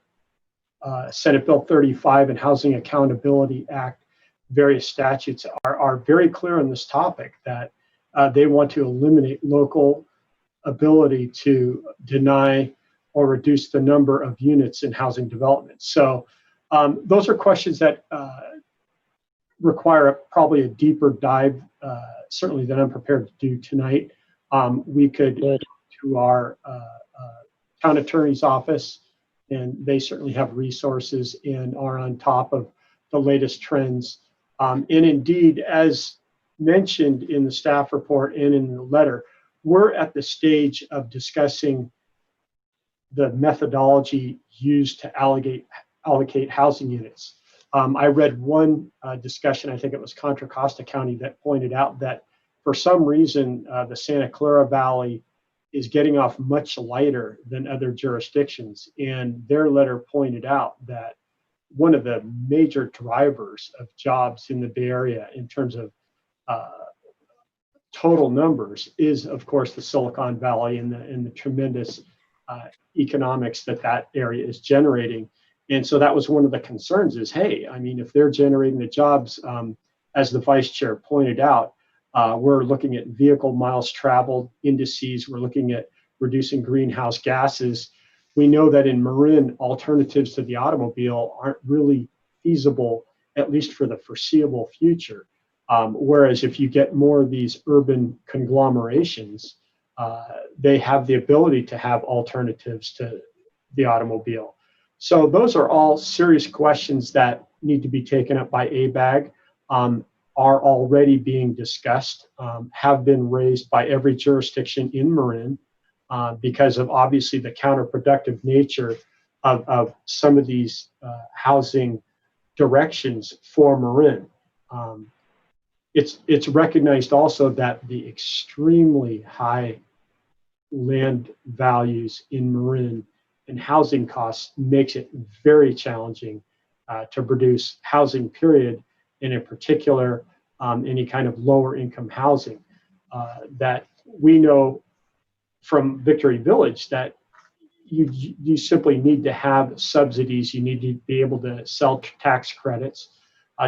Senate Bill 35 and Housing Accountability Act, various statutes are very clear on this topic that they want to eliminate local ability to deny or reduce the number of units in housing development. So those are questions that require probably a deeper dive, certainly than I'm prepared to do tonight. We could go to our town attorney's office, and they certainly have resources and are on top of the latest trends. And indeed, as mentioned in the staff report and in the letter, we're at the stage of discussing the methodology used to allocate housing units. I read one discussion, I think it was Contra Costa County, that pointed out that for some reason the Santa Clara Valley is getting off much lighter than other jurisdictions. And their letter pointed out that one of the major drivers of jobs in the Bay Area in terms of total numbers is, of course, the Silicon Valley and the tremendous economics that area is generating. And so that was one of the concerns is, hey, I mean, if they're generating the jobs, as the vice chair pointed out, we're looking at vehicle miles traveled indices. We're looking at reducing greenhouse gases. We know that in Marin, alternatives to the automobile aren't really feasible, at least for the foreseeable future. Whereas if you get more of these urban conglomerations, they have the ability to have alternatives to the automobile. So those are all serious questions that need to be taken up by ABAG, are already being discussed, have been raised by every jurisdiction in Marin because of obviously the counterproductive nature of some of these housing directions for Marin. It's recognized also that the extremely high land values in Marin and housing costs makes it very challenging to produce housing, period, and in particular, any kind of lower income housing. That we know from Victory Village that you simply need to have subsidies. You need to be able to sell tax credits.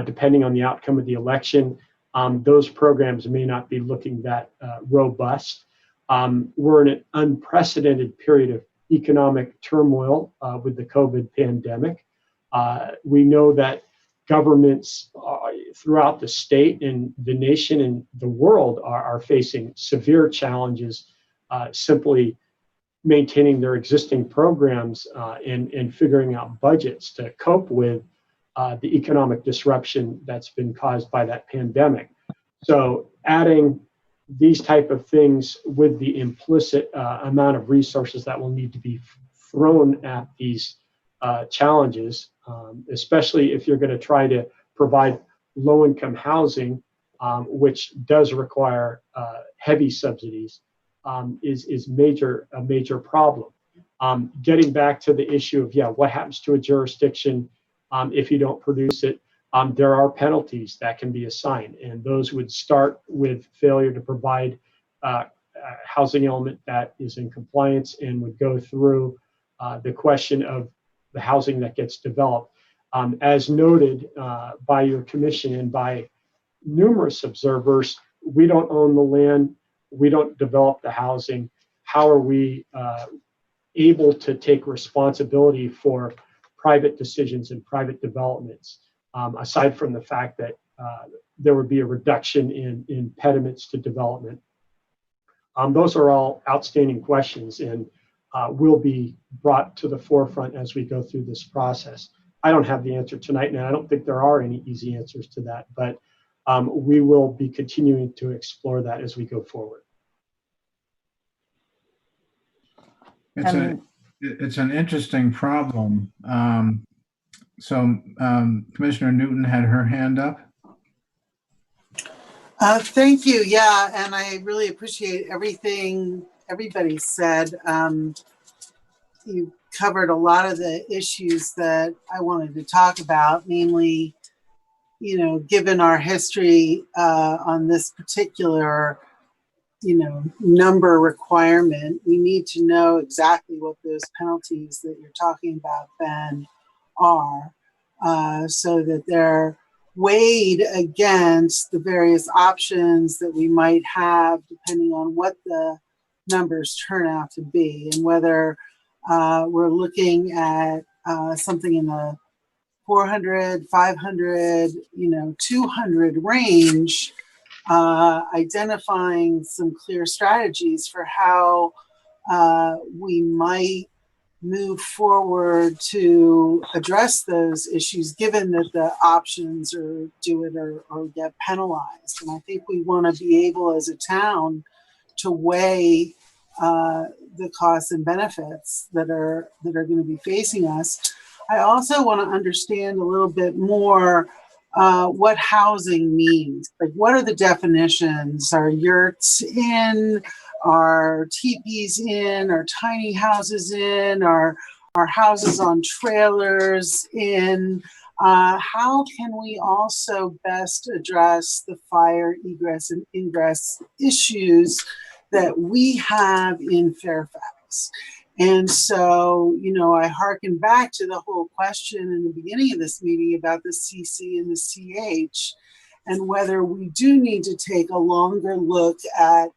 Depending on the outcome of the election, those programs may not be looking that robust. We're in an unprecedented period of economic turmoil with the COVID pandemic. We know that governments throughout the state and the nation and the world are facing severe challenges simply maintaining their existing programs and figuring out budgets to cope with the economic disruption that's been caused by that pandemic. So adding these type of things with the implicit amount of resources that will need to be thrown at these challenges, especially if you're going to try to provide low-income housing, which does require heavy subsidies, is a major problem. Getting back to the issue of, what happens to a jurisdiction if you don't produce it? There are penalties that can be assigned, and those would start with failure to provide a housing element that is in compliance and would go through the question of the housing that gets developed. As noted by your commission and by numerous observers, we don't own the land, we don't develop the housing. How are we able to take responsibility for private decisions and private developments, aside from the fact that there would be a reduction in impediments to development? Those are all outstanding questions and will be brought to the forefront as we go through this process. I don't have the answer tonight, and I don't think there are any easy answers to that, but we will be continuing to explore that as we go forward. It's an interesting problem. So Commissioner Newton had her hand up. Thank you. Yeah, and I really appreciate everything everybody said. you covered a lot of the issues that I wanted to talk about, namely, you know, given our history on this particular, you know, number requirement, we need to know exactly what those penalties that you're talking about, Ben, are, so that they're weighed against the various options that we might have depending on what the numbers turn out to be, and whether we're looking at something in the 400, 500, you know, 200 range, identifying some clear strategies for how we might move forward to address those issues, given that the options are do it or get penalized. And I think we want to be able as a town to weigh the costs and benefits that are going to be facing us. I also want to understand a little bit more what housing means. Like, what are the definitions? Are yurts in? Are teepees in? Are tiny houses in? Are houses on trailers in? How can we also best address the fire egress and ingress issues that we have in Fairfax? And so, you know, I hearken back to the whole question in the beginning of this meeting about the CC and the CH, and whether we do need to take a longer look at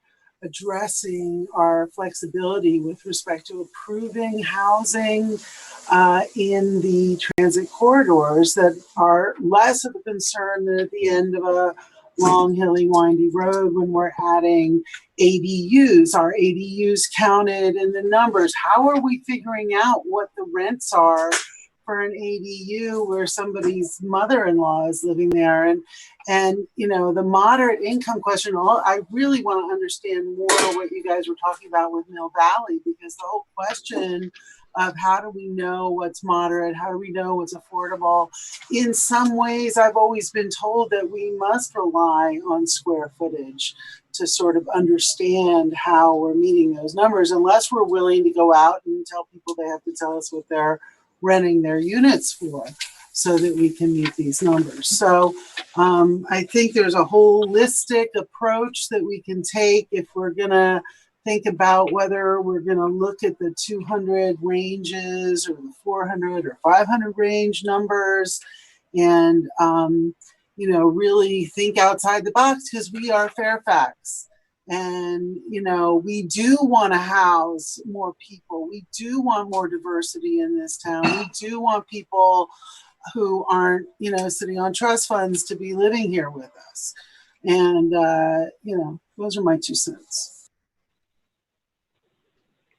addressing our flexibility with respect to approving housing in the transit corridors that are less of a concern than at the end of a long, hilly, windy road when we're adding ADUs. Are ADUs counted in the numbers? How are we figuring out what the rents are for an ADU where somebody's mother-in-law is living there? And you know, the moderate income question, I really want to understand more what you guys were talking about with Mill Valley, because the whole question of how do we know what's moderate, how do we know what's affordable? In some ways, I've always been told that we must rely on square footage to sort of understand how we're meeting those numbers, unless we're willing to go out and tell people they have to tell us what they're renting their units for so that we can meet these numbers. So I think there's a holistic approach that we can take if we're gonna think about whether we're going to look at the 200 ranges or the 400 or 500 range numbers, and you know, really think outside the box, because we are Fairfax, and you know, we do want to house more people. We do want more diversity in this town. We do want people who aren't, you know, sitting on trust funds to be living here with us. And you know, those are my 2 cents.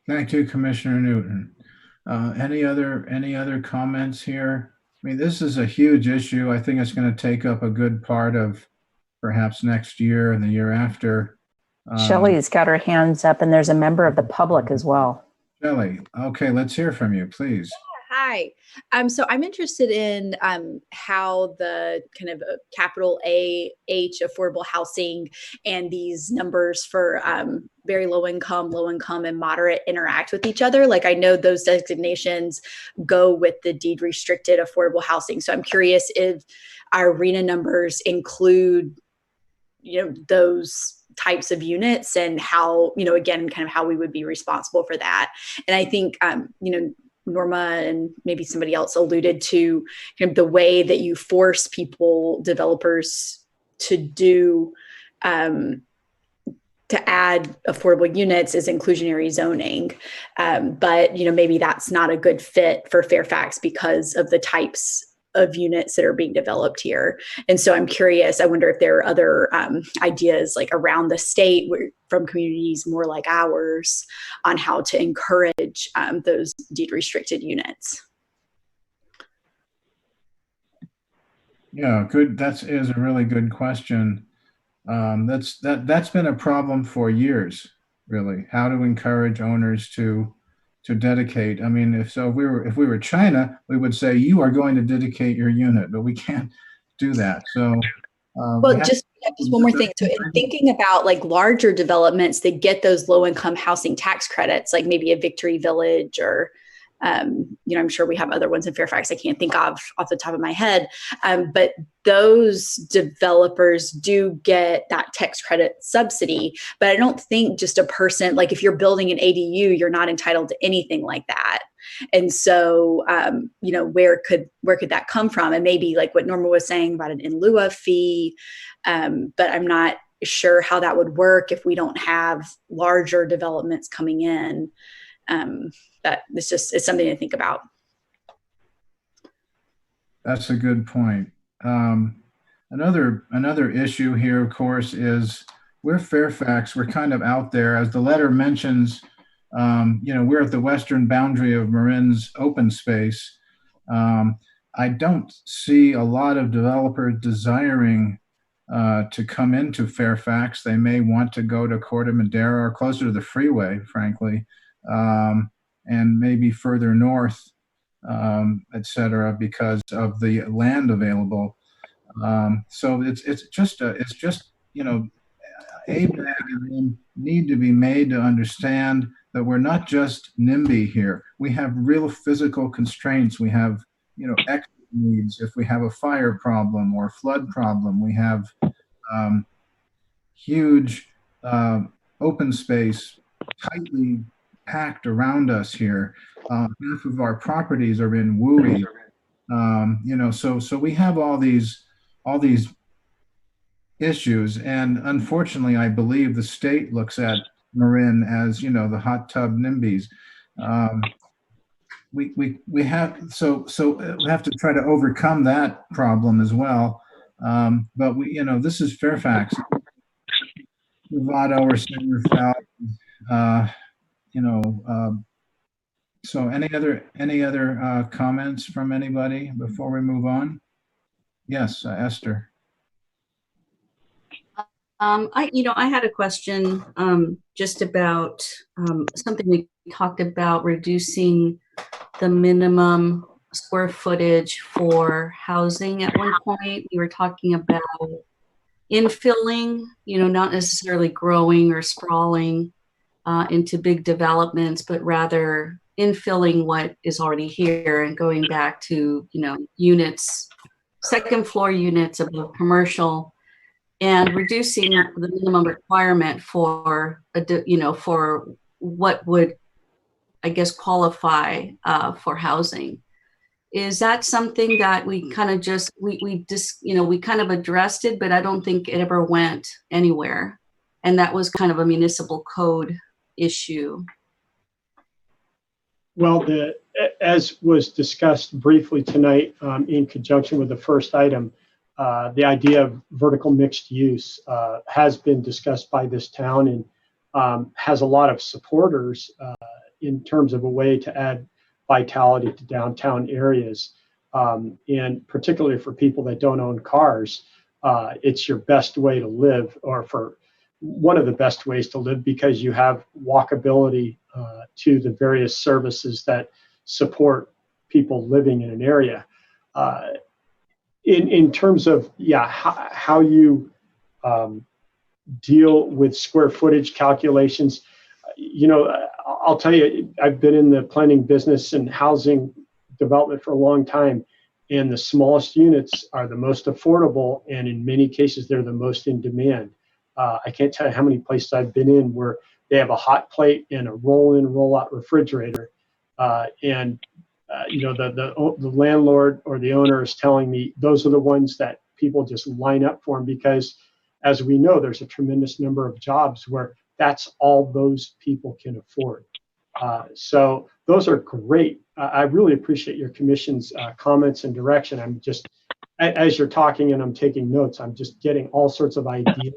Thank you, Commissioner Newton. Any other comments here? I mean, this is a huge issue. I think it's going to take up a good part of perhaps next year and the year after. Shelley's got her hands up, and there's a member of the public as well. Shelley, okay, let's hear from you, please. Hi. So I'm interested in how the kind of capital AH affordable housing and these numbers for very low income, and moderate interact with each other. Like, I know those designations go with the deed restricted affordable housing. So I'm curious if our RENA numbers include, you know, those types of units, and how, you know, again, kind of how we would be responsible for that. And I think, you know, Norma and maybe somebody else alluded to kind of the way that you force developers to do, to add affordable units is inclusionary zoning. But, you know, maybe that's not a good fit for Fairfax because of the types of units that are being developed here. And so I'm curious, I wonder if there are other ideas like around the state from communities more like ours on how to encourage those deed restricted units. Yeah, good. That is a really good question. That's been a problem for years, really. How to encourage owners to dedicate. I mean, if we were China, we would say you are going to dedicate your unit, but we can't do that. So, well, just one more thing. So, in thinking about like larger developments that get those low income housing tax credits, like maybe a Victory Village or I'm sure we have other ones in Fairfax I can't think of off the top of my head. But those developers do get that tax credit subsidy. But I don't think just a person, like if you're building an ADU, you're not entitled to anything like that. And so, where could that come from? And maybe like what Norma was saying about an in lieu of fee. But I'm not sure how that would work if we don't have larger developments coming in. That it's something to think about. That's a good point. Another issue here, of course, is we're Fairfax. We're kind of out there, as the letter mentions. We're at the western boundary of Marin's open space. I don't see a lot of developers desiring to come into Fairfax. They may want to go to Corte Madera or closer to the freeway, frankly, and maybe further north, et cetera, because of the land available. So it's just ABAG and them need to be made to understand that we're not just NIMBY here. We have real physical constraints. We have, extra needs. If we have a fire problem or flood problem, we have huge open space tightly packed around us here. Half of our properties are in WUI. So we have all these issues, and unfortunately, I believe the state looks at Marin as the hot tub NIMBYs. We have we have to try to overcome that problem as well. But this is Fairfax, Novato or San Rafael. So any other comments from anybody before we move on? Yes, Esther. I had a question just about something we talked about, reducing the minimum square footage for housing at one point. We were talking about infilling, not necessarily growing or sprawling into big developments, but rather infilling what is already here and going back to, units, second floor units above commercial, and reducing the minimum requirement for for what would, I guess, qualify for housing. Is that something that we kind of just we kind of addressed it, but I don't think it ever went anywhere, and that was kind of a municipal code issue? Well, as was discussed briefly tonight in conjunction with the first item, the idea of vertical mixed use has been discussed by this town and has a lot of supporters in terms of a way to add vitality to downtown areas. And particularly for people that don't own cars, it's your best way to live, or for one of the best ways to live, because you have walkability to the various services that support people living in an area. In terms of how you deal with square footage calculations, I'll tell you, I've been in the planning business and housing development for a long time, and the smallest units are the most affordable, and in many cases they're the most in demand. I can't tell you how many places I've been in where they have a hot plate and a roll-in, roll-out refrigerator, and the landlord or the owner is telling me those are the ones that people just line up for them, because as we know, there's a tremendous number of jobs where that's all those people can afford. So those are great. I really appreciate your commission's comments and direction. I'm just, as you're talking and I'm taking notes, I'm just getting all sorts of ideas.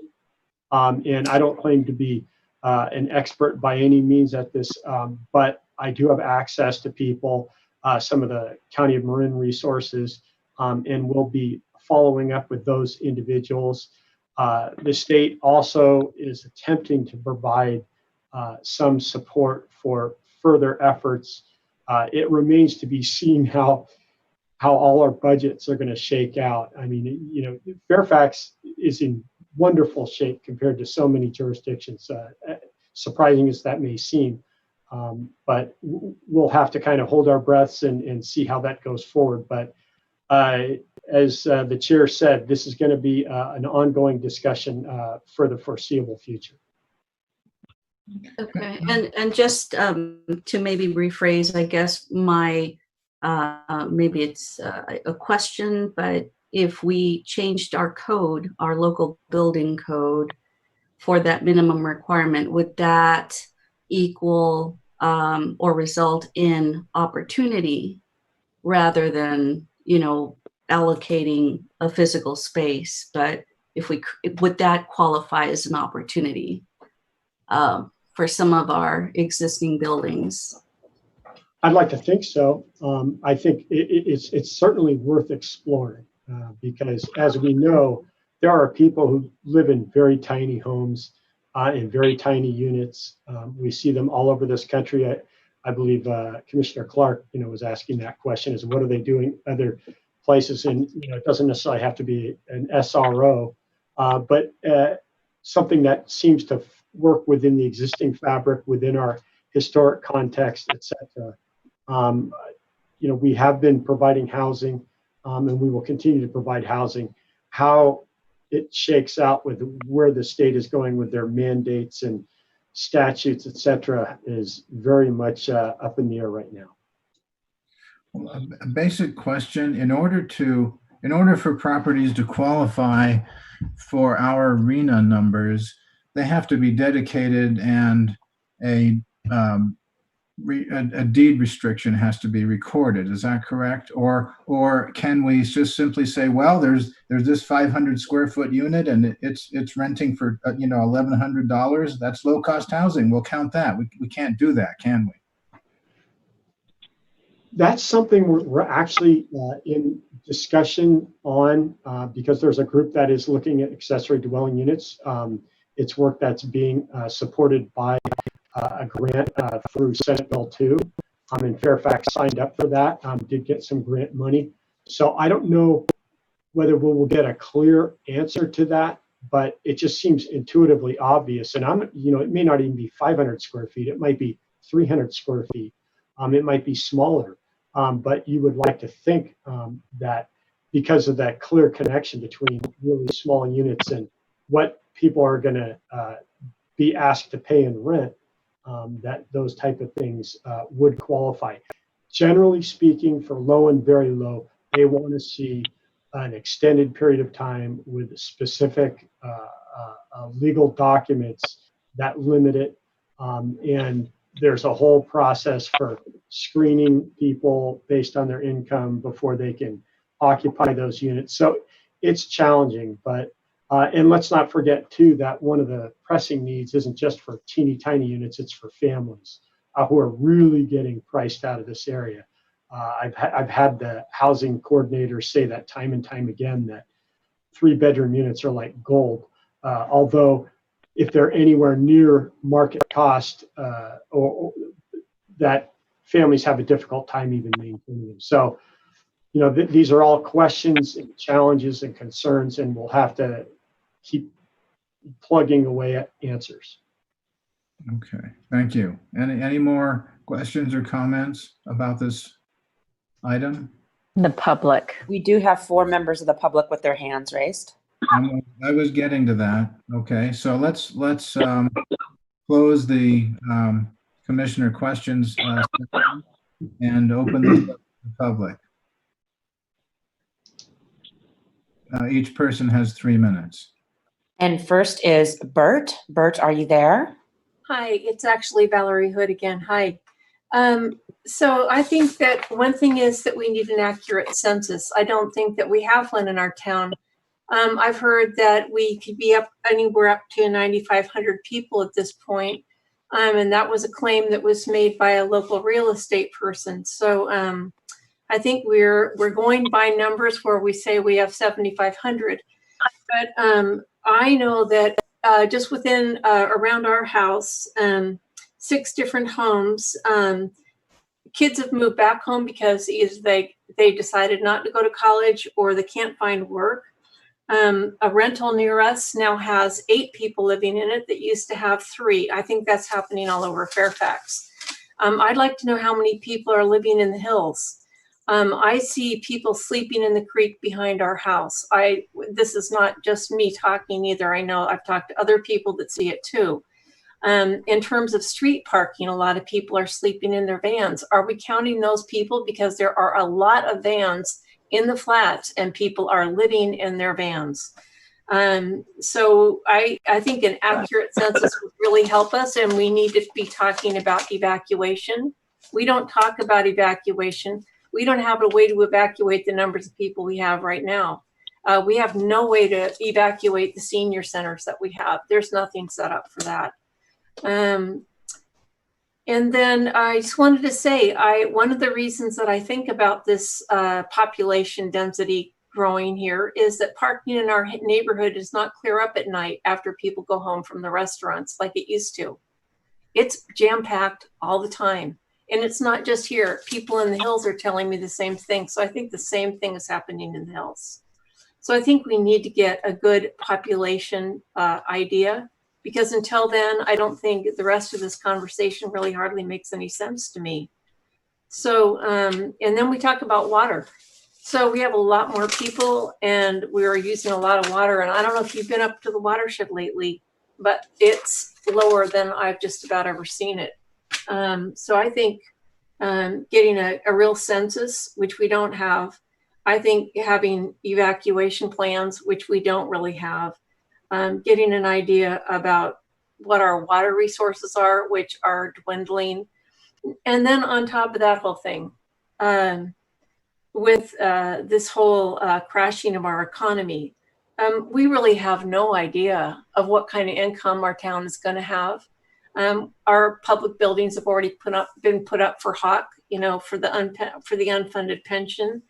And I don't claim to be an expert by any means at this, but I do have access to people, some of the County of Marin resources, and we'll be following up with those individuals. The state also is attempting to provide some support for further efforts. It remains to be seen how all our budgets are going to shake out. I mean, Fairfax is in wonderful shape compared to so many jurisdictions, surprising as that may seem. But we'll have to kind of hold our breaths and see how that goes forward. But as the chair said, this is going to be an ongoing discussion for the foreseeable future. Okay, and just to maybe rephrase, I guess my maybe it's a question, but if we changed our code, our local building code, for that minimum requirement, would that equal or result in opportunity rather than, you know, allocating a physical space? But if we would that qualify as an opportunity for some of our existing buildings? I'd like to think so. I think it's certainly worth exploring because, as we know, there are people who live in very tiny homes, in very tiny units. We see them all over this country. I believe Commissioner Clark, was asking that question: is what are they doing other places? And it doesn't necessarily have to be an SRO, but something that seems to work within the existing fabric, within our historic context, etc. We have been providing housing, and we will continue to provide housing. How it shakes out with where the state is going with their mandates and statutes, etc., is very much up in the air right now. Well, a basic question: in order for properties to qualify for our arena numbers, they have to be dedicated, and a deed restriction has to be recorded. Is that correct? Or can we just simply say, well, there's this 500 square foot unit and it's renting for $1,100. That's low cost housing. We'll count that. We can't do that, can we? That's something we're actually in discussion on because there's a group that is looking at accessory dwelling units. It's work that's being supported by a grant through Senate Bill 2. And Fairfax signed up for that, did get some grant money. So I don't know whether we'll get a clear answer to that, but it just seems intuitively obvious. And it may not even be 500 square feet. It might be 300 square feet. It might be smaller. But you would like to think that because of that clear connection between really small units and what people are going to be asked to pay in rent, that those type of things would qualify. Generally speaking, for low and very low, they want to see an extended period of time with specific legal documents that limit it. And there's a whole process for screening people based on their income before they can occupy those units. So it's challenging, but and let's not forget too that one of the pressing needs isn't just for teeny tiny units, it's for families who are really getting priced out of this area. I've had the housing coordinators say that time and time again, that 3-bedroom units are like gold. Although if they're anywhere near market cost, or that families have a difficult time even maintaining them. So, these are all questions and challenges and concerns, and we'll have to keep plugging away at answers. Okay, thank you. Any more questions or comments about this item? The public. We do have 4 members of the public with their hands raised. I was getting to that. Okay, so let's close the commissioner questions and open this up to the public. Each person has 3 minutes. And first is Bert. Bert, are you there? Hi, it's actually Valerie Hood again. Hi. So I think that one thing is that we need an accurate census. I don't think that we have one in our town. I've heard that we could be up anywhere up to 9,500 people at this point. And that was a claim that was made by a local real estate person. So I think we're going by numbers where we say we have 7,500. But I know that just within around our house, 6 different homes, kids have moved back home because either they decided not to go to college or they can't find work. A rental near us now has 8 people living in it that used to have 3. I think that's happening all over Fairfax. I'd like to know how many people are living in the hills. I see people sleeping in the creek behind our house. This is not just me talking either. I know I've talked to other people that see it too. In terms of street parking, a lot of people are sleeping in their vans. Are we counting those people? Because there are a lot of vans in the flats and people are living in their vans. So I think an accurate census would really help us, and we need to be talking about evacuation. We don't talk about evacuation. We don't have a way to evacuate the numbers of people we have right now. We have no way to evacuate the senior centers that we have. There's nothing set up for that. And then I just wanted to say, one of the reasons that I think about this population density growing here is that parking in our neighborhood does not clear up at night after people go home from the restaurants like it used to. It's jam-packed all the time. And it's not just here. People in the hills are telling me the same thing. So I think the same thing is happening in the hills. So I think we need to get a good population idea, because until then, I don't think the rest of this conversation really hardly makes any sense to me. So, and then we talk about water. So we have a lot more people and we are using a lot of water. And I don't know if you've been up to the watershed lately, but it's lower than I've just about ever seen it. So I think getting a real census, which we don't have, I think having evacuation plans, which we don't really have, getting an idea about what our water resources are, which are dwindling. And then on top of that whole thing, with this whole crashing of our economy, we really have no idea of what kind of income our town is going to have. Our public buildings have already been put up for HAWK, for the unfunded pension.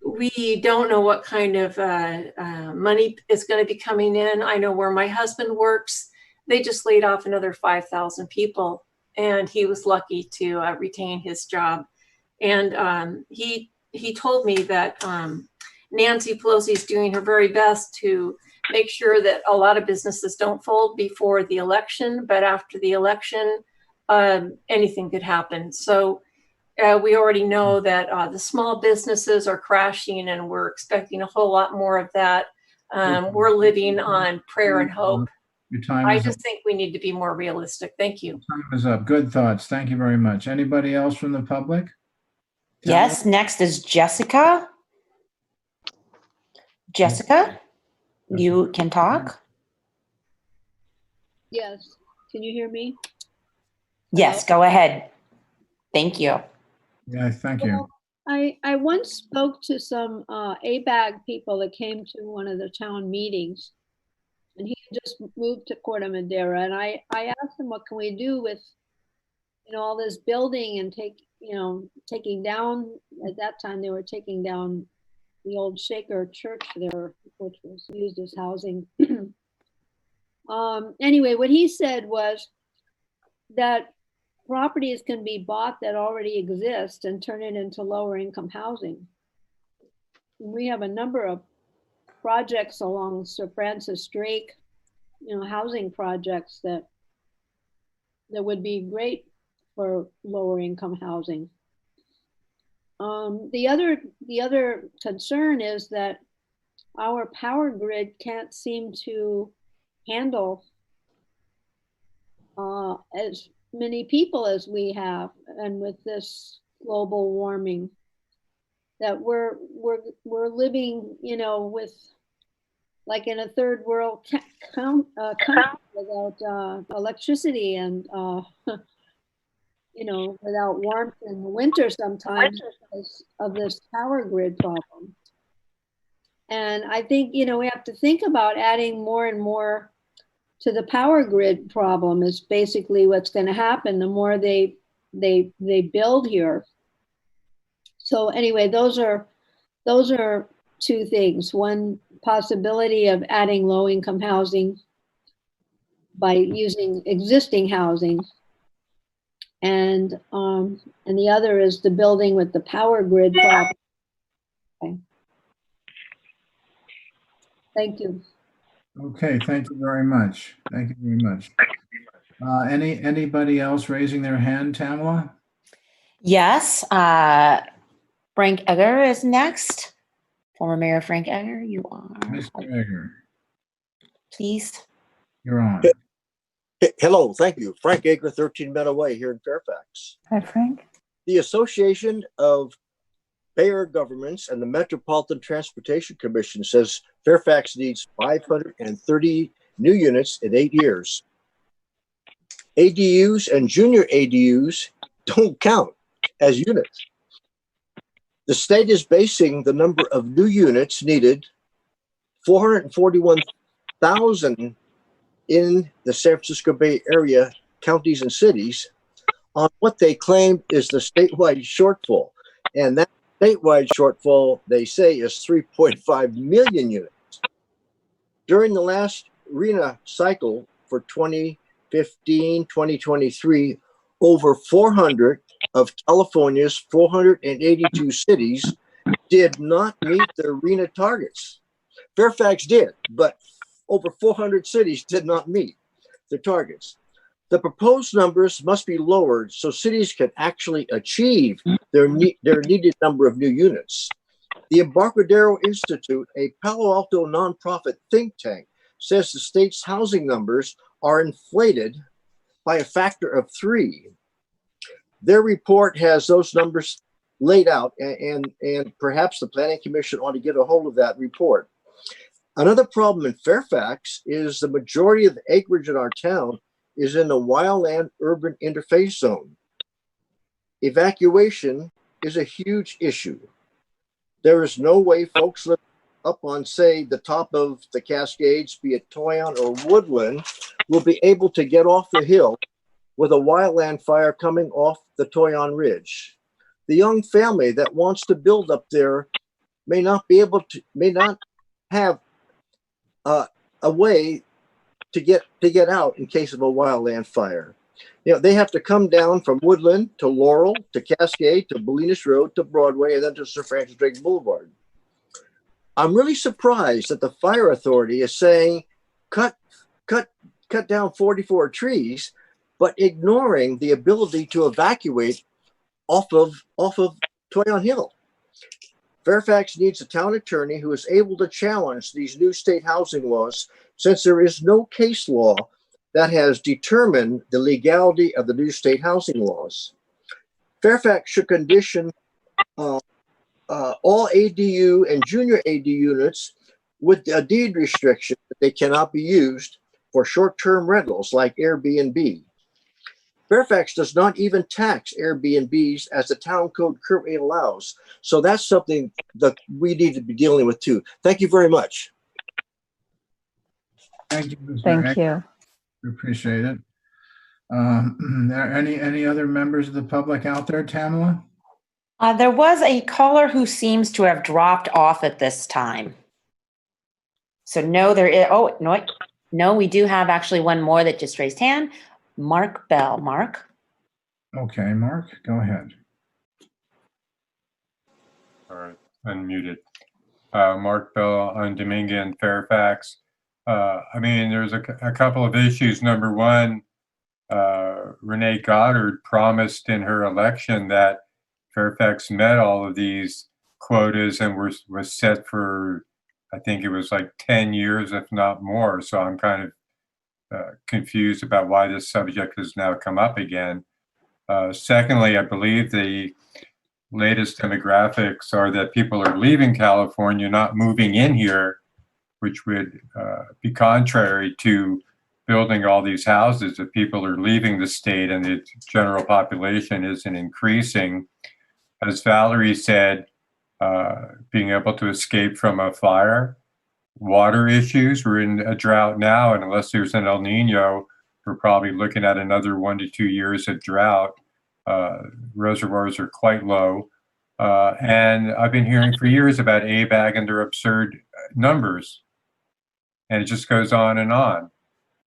We don't know what kind of money is going to be coming in. I know where my husband works, they just laid off another 5,000 people, and he was lucky to retain his job. And he told me that Nancy Pelosi is doing her very best to make sure that a lot of businesses don't fold before the election, but after the election, anything could happen. So we already know that the small businesses are crashing, and we're expecting a whole lot more of that. We're living on prayer and hope. Your time I is just up. think we need to be more realistic. Thank you. Time is up. Good thoughts. Thank you very much. Anybody else from the public? Yes, next is Jessica. Jessica, you can talk. Yes. Can you hear me? Yes, go ahead. Thank you. Yeah, thank you. Well, I once spoke to some ABAG people that came to one of the town meetings, and he had just moved to Corte Madera, and I asked him, what can we do with all this building and taking down, at that time they were taking down the old Shaker church there, which was used as housing. Anyway, what he said was that properties can be bought that already exist and turn it into lower income housing. And we have a number of projects along Sir Francis Drake, housing projects that would be great for lower income housing. The other concern is that our power grid can't seem to handle as many people as we have, and with this global warming, that we're living, with like in a third world country without electricity and without warmth in the winter sometimes because of this power grid problem. And I think, we have to think about adding more and more to the power grid problem is basically what's going to happen the more they build here. So anyway, those are two things. One, possibility of adding low income housing by using existing housing. And the other is the building with the power grid problem. Okay. Thank you. Okay, thank you very much. Thank you very much. Anybody else raising their hand, Tamela? Yes, Frank Egger is next. Former Mayor Frank Egger, you are. Mr. Egger, Please. you're on. Hello, thank you. Frank Egger, 13 Meadow Way here in Fairfax. Hi, Frank. The Association of Bayer Governments and the Metropolitan Transportation Commission says Fairfax needs 530 new units in 8 years. ADUs and junior ADUs don't count as units. The state is basing the number of new units needed, 441,000 in the San Francisco Bay Area counties and cities, on what they claim is the statewide shortfall. And that statewide shortfall, they say, is 3.5 million units. During the last RENA cycle for 2015-2023, over 400 of California's 482 cities did not meet their RENA targets. Fairfax did, but over 400 cities did not meet their targets. The proposed numbers must be lowered so cities can actually achieve their needed number of new units. The Embarcadero Institute, a Palo Alto nonprofit think tank, says the state's housing numbers are inflated by a factor of 3. Their report has those numbers laid out, and perhaps the Planning Commission ought to get a hold of that report. Another problem in Fairfax is the majority of the acreage in our town is in the wildland urban interface zone. Evacuation is a huge issue. There is no way folks live up on, say, the top of the Cascades, be it Toyon or Woodland, will be able to get off the hill with a wildland fire coming off the Toyon Ridge. The young family that wants to build up there may not have a way to get out in case of a wildland fire. You know, they have to come down from Woodland to Laurel to Cascade to Bolinas Road to Broadway and then to Sir Francis Drake Boulevard. I'm really surprised that the fire authority is saying cut down 44 trees, but ignoring the ability to evacuate off of Toyon Hill. Fairfax needs a town attorney who is able to challenge these new state housing laws, since there is no case law that has determined the legality of the new state housing laws. Fairfax should condition all ADU and junior ADU units with a deed restriction that they cannot be used for short-term rentals like Airbnb. Fairfax does not even tax Airbnbs as the town code currently allows. So that's something that we need to be dealing with too. Thank you very much. Thank you, Mr. Thank Egger. you. We appreciate it. Are any other members of the public out there, Tamela? There was a caller who seems to have dropped off at this time. So no, there is. Oh, no, we do have actually one more that just raised hand. Mark Bell. Mark. Okay, Mark, go ahead. All right, unmuted. Mark Bell on Dominion, Fairfax. I mean, there's a couple of issues. Number one, Renee Goddard promised in her election that Fairfax met all of these quotas and was set for, I think it was like 10 years, if not more. So I'm kind of confused about why this subject has now come up again. Secondly, I believe the latest demographics are that people are leaving California, not moving in here, which would be contrary to building all these houses. If people are leaving the state and the general population isn't increasing, as Valerie said, being able to escape from a fire, water issues. We're in a drought now, and unless there's an El Nino, we're probably looking at another 1 to 2 years of drought. Reservoirs are quite low. And I've been hearing for years about ABAG and their absurd numbers. And it just goes on and on.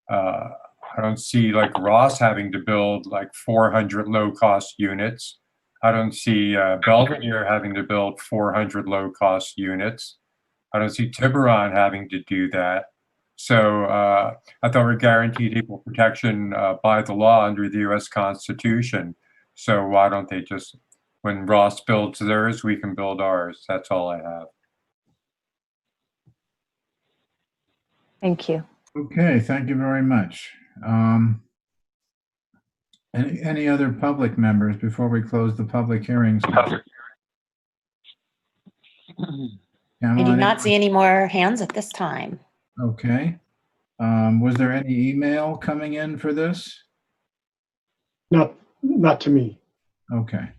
I don't see like Ross having to build like 400 low-cost units. I don't see Belvedere having to build 400 low-cost units. I don't see Tiburon having to do that. So I thought we're guaranteed equal protection by the law under the U.S. Constitution. So why don't they just, when Ross builds theirs, we can build ours. That's all I have. Thank you. Okay, thank you very much. Any other public members before we close the public hearings? I do not see any more hands at this time. Okay. Was there any email coming in for this? Not to me. Okay.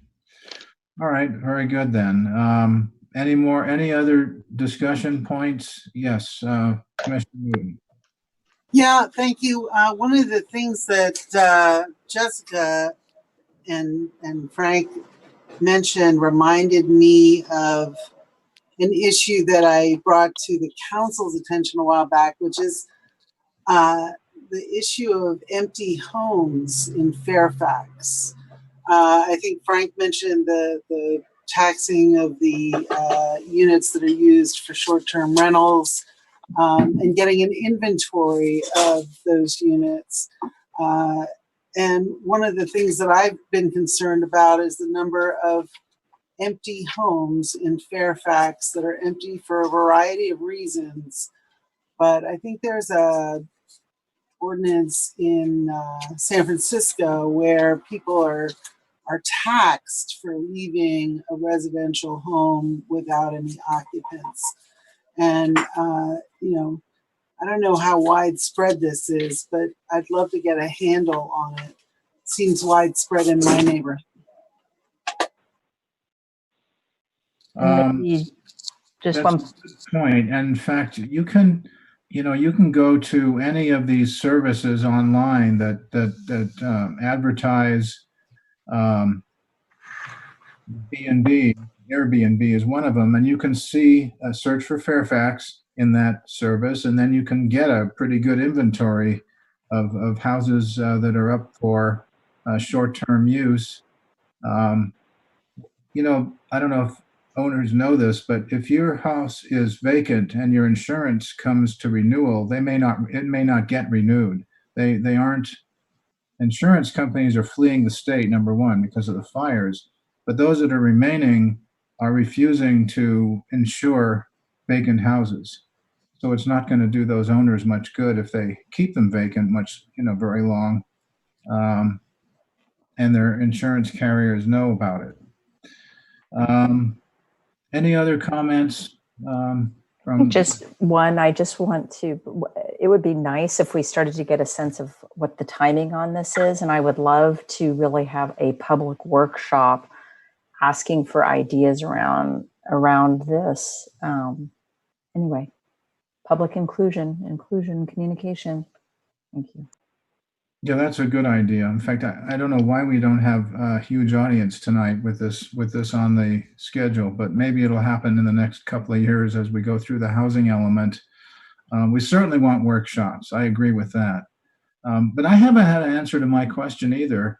All right, very good then. Any other discussion points? Yes, Commissioner Newton. Yeah, thank you. One of the things that Jessica and Frank mentioned reminded me of an issue that I brought to the council's attention a while back, which is the issue of empty homes in Fairfax. I think Frank mentioned the taxing of the units that are used for short-term rentals, and getting an inventory of those units. And one of the things that I've been concerned about is the number of empty homes in Fairfax that are empty for a variety of reasons. But I think there's a ordinance in San Francisco where people are taxed for leaving a residential home without any occupants. And, I don't know how widespread this is, but I'd love to get a handle on it. It seems widespread in my neighborhood. Just That's one a good point. And in fact, you can go to any of these services online that advertise B&B. Airbnb is one of them, and you can see a search for Fairfax in that service, and then you can get a pretty good inventory of houses that are up for short-term use. I don't know if owners know this, but if your house is vacant and your insurance comes to renewal, it may not get renewed. They aren't. Insurance companies are fleeing the state, number one, because of the fires, but those that are remaining are refusing to insure vacant houses. So it's not going to do those owners much good if they keep them vacant very long, and their insurance carriers know about it. Any other comments from? Just one. I just want to, it would be nice if we started to get a sense of what the timing on this is. And I would love to really have a public workshop asking for ideas around this. Anyway, public inclusion, communication. Thank you. Yeah, that's a good idea. In fact, I don't know why we don't have a huge audience tonight with this on the schedule, but maybe it'll happen in the next couple of years as we go through the housing element. We certainly want workshops. I agree with that. But I haven't had an answer to my question either,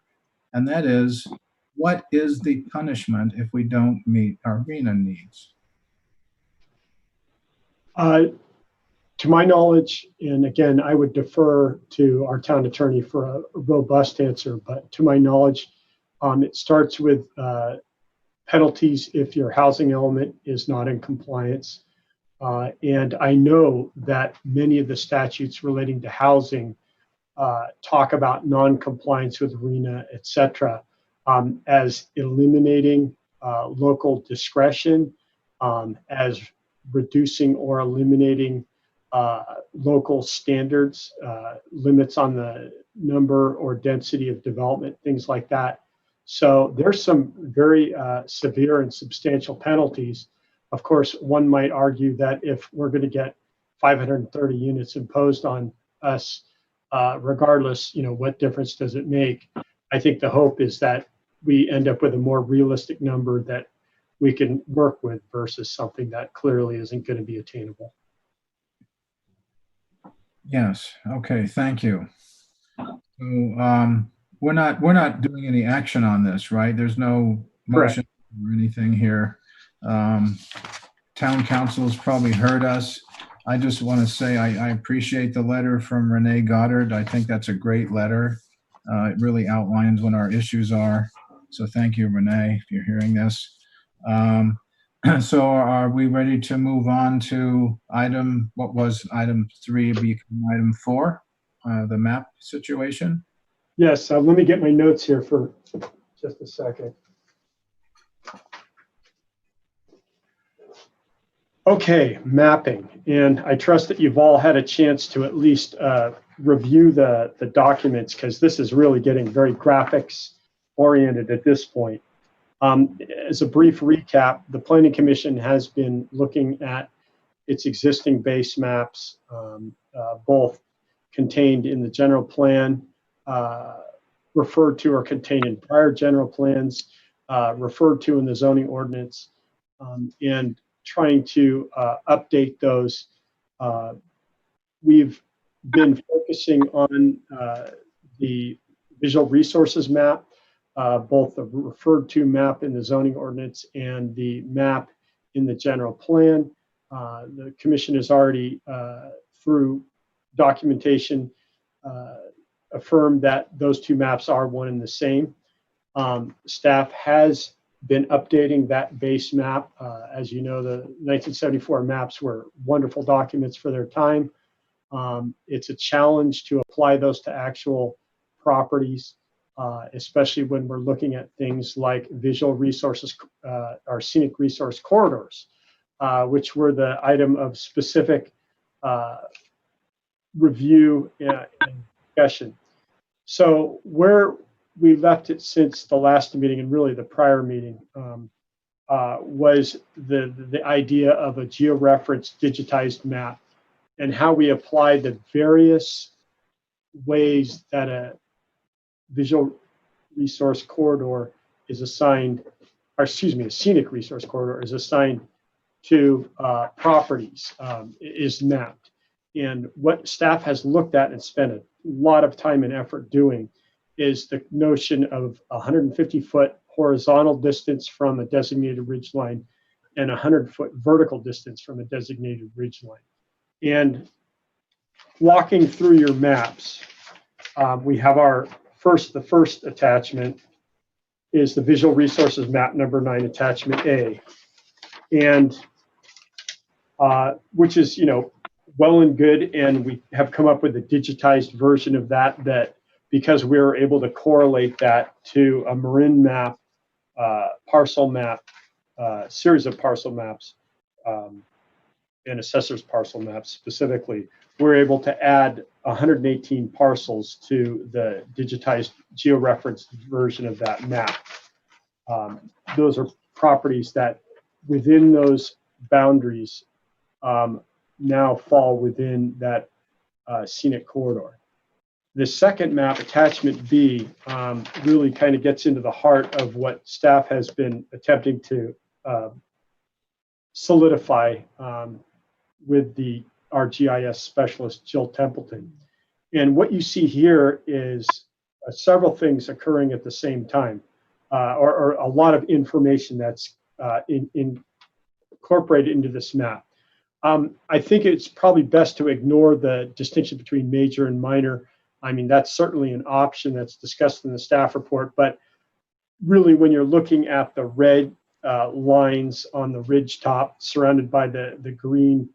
and that is, what is the punishment if we don't meet our RHNA needs? To my knowledge, and again, I would defer to our town attorney for a robust answer, but to my knowledge, it starts with penalties if your housing element is not in compliance. And I know that many of the statutes relating to housing talk about non-compliance with RHNA, et cetera, as eliminating local discretion, as reducing or eliminating local standards, limits on the number or density of development, things like that. So there's some very severe and substantial penalties. Of course, one might argue that if we're going to get 530 units imposed on us, regardless, what difference does it make? I think the hope is that we end up with a more realistic number that we can work with versus something that clearly isn't going to be attainable. Yes. Okay. Thank you. So we're not doing any action on this, right? There's no motion or anything here. Town council's probably heard us. I just want to say I appreciate the letter from Renee Goddard. I think that's a great letter. It really outlines what our issues are. So thank you, Renee, if you're hearing this. So are we ready to move on to what was item 3 become item 4, the map situation? Yes, let me get my notes here for just a second. Okay, mapping. And I trust that you've all had a chance to at least review the documents, because this is really getting very graphics oriented at this point. As a brief recap, the Planning Commission has been looking at its existing base maps, both contained in the general plan, referred to or contained in prior general plans, referred to in the zoning ordinance, and trying to update those. We've been focusing on the visual resources map, both the referred to map in the zoning ordinance and the map in the general plan. The commission has already, through documentation, affirmed that those two maps are one and the same. Staff has been updating that base map. As you know, the 1974 maps were wonderful documents for their time. It's a challenge to apply those to actual properties, especially when we're looking at things like visual resources or scenic resource corridors, which were the item of specific review and discussion. So where we left it since the last meeting, and really the prior meeting, was the idea of a georeferenced digitized map, and how we apply the various ways that a visual resource corridor is assigned, or excuse me, a scenic resource corridor is assigned to properties, is mapped. And what staff has looked at and spent a lot of time and effort doing is the notion of 150-foot horizontal distance from a designated ridgeline and 100-foot vertical distance from a designated ridgeline. And walking through your maps, we have the first attachment is the Visual Resources Map number 9, attachment A, and which is, well and good, and we have come up with a digitized version of that because we were able to correlate that to a Marin map, parcel map, series of parcel maps, and assessor's parcel maps specifically, we're able to add 118 parcels to the digitized georeferenced version of that map. Those are properties that within those boundaries now fall within that scenic corridor. The second map, attachment B, really kind of gets into the heart of what staff has been attempting to solidify with our GIS specialist, Jill Templeton. And what you see here is several things occurring at the same time, or a lot of information that's incorporated into this map. I think it's probably best to ignore the distinction between major and minor. I mean, that's certainly an option that's discussed in the staff report, but really when you're looking at the red lines on the ridge top surrounded by the green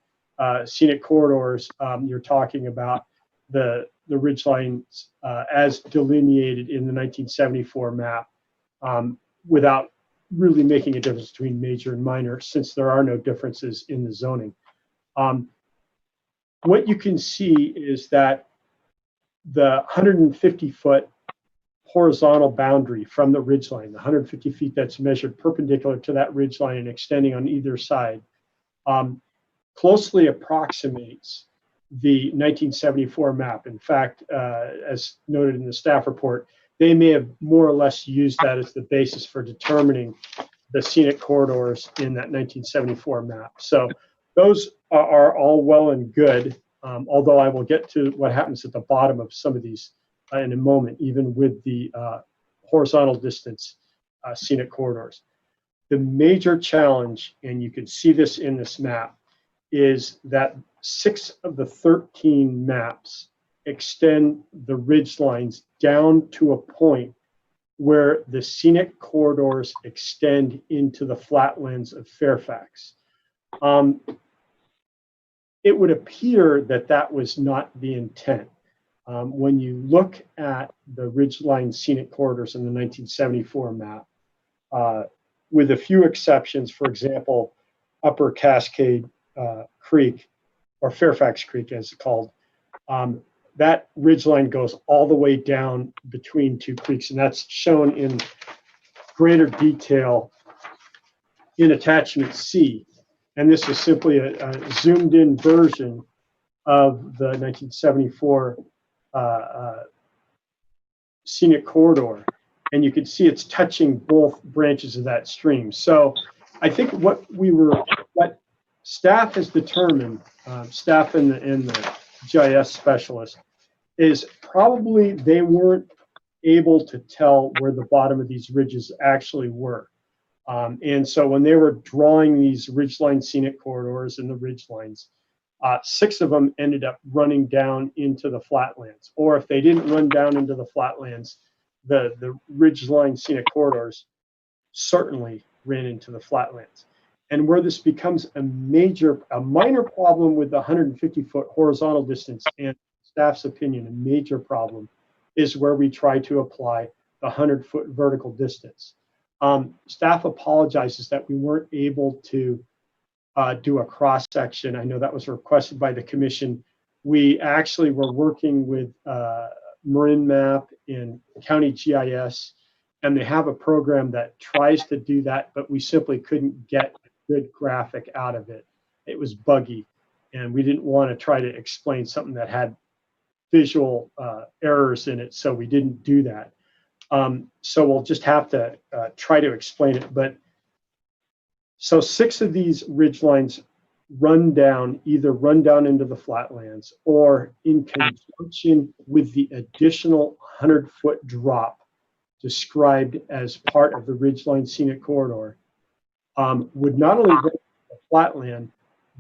scenic corridors, you're talking about the ridge lines as delineated in the 1974 map, without really making a difference between major and minor, since there are no differences in the zoning. What you can see is that the 150-foot horizontal boundary from the ridgeline, the 150 feet that's measured perpendicular to that ridgeline and extending on either side, closely approximates the 1974 map. In fact, as noted in the staff report, they may have more or less used that as the basis for determining the scenic corridors in that 1974 map. So those are all well and good, although I will get to what happens at the bottom of some of these in a moment, even with the horizontal distance scenic corridors. The major challenge, and you can see this in this map, is that 6 of the 13 maps extend the ridge lines down to a point where the scenic corridors extend into the flatlands of Fairfax. It would appear that that was not the intent. When you look at the ridgeline scenic corridors in the 1974 map, with a few exceptions, for example, Upper Cascade Creek, or Fairfax Creek as it's called, that ridgeline goes all the way down between two creeks, and that's shown in greater detail in attachment C. And this is simply a zoomed in version of the 1974 scenic corridor. And you can see it's touching both branches of that stream. So I think what staff has determined, staff and the GIS specialist, is probably they weren't able to tell where the bottom of these ridges actually were. And so when they were drawing these ridgeline scenic corridors and the ridgelines, 6 of them ended up running down into the flatlands. Or if they didn't run down into the flatlands, the ridgeline scenic corridors certainly ran into the flatlands. And where this becomes a minor problem with the 150-foot horizontal distance, and staff's opinion, a major problem, is where we try to apply the 100-foot vertical distance. Staff apologizes that we weren't able to do a cross section. I know that was requested by the commission. We actually were working with Marin Map in County GIS, and they have a program that tries to do that, but we simply couldn't get a good graphic out of it. It was buggy, and we didn't want to try to explain something that had visual errors in it, so we didn't do that. So we'll just have to try to explain it. But so 6 of these ridge lines either run down into the flatlands, or in conjunction with the additional 100-foot drop described as part of the ridgeline scenic corridor, would not only run the flatland,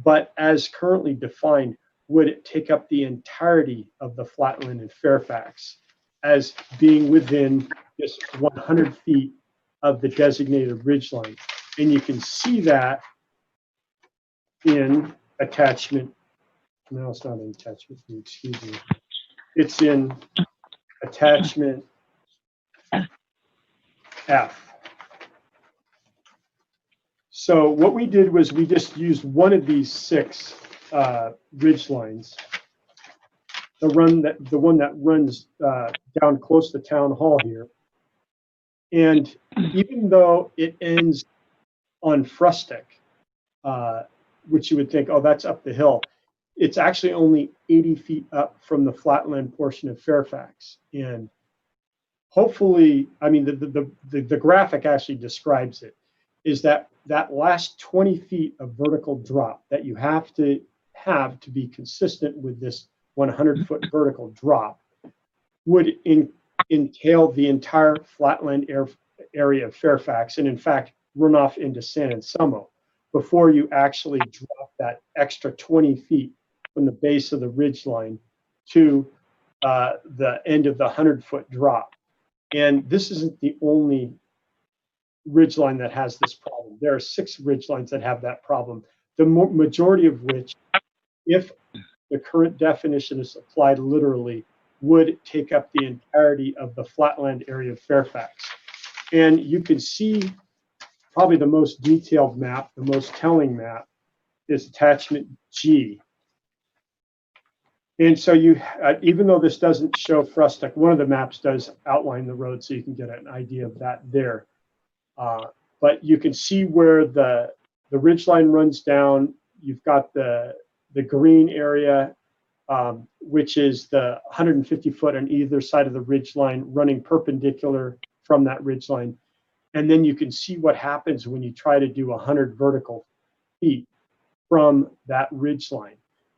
but as currently defined, would it take up the entirety of the flatland in Fairfax as being within just 100 feet of the designated ridgeline. And you can see that in attachment, no, it's not in attachment, excuse me. It's in attachment F. So what we did was we just used one of these 6 ridge lines, the one that runs down close to town hall here. And even though it ends on Frustic, which you would think, oh, that's up the hill, it's actually only 80 feet up from the flatland portion of Fairfax. And hopefully, I mean, the graphic actually describes it, is that last 20 feet of vertical drop that you have to be consistent with this 100-foot vertical drop would entail the entire flatland area of Fairfax, and in fact, run off into San Anselmo before you actually drop that extra 20 feet from the base of the ridge line to the end of the 100-foot drop. And this isn't the only ridge line that has this problem. There are 6 ridge lines that have that problem, the majority of which, if the current definition is applied literally, would take up the entirety of the flatland area of Fairfax. And you can see probably the most detailed map, the most telling map, is attachment G. And so you, even though this doesn't show Frustic, one of the maps does outline the road, so you can get an idea of that there. But you can see where the ridgeline runs down. You've got the green area, which is the 150 foot on either side of the ridgeline running perpendicular from that ridgeline. And then you can see what happens when you try to do 100 vertical feet from that ridgeline,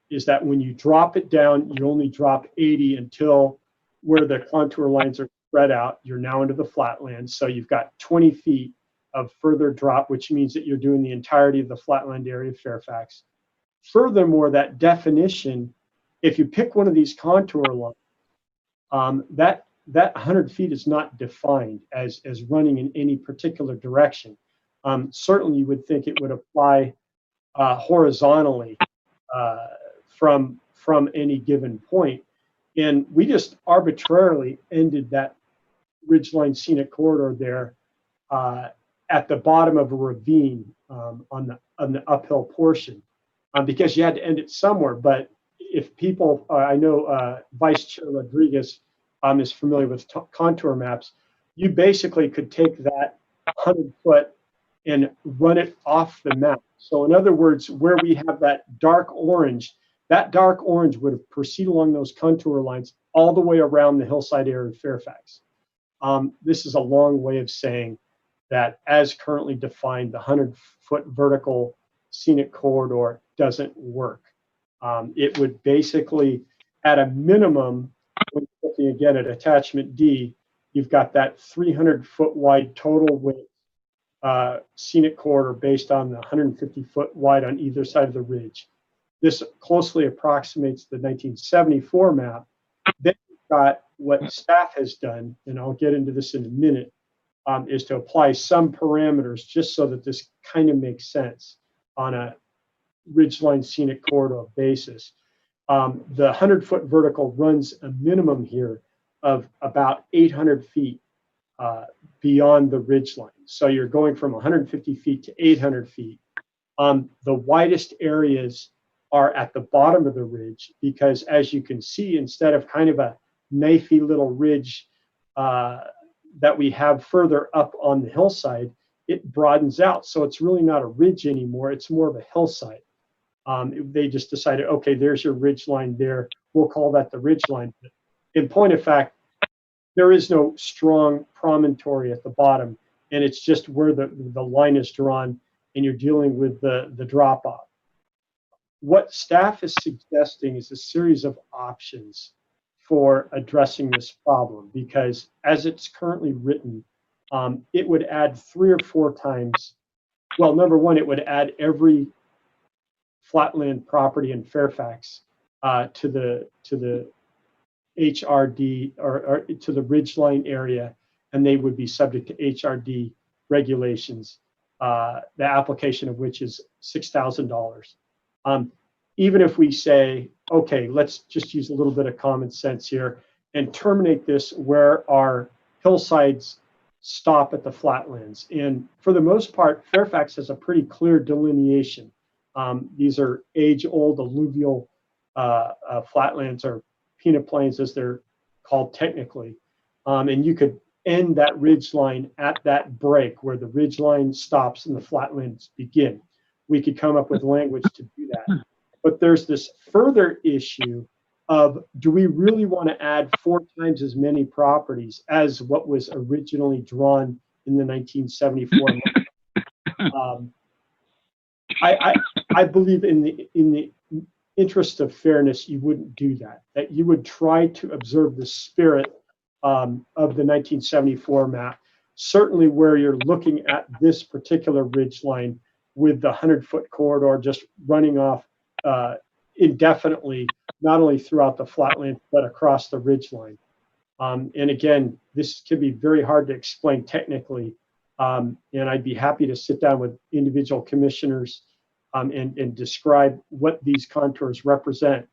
is that when you drop it down, you only drop 80 until where the contour lines are spread out. You're now into the flatlands. So you've got 20 feet of further drop, which means that you're doing the entirety of the flatland area of Fairfax. Furthermore, that definition, if you pick one of these contour lines, that 100 feet is not defined as running in any particular direction. Certainly, you would think it would apply horizontally from any given point. And we just arbitrarily ended that ridgeline scenic corridor there at the bottom of a ravine on the uphill portion because you had to end it somewhere. But if people, I know Vice Chair Rodriguez is familiar with contour maps, you basically could take that 100-foot and run it off the map. So in other words, where we have that dark orange would have proceeded along those contour lines all the way around the hillside area of Fairfax. This is a long way of saying that as currently defined, the 100-foot vertical scenic corridor doesn't work. It would basically, at a minimum, when you're looking again at attachment D, you've got that 300-foot wide total width scenic corridor based on the 150-foot wide on either side of the ridge. This closely approximates the 1974 map. Then you've got what staff has done, and I'll get into this in a minute, is to apply some parameters just so that this kind of makes sense on a ridgeline scenic corridor basis. The 100-foot vertical runs a minimum here of about 800 feet beyond the ridgeline. So you're going from 150 feet to 800 feet. The widest areas are at the bottom of the ridge because, as you can see, instead of kind of a knifey little ridge that we have further up on the hillside, it broadens out. So it's really not a ridge anymore. It's more of a hillside. They just decided, okay, there's your ridge line there. We'll call that the ridge line. In point of fact, there is no strong promontory at the bottom, and it's just where the line is drawn, and you're dealing with the drop off. What staff is suggesting is a series of options for addressing this problem, because as it's currently written, it would add 3 or 4 times. Well, number one, it would add every flatland property in Fairfax to the HRD or to the ridgeline area, and they would be subject to HRD regulations, the application of which is $6,000. Even if we say, okay, let's just use a little bit of common sense here and terminate this where our hillsides stop at the flatlands. And for the most part, Fairfax has a pretty clear delineation. These are age-old alluvial flatlands, or peanut plains as they're called technically. And you could end that ridge line at that break where the ridge line stops and the flatlands begin. We could come up with language to do that. But there's this further issue of, do we really want to add 4 times as many properties as what was originally drawn in the 1974 map? I believe in the interest of fairness, you wouldn't do that. That you would try to observe the spirit of the 1974 map, certainly where you're looking at this particular ridge line with the 100-foot corridor just running off indefinitely, not only throughout the flatland, but across the ridge line. And again, this can be very hard to explain technically. And I'd be happy to sit down with individual commissioners and describe what these contours represent.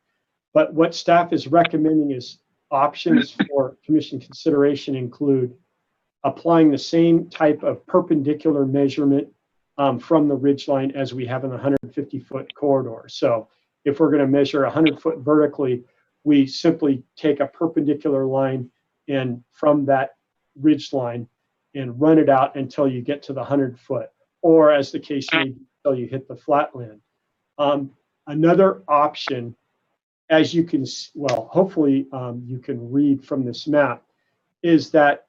But what staff is recommending is options for commission consideration include applying the same type of perpendicular measurement from the ridge line as we have in the 150-foot corridor. So if we're going to measure 100-foot vertically, we simply take a perpendicular line and from that ridge line and run it out until you get to the 100-foot, or as the case may be, until you hit the flatland. Another option, as you can, well, hopefully you can read from this map, is that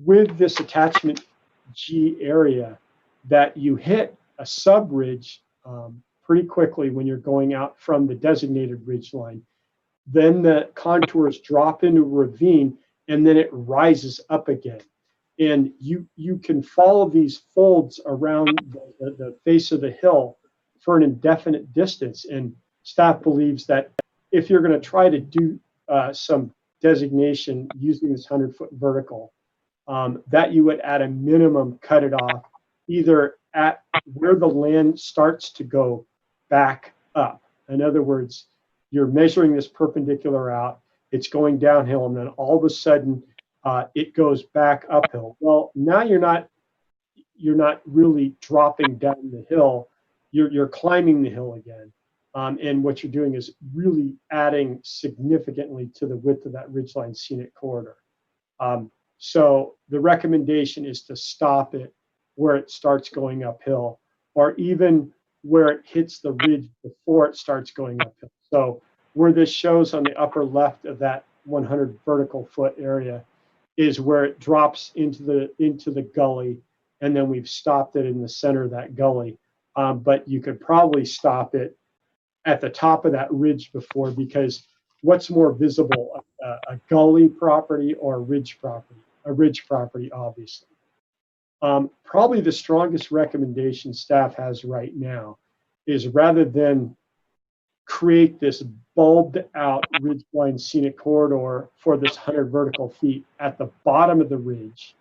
with this attachment G area, that you hit a subridge pretty quickly when you're going out from the designated ridge line. Then the contours drop into a ravine, and then it rises up again. And you can follow these folds around the face of the hill for an indefinite distance. And staff believes that if you're going to try to do some designation using this 100-foot vertical, that you would at a minimum cut it off either at where the land starts to go back up. In other words, you're measuring this perpendicular out, it's going downhill, and then all of a sudden it goes back uphill. Well, now you're not really dropping down the hill, you're climbing the hill again. And what you're doing is really adding significantly to the width of that ridgeline scenic corridor. So the recommendation is to stop it where it starts going uphill, or even where it hits the ridge before it starts going uphill. So where this shows on the upper left of that 100 vertical foot area is where it drops into the gully, and then we've stopped it in the center of that gully. But you could probably stop it at the top of that ridge before, because what's more visible, a gully property or a ridge property? A ridge property, obviously. Probably the strongest recommendation staff has right now is, rather than create this bulbed out ridgeline scenic corridor for this 100 vertical feet at the bottom of the ridge,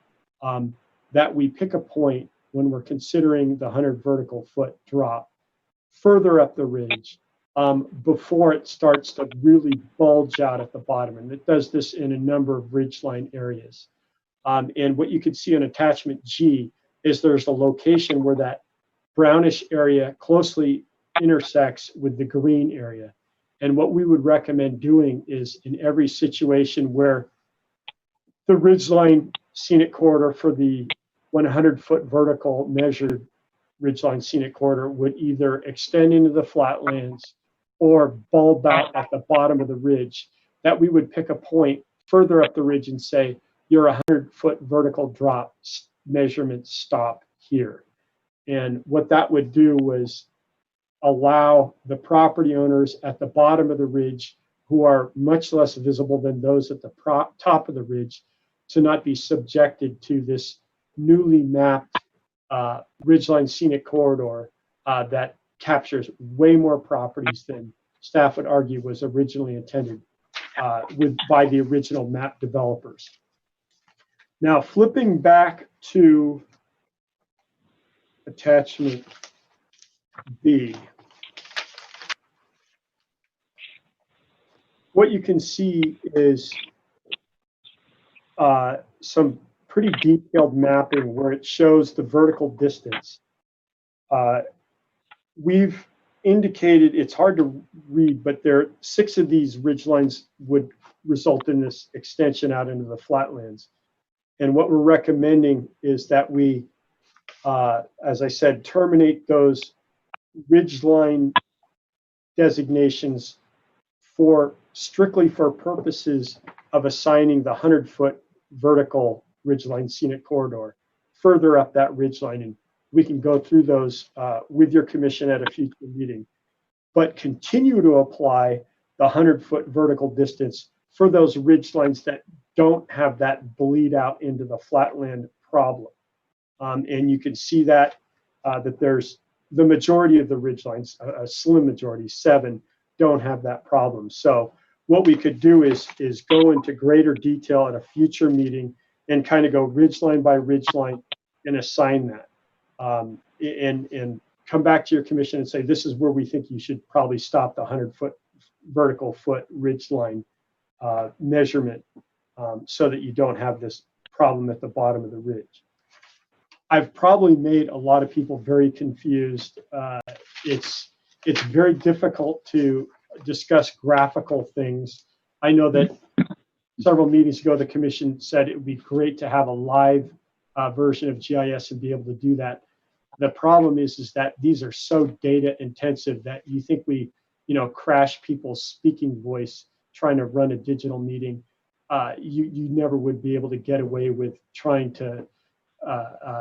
that we pick a point when we're considering the 100 vertical foot drop further up the ridge, before it starts to really bulge out at the bottom. And it does this in a number of ridgeline areas. And what you can see in attachment G is there's a location where that brownish area closely intersects with the green area. And what we would recommend doing is, in every situation where the ridgeline scenic corridor for the 100-foot vertical measured ridgeline scenic corridor would either extend into the flatlands or bulb out at the bottom of the ridge, that we would pick a point further up the ridge and say, your 100-foot vertical drop measurements stop here. And what that would do was allow the property owners at the bottom of the ridge, who are much less visible than those at the top of the ridge, to not be subjected to this newly mapped ridgeline scenic corridor that captures way more properties than staff would argue was originally intended by the original map developers. Now, flipping back to attachment B, what you can see is some pretty detailed mapping where it shows the vertical distance. We've indicated, it's hard to read, but 6 of these ridgelines would result in this extension out into the flatlands. And what we're recommending is that we, as I said, terminate those ridgeline designations strictly for purposes of assigning the 100-foot vertical ridgeline scenic corridor further up that ridgeline. And we can go through those with your commission at a future meeting, but continue to apply the 100-foot vertical distance for those ridgelines that don't have that bleed out into the flatland problem. And you can see that there's the majority of the ridgelines, a slim majority, 7, don't have that problem. So what we could do is go into greater detail at a future meeting and kind of go ridgeline by ridgeline and assign that. And come back to your commission and say, this is where we think you should probably stop the 100-foot vertical foot ridgeline measurement, so that you don't have this problem at the bottom of the ridge. I've probably made a lot of people very confused. It's very difficult to discuss graphical things. I know that several meetings ago, the commission said it would be great to have a live version of GIS and be able to do that. The problem is that these are so data intensive that you think we, crash people's speaking voice trying to run a digital meeting. You never would be able to get away with trying to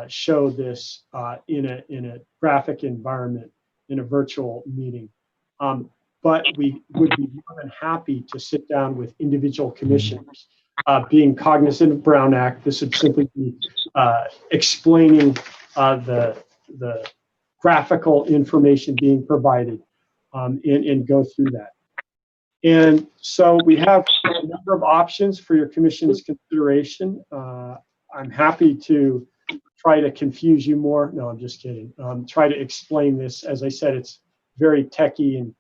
show this in a graphic environment in a virtual meeting. But we would be more than happy to sit down with individual commissioners. Being cognizant of Brown Act, this would simply be explaining the graphical information being provided, and go through that. And so we have a number of options for your commission's consideration. I'm happy to try to confuse you more. No, I'm just kidding. Try to explain this. As I said, it's very techy and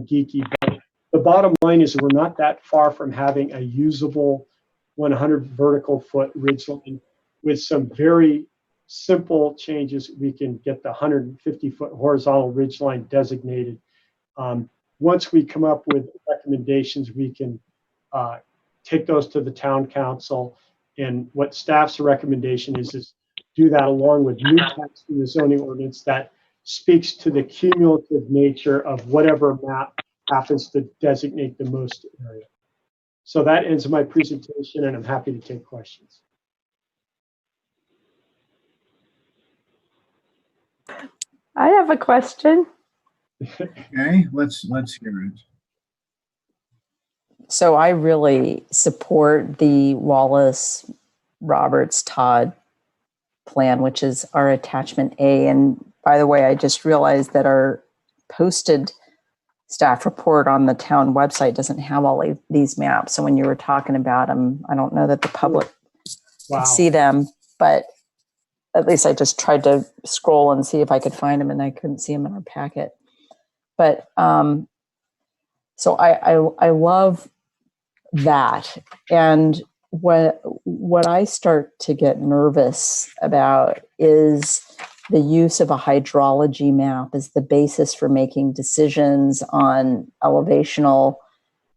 geeky, but the bottom line is we're not that far from having a usable 100 vertical foot ridgeline. With some very simple changes, we can get the 150 foot horizontal ridgeline designated. Once we come up with recommendations, we can take those to the town council. And what staff's recommendation is do that along with new text in the zoning ordinance that speaks to the cumulative nature of whatever map happens to designate the most area. So that ends my presentation, and I'm happy to take questions. I have a question. Okay, let's hear it. So I really support the Wallace Roberts Todd plan, which is our attachment A. And by the way, I just realized that our posted staff report on the town website doesn't have all of these maps. So when you were talking about them, I don't know that the public could see them, but at least I just tried to scroll and see if I could find them, and I couldn't see them in our packet. But so I love that. And what I start to get nervous about is the use of a hydrology map as the basis for making decisions on elevational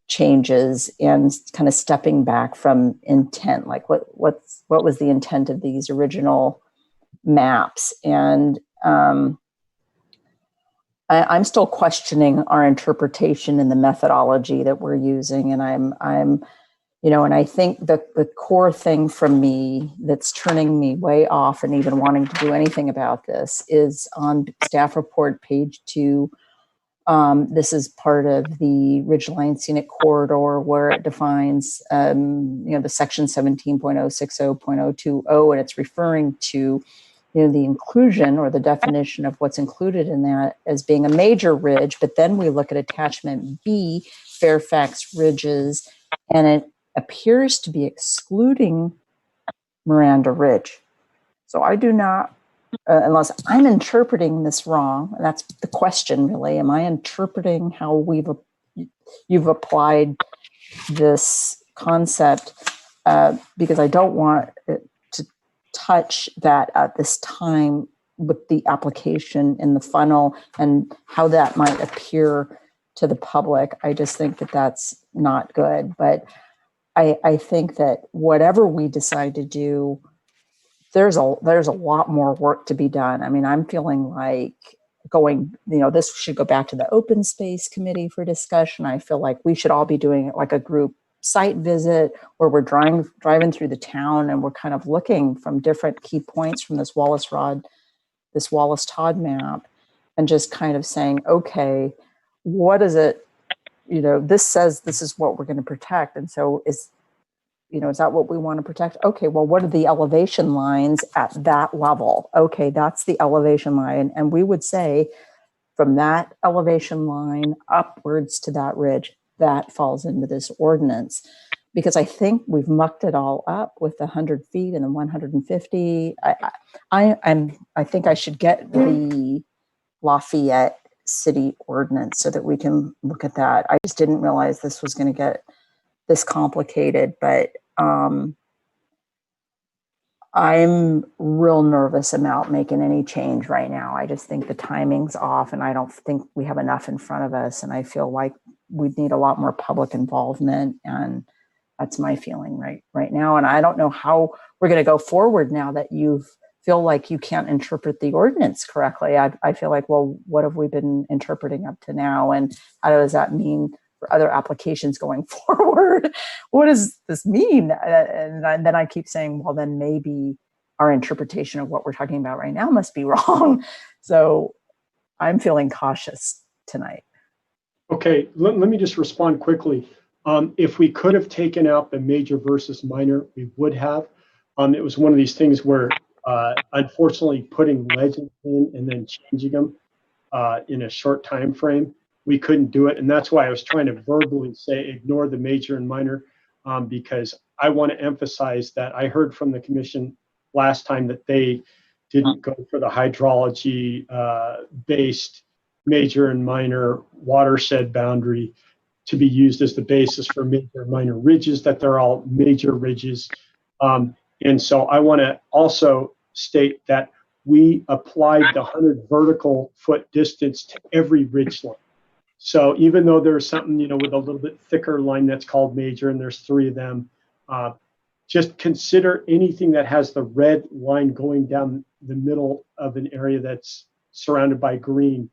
changes and kind of stepping back from intent. Like what was the intent of these original maps? And I'm still questioning our interpretation and the methodology that we're using. And I'm and I think that the core thing from me that's turning me way off and even wanting to do anything about this is on staff report page 2. This is part of the Ridgeline Scenic Corridor where it defines, the section 17.060.020, and it's referring to, the inclusion or the definition of what's included in that as being a major ridge. But then we look at attachment B, Fairfax Ridges, and it appears to be excluding Miranda Ridge. So I do not, unless I'm interpreting this wrong, and that's the question really, am I interpreting how you've applied this concept? Because I don't want it to touch that at this time with the application in the funnel and how that might appear to the public. I just think that that's not good. But I think that whatever we decide to do, there's a lot more work to be done. I mean, I'm feeling like this should go back to the open space committee for discussion. I feel like we should all be doing like a group site visit where we're driving through the town and we're kind of looking from different key points from this Wallace Todd map and just kind of saying, okay, what is it? This says this is what we're going to protect. And so is that what we want to protect? Okay, well, what are the elevation lines at that level? Okay, that's the elevation line. And we would say from that elevation line upwards to that ridge, that falls into this ordinance. Because I think we've mucked it all up with the 100 feet and the 150. I think I should get the Lafayette city ordinance so that we can look at that. I just didn't realize this was going to get this complicated, but I'm real nervous about making any change right now. I just think the timing's off and I don't think we have enough in front of us. And I feel like we'd need a lot more public involvement. And that's my feeling right now. And I don't know how we're going to go forward now that you feel like you can't interpret the ordinance correctly. I feel like, well, what have we been interpreting up to now? And how does that mean for other applications going forward? What does this mean? And then I keep saying, well, then maybe our interpretation of what we're talking about right now must be wrong. So I'm feeling cautious tonight. Okay, let me just respond quickly. If we could have taken out the major versus minor, we would have. It was one of these things where Unfortunately, putting legends in and then changing them in a short time frame, we couldn't do it. And that's why I was trying to verbally say ignore the major and minor, because I want to emphasize that I heard from the commission last time that they didn't go for the hydrology based major and minor watershed boundary to be used as the basis for major and minor ridges, that they're all major ridges. And so I want to also state that we applied the 100 vertical foot distance to every ridge line. So even though there's something, with a little bit thicker line that's called major, and there's 3 of them, just consider anything that has the red line going down the middle of an area that's surrounded by green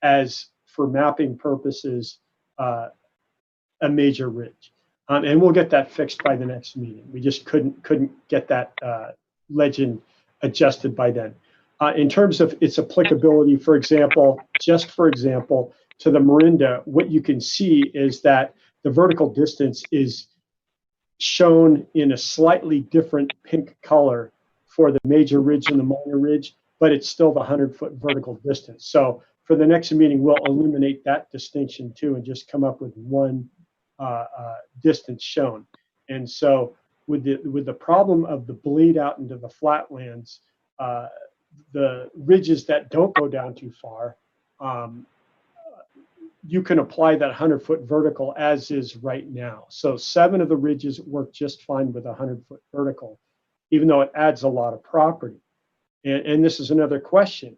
as, for mapping purposes, a major ridge. And we'll get that fixed by the next meeting. We just couldn't get that legend adjusted by then. In terms of its applicability, for example, to the Marinda, what you can see is that the vertical distance is shown in a slightly different pink color for the major ridge and the minor ridge, but it's still the 100-foot vertical distance. So for the next meeting, we'll eliminate that distinction too and just come up with one distance shown. And so with the problem of the bleed out into the flatlands, the ridges that don't go down too far, you can apply that 100-foot vertical as is right now. So 7 of the ridges work just fine with a 100-foot vertical, even though it adds a lot of property. And this is another question,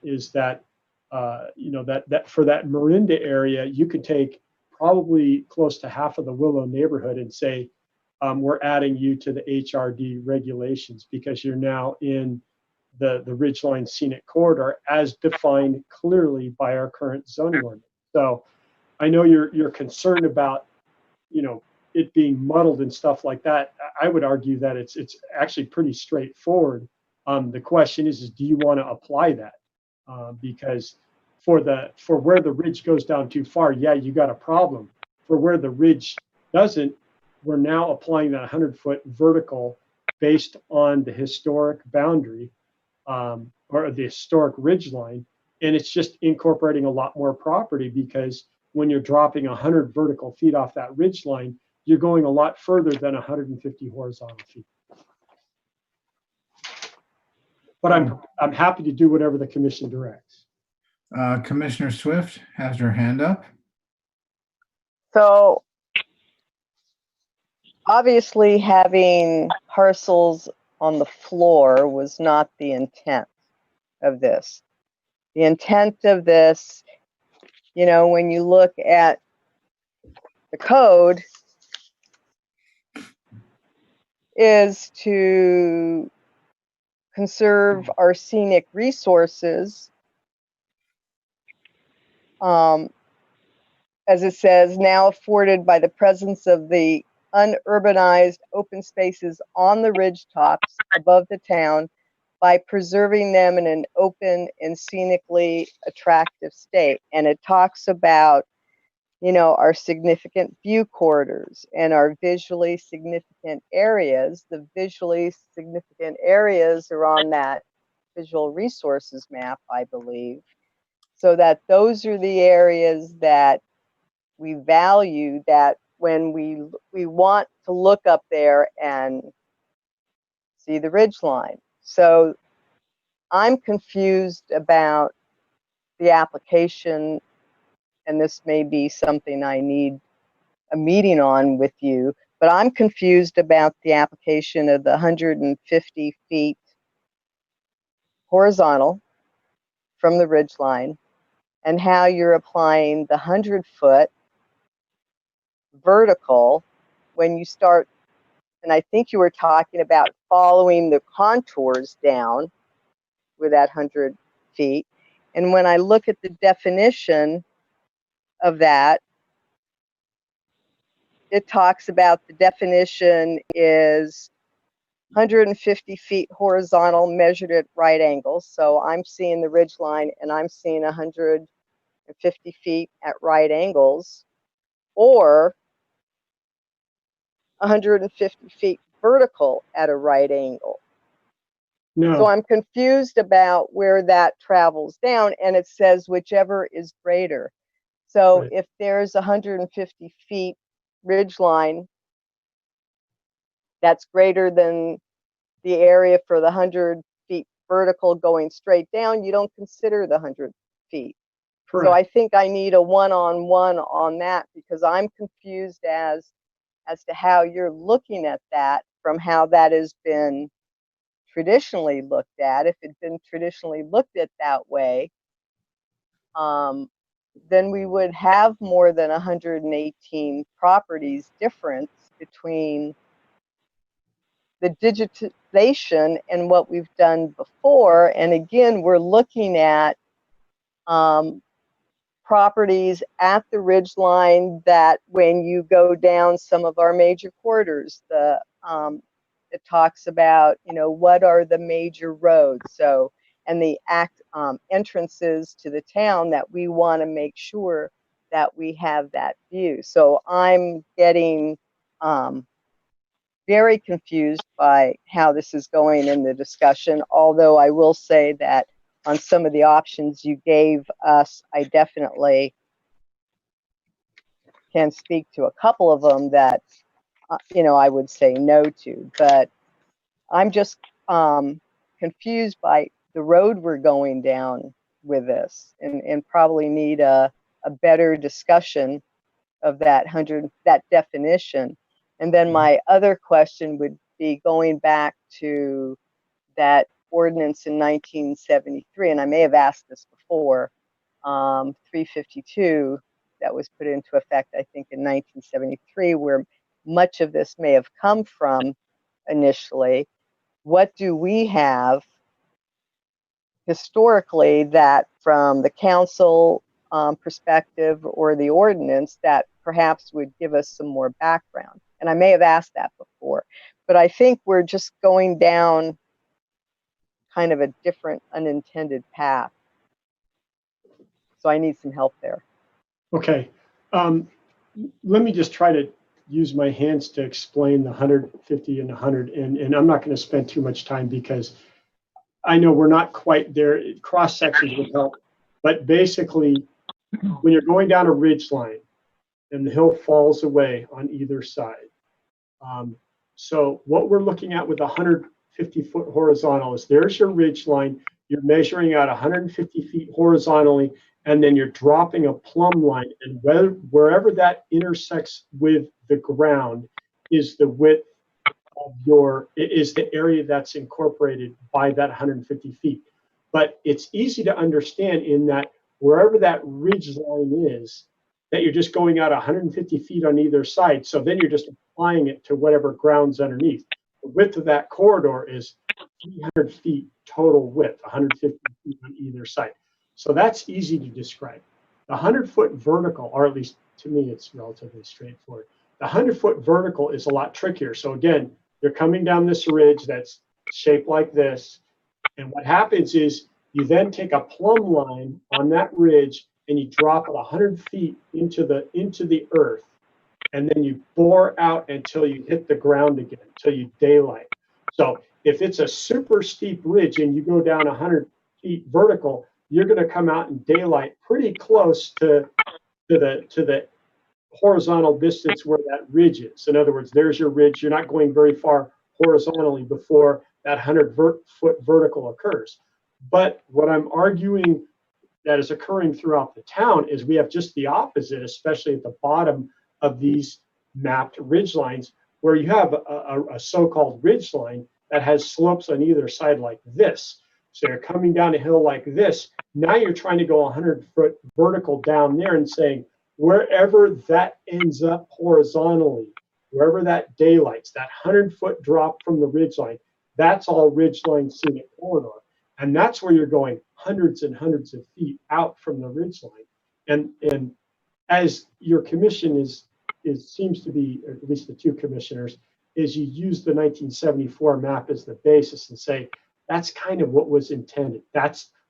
is that, that for that Marinda area, you could take probably close to half of the Willow neighborhood and say, we're adding you to the HRD regulations because you're now in the Ridgeline Scenic Corridor as defined clearly by our current zoning ordinance. So I know you're concerned about, it being muddled and stuff like that. I would argue that it's actually pretty straightforward. The question is do you want to apply that? Because for where the ridge goes down too far, yeah, you got a problem. For where the ridge doesn't, we're now applying that 100-foot vertical based on the historic boundary or the historic ridge line. And it's just incorporating a lot more property because when you're dropping 100 vertical feet off that ridge line, you're going a lot further than 150 horizontal feet. But I'm happy to do whatever the commission directs. Commissioner Swift has her hand up. So obviously having parcels on the floor was not the intent of this. The intent of this, when you look at the code, is to conserve our scenic resources, as it says, now afforded by the presence of the unurbanized open spaces on the ridge tops above the town by preserving them in an open and scenically attractive state. And it talks about, our significant view corridors and our visually significant areas. The visually significant areas are on that visual resources map, I believe. So that those are the areas that we value, that when we want to look up there and see the ridge line. So I'm confused about the application, and this may be something I need a meeting on with you, but I'm confused about the application of the 150 feet horizontal from the ridge line and how you're applying the 100-foot vertical when you start. And I think you were talking about following the contours down with that 100 feet. And when I look at the definition of that, it talks about the definition is 150 feet horizontal measured at right angles. So I'm seeing the ridge line and I'm seeing 150 feet at right angles, or 150 feet vertical at a right angle. No. So I'm confused about where that travels down, and it says whichever is greater. So Right. if there's 150 feet ridge line that's greater than the area for the 100 feet vertical going straight down, you don't consider the 100 feet. Correct. So I think I need a one-on-one on that, because I'm confused as to how you're looking at that from how that has been traditionally looked at. If it's been traditionally looked at that way, then we would have more than 118 properties difference between the digitization and what we've done before. And again, we're looking at properties at the ridge line that when you go down some of our major corridors, it talks about, you know, what are the major roads, so, and the entrances to the town that we want to make sure that we have that view. So I'm getting very confused by how this is going in the discussion, although I will say that on some of the options you gave us, I definitely can speak to a couple of them that, you know, I would say no to. But I'm just confused by the road we're going down with this, and probably need a better discussion of that definition. And then my other question would be going back to that ordinance in 1973, and I may have asked this before, 352, that was put into effect, I think, in 1973, where much of this may have come from initially. What do we have historically that from the council perspective or the ordinance that perhaps would give us some more background? And I may have asked that before, but I think we're just going down kind of a different unintended path. So I need some help there. Okay. Let me just try to use my hands to explain the 150 and 100, and I'm not going to spend too much time because I know we're not quite there. Cross sections would help, but basically, when you're going down a ridge line and the hill falls away on either side, so what we're looking at with 150-foot horizontal is there's your ridge line. You're measuring out 150 feet horizontally, and then you're dropping a plumb line, and wherever that intersects with the ground is the width of is the area that's incorporated by that 150 feet. But it's easy to understand in that wherever that ridge line is, that you're just going out 150 feet on either side. So then you're just applying it to whatever ground's underneath. The width of that corridor is 300 feet total width, 150 feet on either side. So that's easy to describe. The 100-foot vertical, or at least to me, it's relatively straightforward. The 100-foot vertical is a lot trickier. So again, you're coming down this ridge that's shaped like this. And what happens is you then take a plumb line on that ridge and you drop it 100 feet into the earth. And then you bore out until you hit the ground again, until you daylight. So if it's a super steep ridge and you go down 100 feet vertical, you're going to come out in daylight pretty close to the horizontal distance where that ridge is. In other words, there's your ridge. You're not going very far horizontally before that 100-foot vertical occurs. But what I'm arguing that is occurring throughout the town is we have just the opposite, especially at the bottom of these mapped ridge lines, where you have a so-called ridge line that has slopes on either side like this. So you're coming down a hill like this. Now you're trying to go 100-foot vertical down there and saying, wherever that ends up horizontally, wherever that daylights, that 100-foot drop from the ridge line, that's all ridge line scenic corridor. And that's where you're going hundreds and hundreds of feet out from the ridge line. And as your commission seems to be, or at least the two commissioners, is you use the 1974 map as the basis and say, that's kind of what was intended.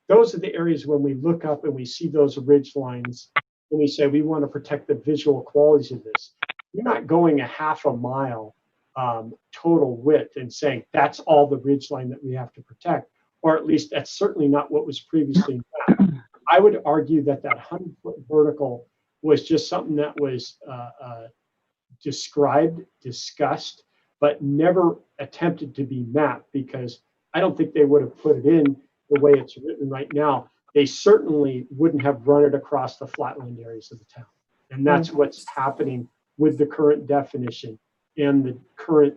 Those are the areas when we look up and we see those ridge lines, and we say we want to protect the visual qualities of this. You're not going a half a mile total width and saying that's all the ridge line that we have to protect, or at least that's certainly not what was previously mapped. I would argue that that 100-foot vertical was just something that was described, discussed, but never attempted to be mapped, because I don't think they would have put it in the way it's written right now. They certainly wouldn't have run it across the flatland areas of the town. And that's what's happening with the current definition and the current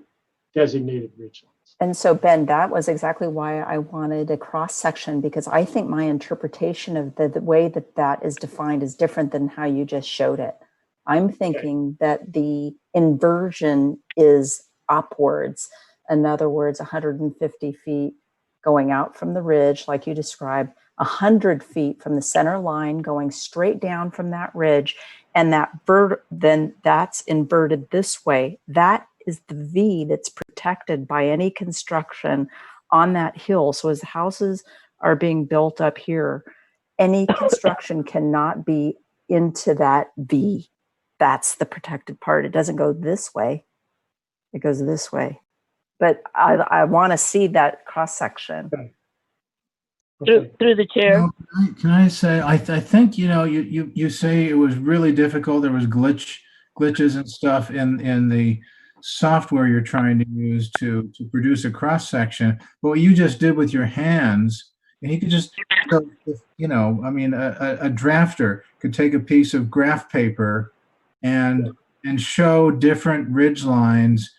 designated ridge lines. And so, Ben, that was exactly why I wanted a cross section, because I think my interpretation of the way that that is defined is different than how you just showed it. I'm thinking that the inversion is upwards. In other words, 150 feet going out from the ridge, like you described, 100 feet from the center line going straight down from that ridge, and that then that's inverted this way. That is the V that's protected by any construction on that hill. So as houses are being built up here, any construction cannot be into that V. That's the protected part. It doesn't go this way. It goes this way. But I want to see that cross section. Through the chair. Can I say, I think, you say it was really difficult. There was glitches and stuff in the software you're trying to use to produce a cross section. But what you just did with your hands, and you could just, a drafter could take a piece of graph paper and show different ridge lines,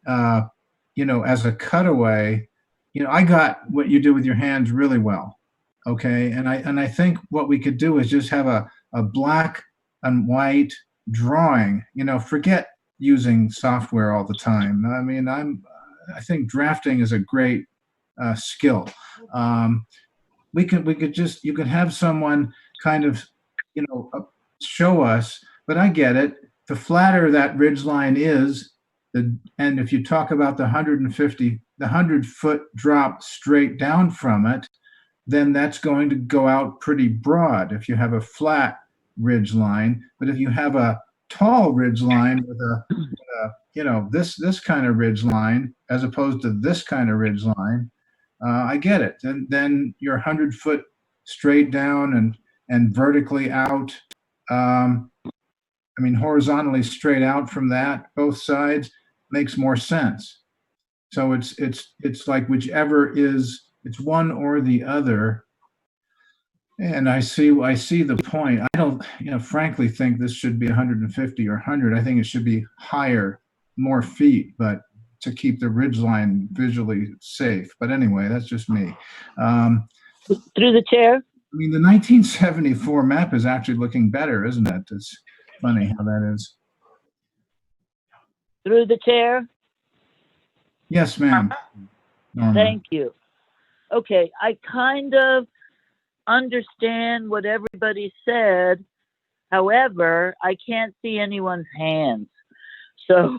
as a cutaway. I got what you did with your hands really well. Okay. And I think what we could do is just have a black and white drawing, forget using software all the time. I mean, I think drafting is a great skill. You could have someone kind of, show us, but I get it. The flatter that ridge line is, and if you talk about the 100-foot drop straight down from it, then that's going to go out pretty broad if you have a flat ridge line. But if you have a tall ridge line with this kind of ridge line as opposed to this kind of ridge line, I get it. And then your 100-foot straight down and vertically out. Horizontally straight out from that, both sides, makes more sense. So it's like whichever it's one or the other. And I see the point. I don't, frankly think this should be 150 or 100. I think it should be higher, more feet, but to keep the ridgeline visually safe. But anyway, that's just me. Through the chair. The 1974 map is actually looking better, isn't it? It's funny how that is. Through the chair. Yes, ma'am. Thank you. Okay, I kind of understand what everybody said. However, I can't see anyone's hands. So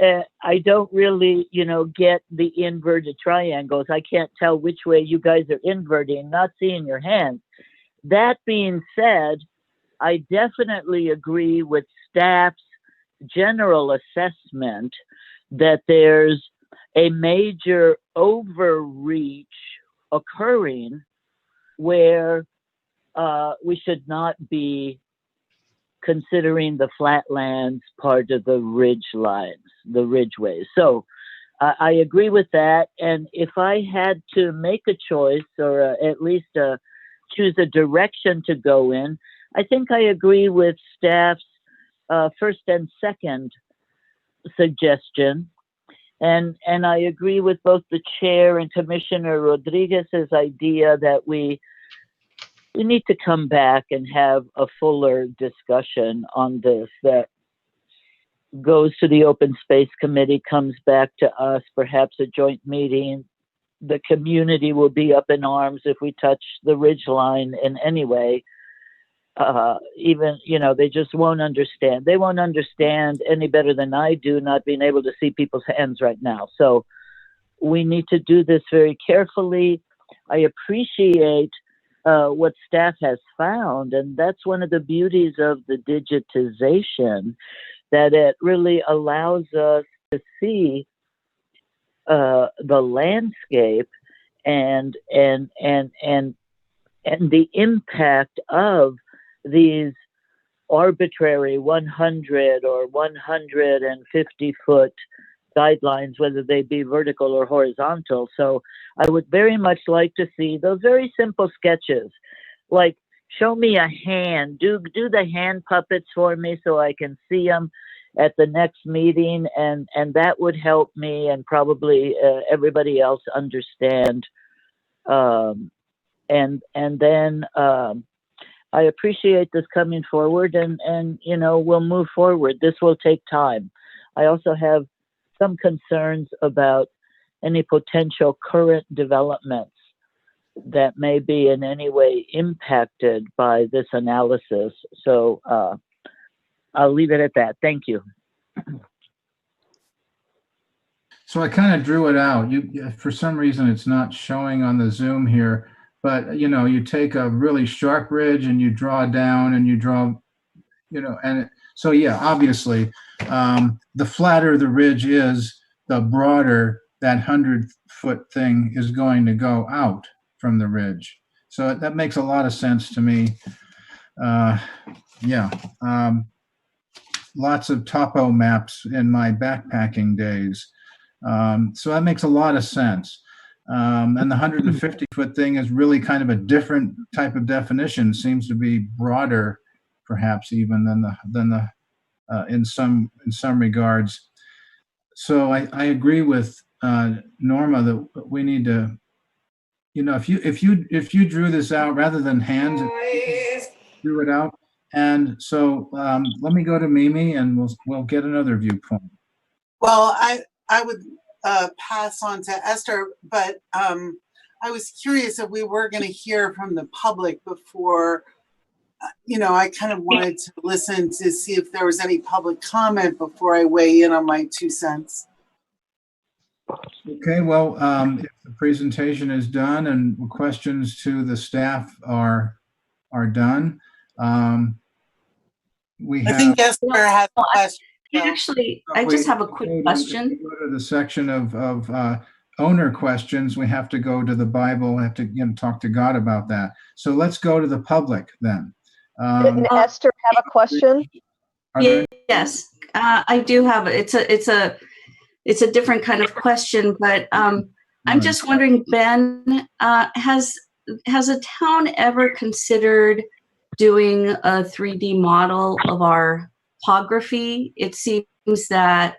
I don't really, get the inverted triangles. I can't tell which way you guys are inverting, not seeing your hands. That being said, I definitely agree with staff's general assessment that there's a major overreach occurring where we should not be considering the flatlands part of the ridge lines, the ridgeways. So I agree with that. And if I had to make a choice or at least choose a direction to go in, I think I agree with staff's first and second suggestion. And I agree with both the chair and Commissioner Rodriguez's idea that we need to come back and have a fuller discussion on this that goes to the Open Space Committee, comes back to us, perhaps a joint meeting. The community will be up in arms if we touch the ridge line in any way. Even, they just won't understand. They won't understand any better than I do, not being able to see people's hands right now. So we need to do this very carefully. I appreciate what staff has found, and that's one of the beauties of the digitization, that it really allows us to see the landscape and the impact of these arbitrary 100 or 150 foot guidelines, whether they be vertical or horizontal. So I would very much like to see those very simple sketches, like show me a hand, do the hand puppets for me so I can see them at the next meeting, and that would help me and probably everybody else understand. And then I appreciate this coming forward, and you know, we'll move forward. This will take time. I also have some concerns about any potential current developments that may be in any way impacted by this analysis. So I'll leave it at that. Thank you. So I kind of drew it out. For some reason, it's not showing on the Zoom here, but you know, you take a really sharp ridge and you draw down and you draw, you know, so yeah, obviously, the flatter the ridge is, the broader that 100-foot thing is going to go out from the ridge. So that makes a lot of sense to me. Yeah. Lots of topo maps in my backpacking days. So that makes a lot of sense. And the 150-foot thing is really kind of a different type of definition, seems to be broader, perhaps even than the in some regards. So I agree with Norma that we need to, you know, if you drew this out rather than hands, drew it out. And so let me go to Mimi, and we'll get another viewpoint. Well, I would pass on to Esther, but I was curious if we were going to hear from the public before. You know, I kind of wanted to listen to see if there was any public comment before I weigh in on my 2 cents. Okay, well, if the presentation is done and questions to the staff are done, we have. I think Esther has a question. Actually, I just have a quick question. Go to the section of owner questions. We have to go to the Bible. We have to talk to God about that. So let's go to the public then. Didn't Esther have a question? Yes, I do have. It's a different kind of question, but I'm just wondering, Ben, has a town ever considered doing a 3D model of our topography? It seems that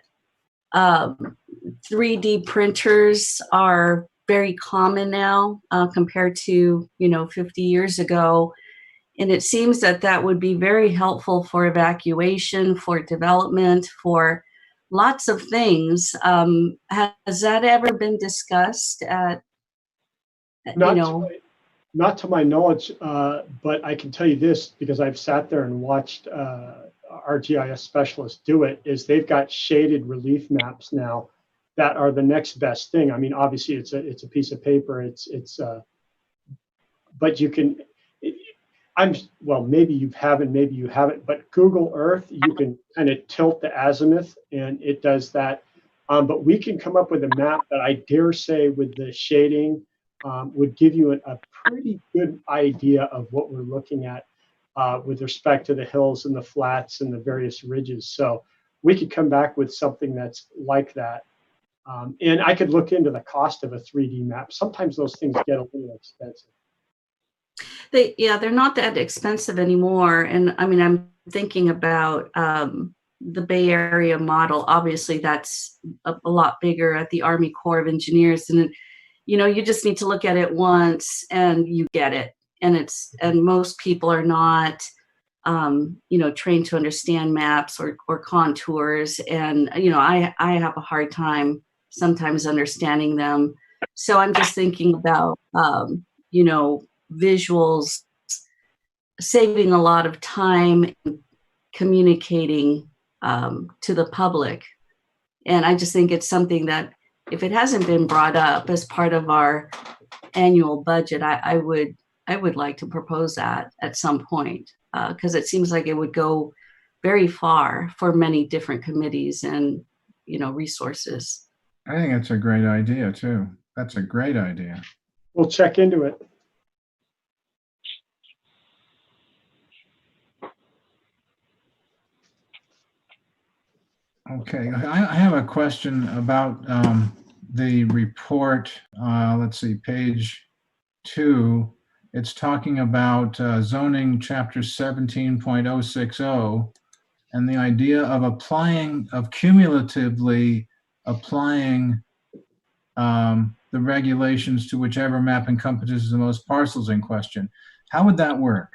3D printers are very common now compared to 50 years ago. And it seems that would be very helpful for evacuation, for development, for lots of things. Has that ever been discussed at, Not to my knowledge, but I can tell you this, because I've sat there and watched our GIS specialists do it, is they've got shaded relief maps now that are the next best thing. I mean, obviously it's a piece of paper, but you can, maybe you haven't, maybe you haven't, but Google Earth, you can kind of tilt the azimuth and it does that. But we can come up with a map that I dare say with the shading would give you a pretty good idea of what we're looking at with respect to the hills and the flats and the various ridges. So we could come back with something that's like that. And I could look into the cost of a 3D map. Sometimes those things get a little expensive. They're not that expensive anymore. And I mean, I'm thinking about the Bay Area model. Obviously, that's a lot bigger at the Army Corps of Engineers. And, you just need to look at it once and you get it. And most people are not, trained to understand maps or contours. And, I have a hard time sometimes understanding them. So I'm just thinking about, visuals, saving a lot of time communicating to the public. And I just think it's something that if it hasn't been brought up as part of our annual budget, I would like to propose that at some point because it seems like it would go very far for many different committees and resources. I think it's a great idea too. That's a great idea. We'll check into it. Okay, I have a question about the report. Let's see, page 2. It's talking about zoning chapter 17.060 and the idea of cumulatively applying the regulations to whichever map encompasses the most parcels in question. How would that work?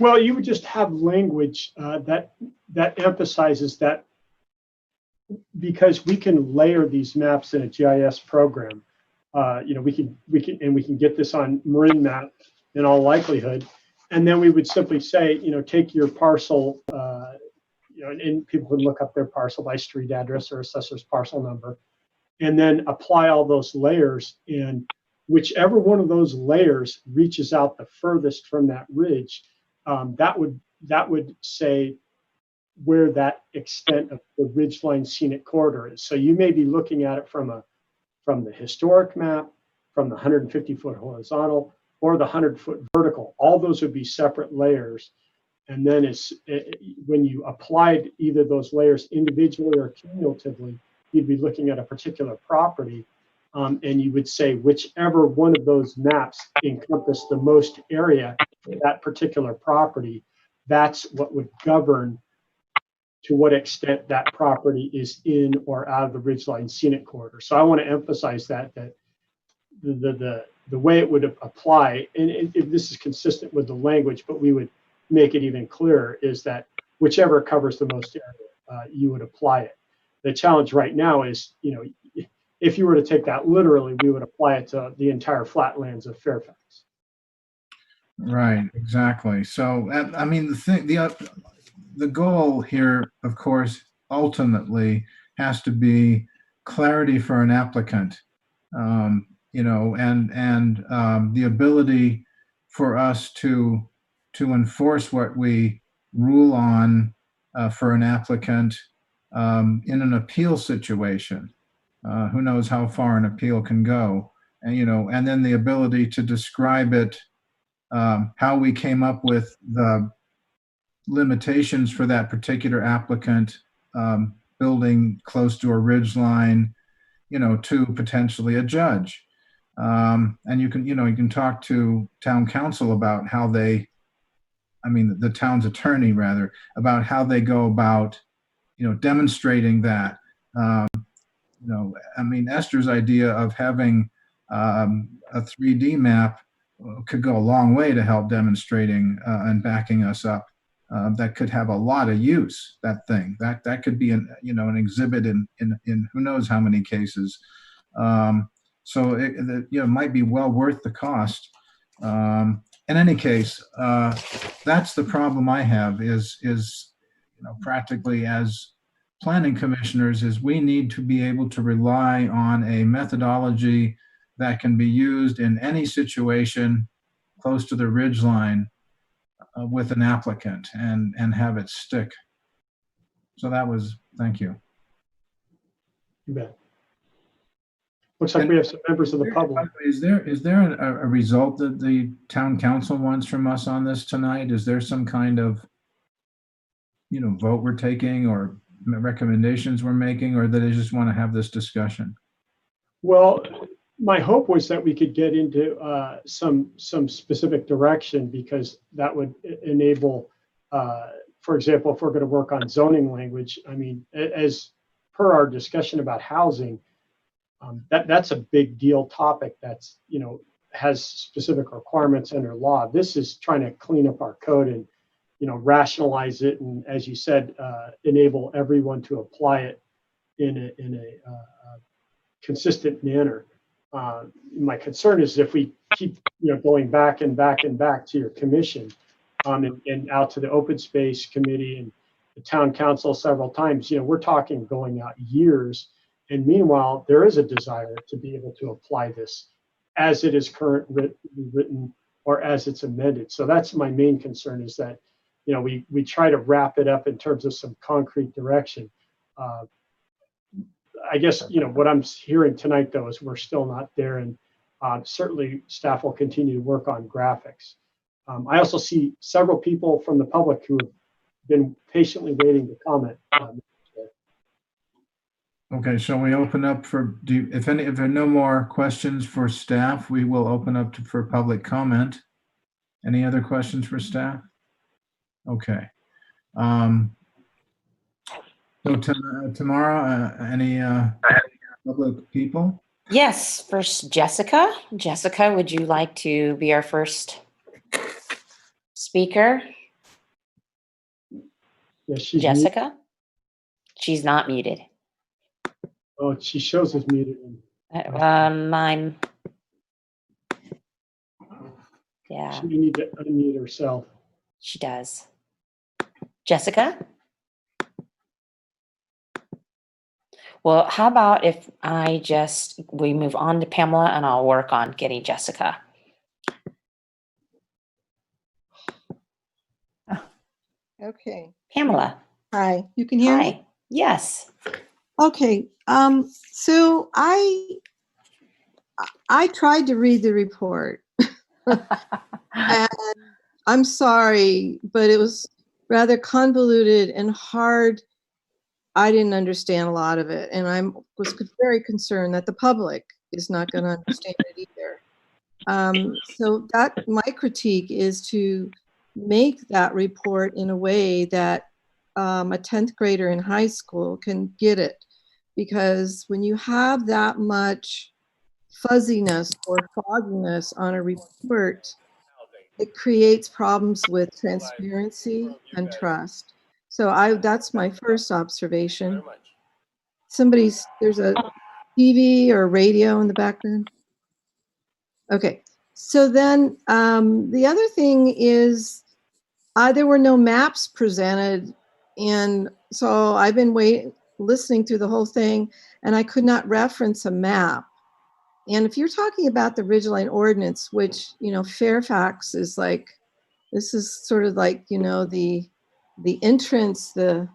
Well, you would just have language that emphasizes that because we can layer these maps in a GIS program. We can get this on Marin Map in all likelihood, and then we would simply say, take your parcel, and people would look up their parcel by street address or assessor's parcel number, and then apply all those layers. And whichever one of those layers reaches out the furthest from that ridge, that would say where that extent of the ridgeline scenic corridor is. So you may be looking at it from the historic map, from the 150-foot horizontal, or the 100-foot vertical. All those would be separate layers. And then when you applied either those layers individually or cumulatively, you'd be looking at a particular property, and you would say whichever one of those maps encompass the most area for that particular property, that's what would govern to what extent that property is in or out of the ridgeline scenic corridor. So I want to emphasize that the way it would apply, and this is consistent with the language, but we would make it even clearer, is that whichever covers the most area, you would apply it. The challenge right now is, if you were to take that literally, we would apply it to the entire flatlands of Fairfax. Right, exactly. So, I mean, the goal here, of course, ultimately has to be clarity for an applicant, and the ability for us to enforce what we rule on for an applicant in an appeal situation. Who knows how far an appeal can go, and then the ability to describe it, how we came up with the limitations for that particular applicant, building close to a ridge line, to potentially a judge. And you can talk to town council about how the town's attorney rather, about how they go about, demonstrating that. Esther's idea of having a 3D map could go a long way to help demonstrating and backing us up. That could have a lot of use. That thing that could be an exhibit in who knows how many cases. So it might be well worth the cost. In any case, that's the problem I have is practically as planning commissioners is we need to be able to rely on a methodology that can be used in any situation close to the ridge line with an applicant and have it stick. So thank you. You bet. Looks like we have some members of the public. Is there a result that the town council wants from us on this tonight? Is there some kind of vote we're taking or recommendations we're making, or that they just want to have this discussion? Well, my hope was that we could get into some specific direction, because that would enable, for example, if we're going to work on zoning language, as per our discussion about housing, that's a big deal topic that's, has specific requirements under law. This is trying to clean up our code and, rationalize it. And as you said, enable everyone to apply it in a consistent manner. My concern is if we keep, going back and back and back to your commission, and out to the open space committee and the town council several times, we're talking going out years. And meanwhile, there is a desire to be able to apply this as it is currently written or as it's amended. So that's my main concern, is that, we try to wrap it up in terms of some concrete direction. I guess, what I'm hearing tonight, though, is we're still not there. And certainly staff will continue to work on graphics. I also see several people from the public who have been patiently waiting to comment. Okay, shall we open up for, if there are no more questions for staff, we will open up for public comment. Any other questions for staff? Okay. So tomorrow, any public people? Yes, first Jessica. Jessica, would you like to be our first speaker? Yeah, she's Jessica? muted. She's not muted. Oh, she shows us muted. I'm. Yeah. She may need to unmute herself. She does. Jessica? Well, how about if we move on to Pamela and I'll work on getting Jessica. Okay. Pamela. Hi, you can hear me? Hi. Yes. Okay. So I tried to read the report. And I'm sorry, but it was rather convoluted and hard. I didn't understand a lot of it, and I was very concerned that the public is not going to understand it either. So that my critique is to make that report in a way that a 10th grader in high school can get it, because when you have that much fuzziness or fogginess on a report, it creates problems with transparency and trust. So that's my first observation. There's a TV or radio in the background. Okay, so then the other thing is there were no maps presented, and so I've been listening through the whole thing, and I could not reference a map. And if you're talking about the Ridgeline Ordinance, which, Fairfax is like, this is sort of like, the entrance, the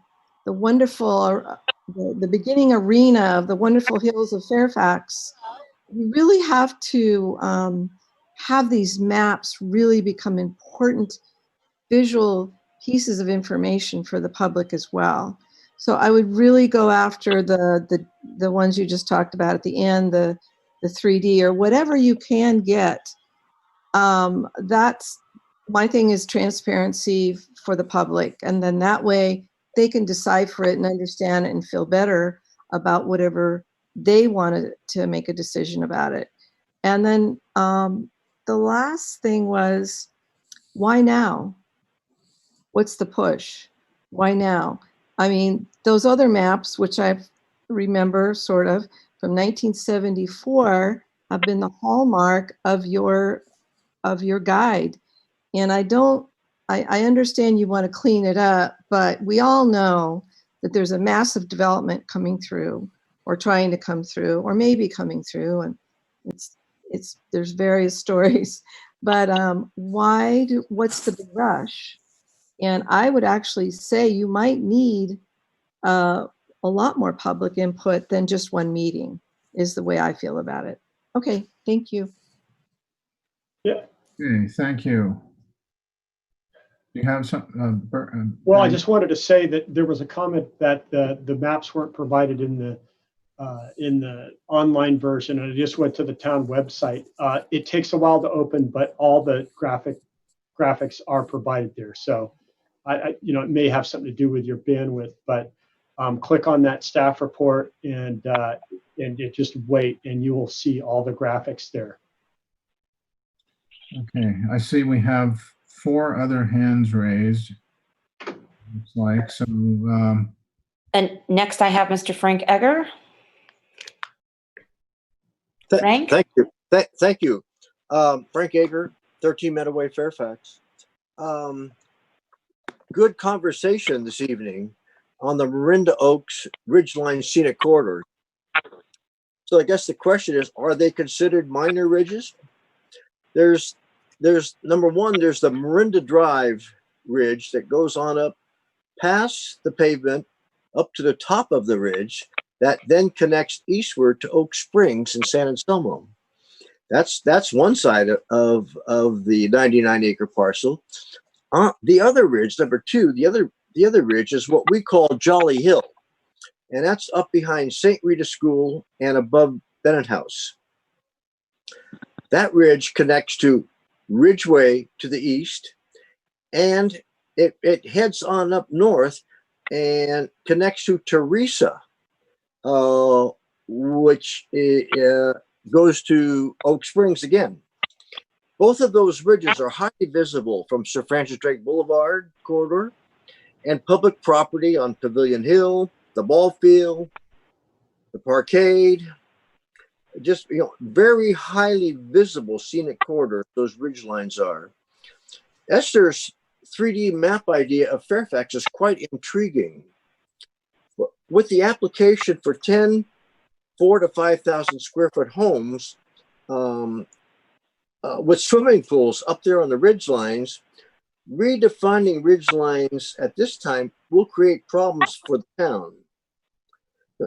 wonderful, the beginning arena of the wonderful hills of Fairfax, we really have to have these maps really become important visual pieces of information for the public as well. So I would really go after the ones you just talked about at the end, the 3D or whatever you can get. That's my thing, is transparency for the public. And then that way they can decipher it and understand it and feel better about whatever they wanted to make a decision about it. And then the last thing was, why now? What's the push? Why now? I mean, those other maps, which I remember sort of from 1974, have been the hallmark of your guide. And I understand you want to clean it up, but we all know that there's a massive development coming through, or trying to come through, or maybe coming through, and there's various stories. But what's the big rush? And I would actually say you might need a lot more public input than just one meeting, is the way I feel about it. Okay, thank you. Yeah. Okay, thank you. You have some? Well, I just wanted to say that there was a comment that the maps weren't provided in the online version, and I just went to the town website. It takes a while to open, but all the graphics are provided there. So it may have something to do with your bandwidth, but click on that staff report and just wait, and you will see all the graphics there. Okay, I see we have 4 other hands raised. Looks like so. And next I have Mr. Frank Egger. Frank? Thank you. Thank you. Frank Egger, 13 Meadowway, Fairfax. Good conversation this evening on the Marinda Oaks Ridgeline Scenic Corridor. So I guess the question is, are they considered minor ridges? There's number one, there's the Marinda Drive ridge that goes on up past the pavement up to the top of the ridge. that then connects eastward to Oak Springs and San Anselmo. That's one side of the 99-acre parcel. The other ridge, number two, the other ridge is what we call Jolly Hill, and that's up behind St. Rita School and above Bennett House. That ridge connects to Ridgeway to the east, and it heads on up north and connects to Teresa, which goes to Oak Springs again. Both of those ridges are highly visible from Sir Francis Drake Boulevard corridor and public property on Pavilion Hill, the ball field, the parkade. Just, very highly visible scenic corridor those ridge lines are. Esther's 3D map idea of Fairfax is quite intriguing. With the application for 10 4,000 to 5,000 square foot homes with swimming pools up there on the ridge lines, redefining ridge lines at this time will create problems for the town.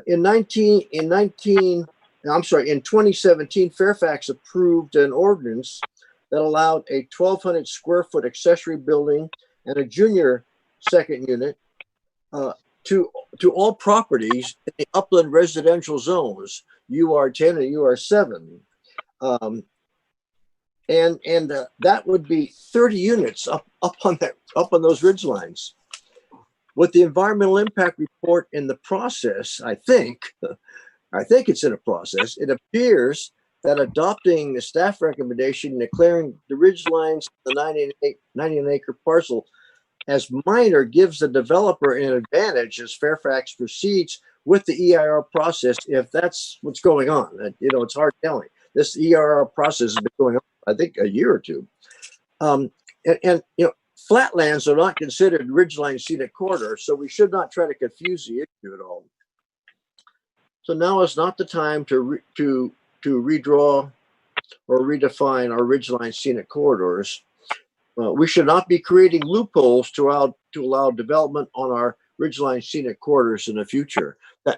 In 2017, Fairfax approved an ordinance that allowed a 1,200 square foot accessory building and a junior second unit to all properties in the upland residential zones, UR10 and UR7. That would be 30 units up on those ridge lines. With the environmental impact report in the process, I think it's in a process, it appears that adopting the staff recommendation declaring the ridge lines of the 99-acre parcel as minor gives the developer an advantage as Fairfax proceeds with the EIR process, if that's what's going on. It's hard telling. This EIR process has been going on, I think, a year or two. Flatlands are not considered ridgeline scenic corridor, so we should not try to confuse the issue at all. So now is not the time to redraw or redefine our ridgeline scenic corridors. We should not be creating loopholes to allow development on our ridgeline scenic corridors in the future.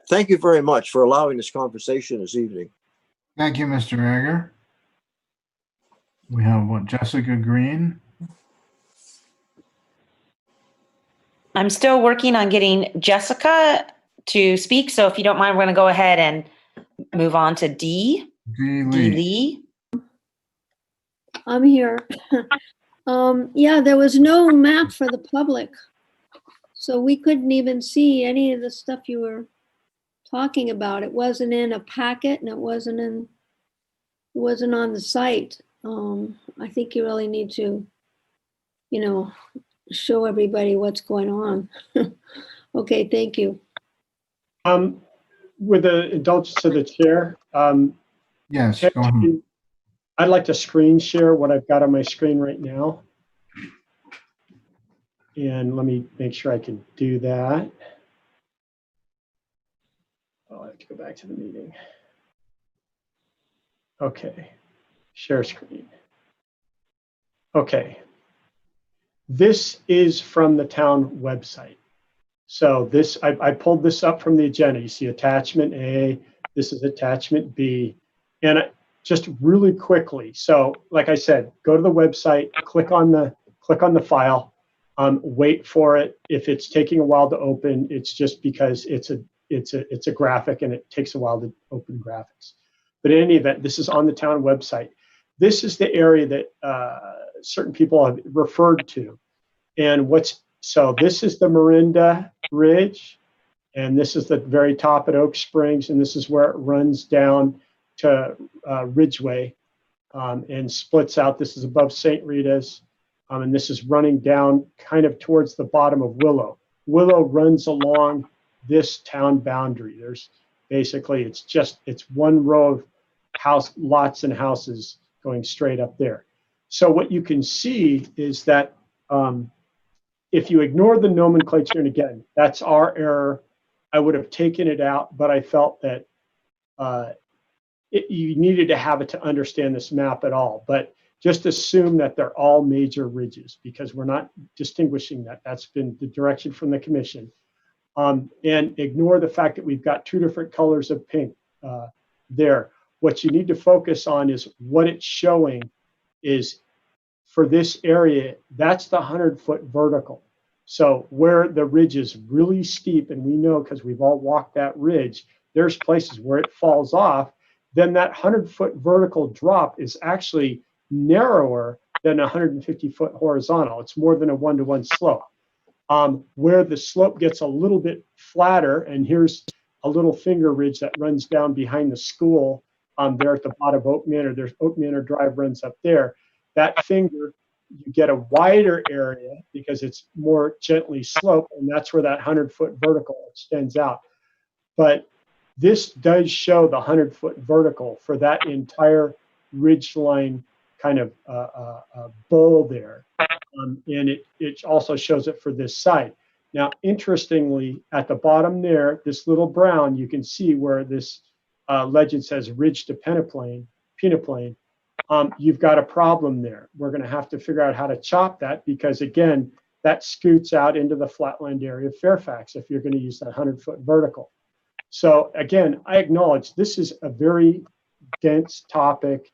Thank you very much for allowing this conversation this evening. Thank you, Mr. Egger. We have Jessica Green. I'm still working on getting Jessica to speak. So if you don't mind, we're going to go ahead and move on to D. D. Lee. I'm here. Yeah, there was no map for the public. So we couldn't even see any of the stuff you were talking about. It wasn't in a packet and it wasn't on the site. I think you really need to, show everybody what's going on. Okay, thank you. With the indulgence of the chair, yes, go ahead. I'd like to screen share what I've got on my screen right now. And let me make sure I can do that. Oh, I have to go back to the meeting. Okay, share screen. Okay. This is from the town website. So I pulled this up from the agenda. You see attachment A, this is attachment B. And just really quickly, so like I said, go to the website, click on the file, wait for it. If it's taking a while to open, it's just because it's a graphic and it takes a while to open graphics. But in any event, this is on the town website. This is the area that certain people have referred to. And so this is the Marinda Ridge, and this is the very top at Oak Springs, and this is where it runs down to Ridgeway and splits out. This is above St. Rita's, and this is running down kind of towards the bottom of Willow. Willow runs along this town boundary. There's basically, it's one row of lots and houses going straight up there. So what you can see is that if you ignore the nomenclature, and again, that's our error, I would have taken it out, but I felt that you needed to have it to understand this map at all. But just assume that they're all major ridges because we're not distinguishing that. That's been the direction from the commission. and ignore the fact that we've got two different colors of pink there. What you need to focus on is what it's showing is for this area, that's the 100-foot vertical. So where the ridge is really steep, and we know because we've all walked that ridge, there's places where it falls off, then that 100-foot vertical drop is actually narrower than a 150-foot horizontal. It's more than a 1-to-1 slope. Where the slope gets a little bit flatter, and here's a little finger ridge that runs down behind the school there at the bottom of Oak Manor. There's Oak Manor Drive runs up there. That finger, you get a wider area because it's more gently sloped, and that's where that 100-foot vertical extends out. But this does show the 100-foot vertical for that entire ridgeline kind of bowl there. And it also shows it for this site. Now, interestingly, at the bottom there, this little brown, you can see where this legend says ridge to peneplain. You've got a problem there. We're going to have to figure out how to chop that because, again, that scoots out into the flatland area of Fairfax if you're going to use that 100-foot vertical. So, again, I acknowledge this is a very dense topic.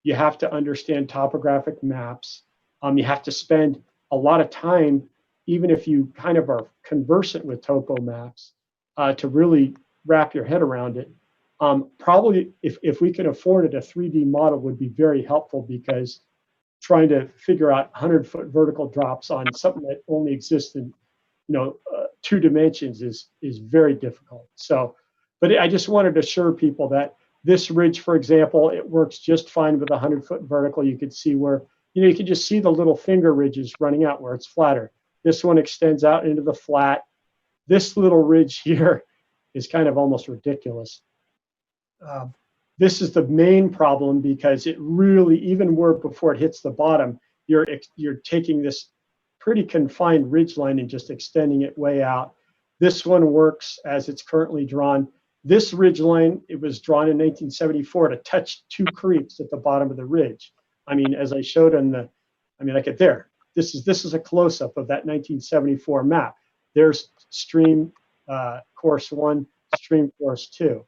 You have to understand topographic maps. You have to spend a lot of time, even if you kind of are conversant with topo maps, to really wrap your head around it. Probably, if we could afford it, a 3D model would be very helpful because trying to figure out 100-foot vertical drops on something that only exists in, 2 dimensions is very difficult. So, but I just wanted to assure people that this ridge, for example, it works just fine with a 100-foot vertical. You could see where, you can just see the little finger ridges running out where it's flatter. This one extends out into the flat. This little ridge here is kind of almost ridiculous. This is the main problem because it really, even where before it hits the bottom, you're taking this pretty confined ridge line and just extending it way out. This one works as it's currently drawn. This ridge line, it was drawn in 1974 to touch 2 creeks at the bottom of the ridge. I mean, as I showed on there. This is a close-up of that 1974 map. There's stream course 1, stream course 2.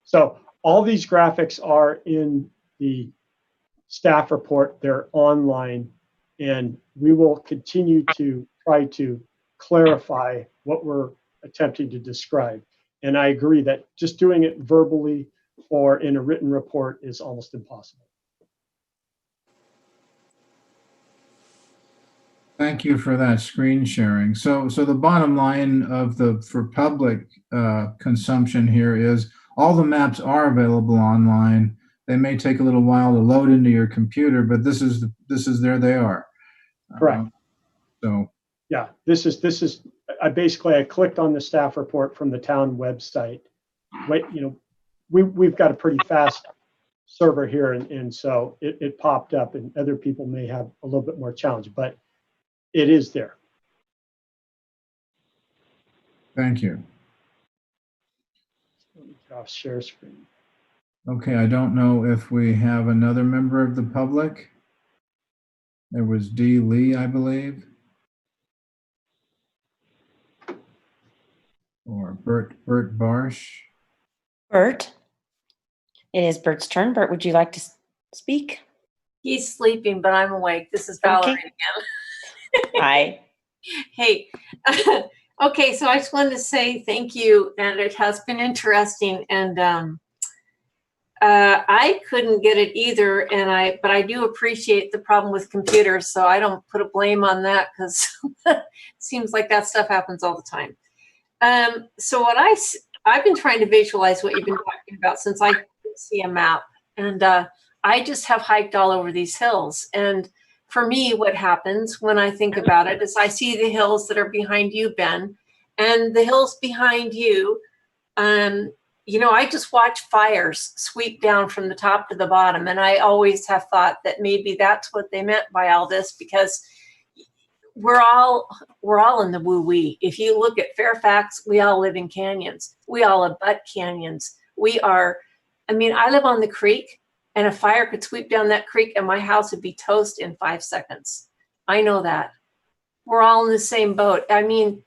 So all these graphics are in the staff report. They're online, and we will continue to try to clarify what we're attempting to describe. And I agree that just doing it verbally or in a written report is almost impossible. Thank you for that screen sharing. So the bottom line for public consumption here is all the maps are available online. They may take a little while to load into your computer, but this is there they are. Correct. So yeah, this is I clicked on the staff report from the town website. We've got a pretty fast server here, and so it popped up, and other people may have a little bit more challenge, but it is there. Thank you. Let me get off share screen. Okay, I don't know if we have another member of the public. There was D. Lee, I believe. Or Bert Barsh. Bert. It is Bert's turn. Bert, would you like to speak? He's sleeping, but I'm awake. This is Valerie again. Hi. Hey. Okay, so I just wanted to say thank you, and it has been interesting. And I couldn't get it either, but I do appreciate the problem with computers, so I don't put a blame on that because it seems like that stuff happens all the time. So what I've been trying to visualize what you've been talking about since I could see a map, and I just have hiked all over these hills. And for me, what happens when I think about it is I see the hills that are behind you, Ben, and the hills behind you. I just watch fires sweep down from the top to the bottom, and I always have thought that maybe that's what they meant by all this, because we're all in the woo-wee. If you look at Fairfax, we all live in canyons. We all abut canyons. I live on the creek, and a fire could sweep down that creek and my house would be toast in 5 seconds. I know that. We're all in the same boat. I mean,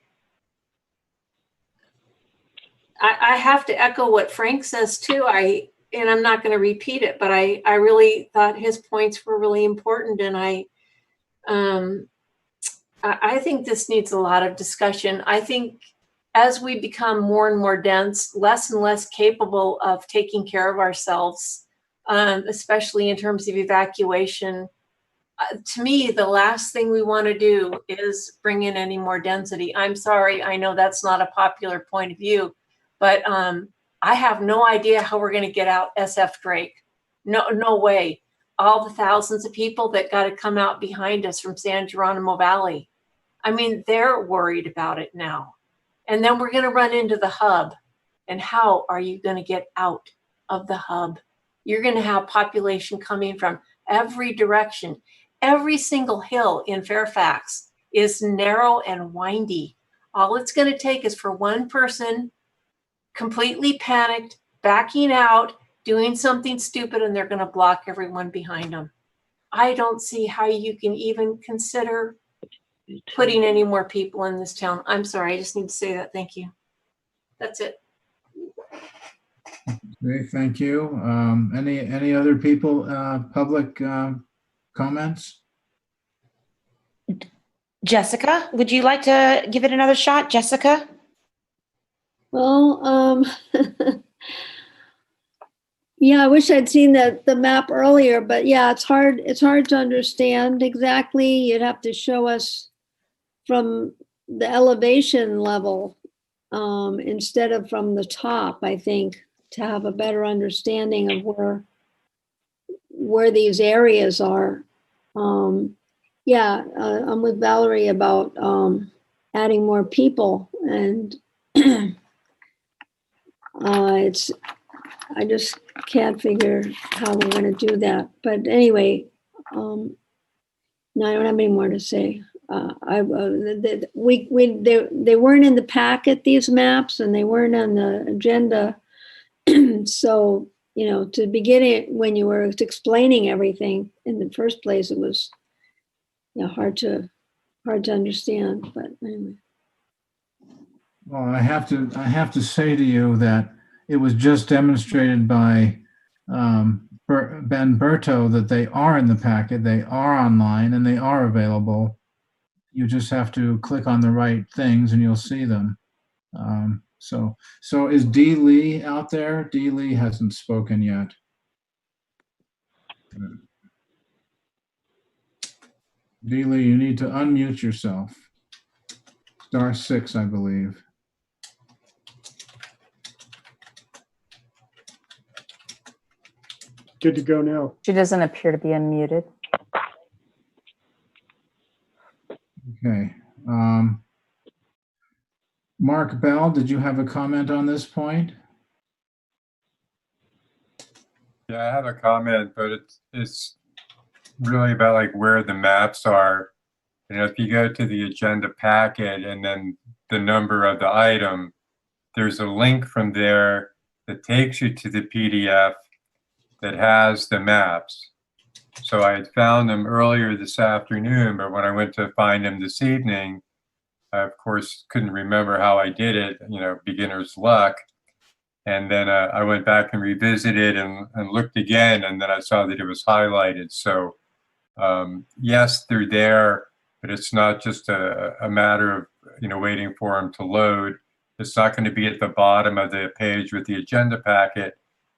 I have to echo what Frank says too. And I'm not going to repeat it, but I really thought his points were really important. And I think this needs a lot of discussion. I think as we become more and more dense, less and less capable of taking care of ourselves, especially in terms of evacuation, to me, the last thing we want to do is bring in any more density. I'm sorry, I know that's not a popular point of view, but I have no idea how we're going to get out SF Drake. No way. All the thousands of people that got to come out behind us from San Geronimo Valley. I mean, they're worried about it now. And then we're going to run into the hub. And how are you going to get out of the hub? You're going to have population coming from every direction. Every single hill in Fairfax is narrow and windy. All it's going to take is for one person completely panicked, backing out, doing something stupid, and they're going to block everyone behind them. I don't see how you can even consider putting any more people in this town. I'm sorry, I just need to say that. Thank you. That's it. Okay, thank you. Any other people, public comments? Jessica, would you like to give it another shot, Jessica? Well, yeah, I wish I'd seen the map earlier, but yeah, it's hard to understand exactly. You'd have to show us from the elevation level instead of from the top, I think, to have a better understanding of where these areas are. Yeah, I'm with Valerie about adding more people, and I just can't figure how we're going to do that. But anyway, no, I don't have any more to say. They weren't in the packet, these maps, and they weren't on the agenda. So, you know, to begin it, when you were explaining everything in the first place, it was, you know, hard to understand. But anyway. Well, I have to say to you that it was just demonstrated by Ben Berto that they are in the packet, they are online, and they are available. You just have to click on the right things and you'll see them. So is Dee Lee out there? Dee Lee hasn't spoken yet. Dee Lee, you need to unmute yourself. *6, I believe. Good to go now. She doesn't appear to be unmuted. Okay. Mark Bell, did you have a comment on this point? Yeah, I have a comment, but it's really about like where the maps are. You know, if you go to the agenda packet and then the number of the item, there's a link from there that takes you to the PDF that has the maps. So I had found them earlier this afternoon, but when I went to find them this evening, I of course couldn't remember how I did it, you know, beginner's luck. And then I went back and revisited and looked again, and then I saw that it was highlighted. So yes, they're there, but it's not just a matter of, you know, waiting for them to load. It's not going to be at the bottom of the page with the agenda packet.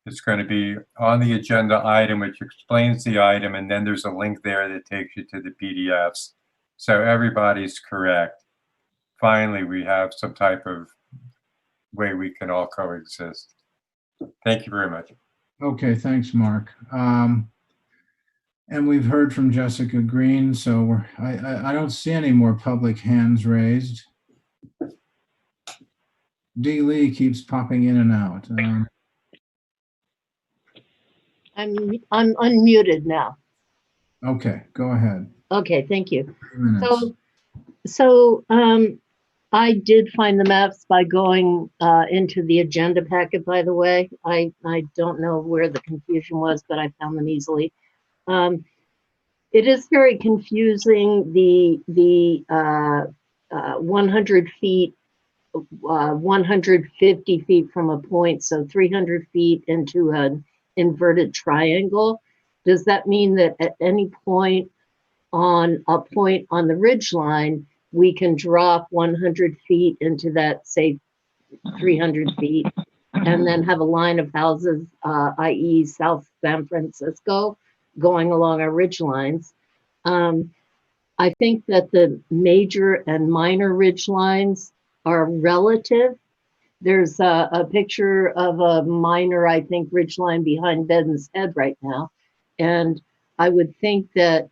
It's going to be on the agenda item, which explains the item, and then there's a link there that takes you to the PDFs. So everybody's correct. Finally, we have some type of way we can all coexist. Thank you very much. Okay, thanks, Mark. And we've heard from Jessica Green, so I don't see any more public hands raised. Dee Lee keeps popping in and out. I'm unmuted now. Okay, go ahead. Okay, thank you. 3 minutes. So I did find the maps by going into the agenda packet, by the way. I don't know where the confusion was, but I found them easily. It is very confusing, the 100 feet 150 feet from a point, so 300 feet into an inverted triangle. Does that mean that at any point on the ridge line, we can drop 100 feet into that, say, 300 feet, and then have a line of houses, i.e. South San Francisco, going along our ridge lines? I think that the major and minor ridge lines are relative. There's a picture of a minor, I think, ridge line behind Ben's head right now. And I would think that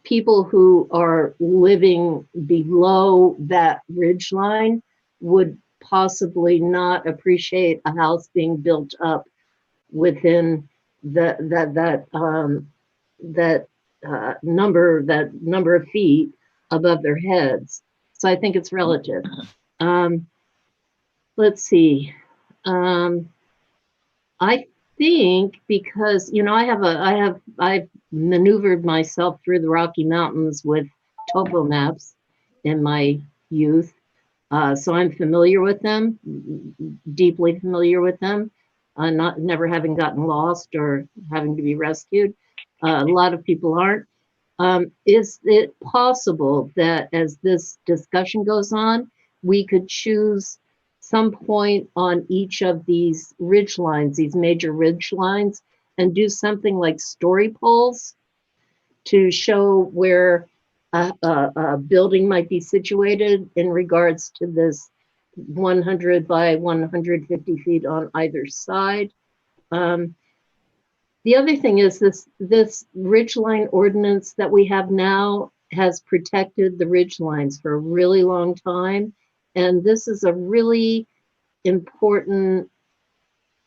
people who are living below that ridge line would possibly not appreciate a house being built up within that number of feet above their heads. So I think it's relative. Let's see. I think because, you know, I've maneuvered myself through the Rocky Mountains with topo maps in my youth. So I'm familiar with them, deeply familiar with them, never having gotten lost or having to be rescued. A lot of people aren't. Is it possible that as this discussion goes on, we could choose some point on each of these ridge lines, these major ridge lines, and do something like story polls to show where a building might be situated in regards to this 100 by 150 feet on either side? The other thing is this ridgeline ordinance that we have now has protected the ridgelines for a really long time. And this is a really important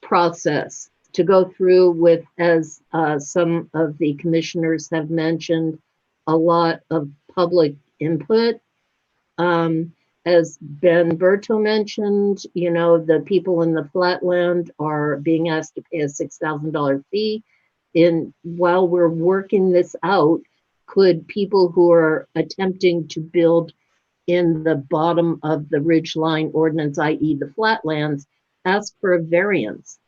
process to go through with, as some of the commissioners have mentioned, a lot of public input. As Ben Berto mentioned, you know, the people in the flatland are being asked to pay a $6,000 fee. While we're working this out, could people who are attempting to build in the bottom of the ridgeline ordinance, i.e. the flatlands, ask for a variance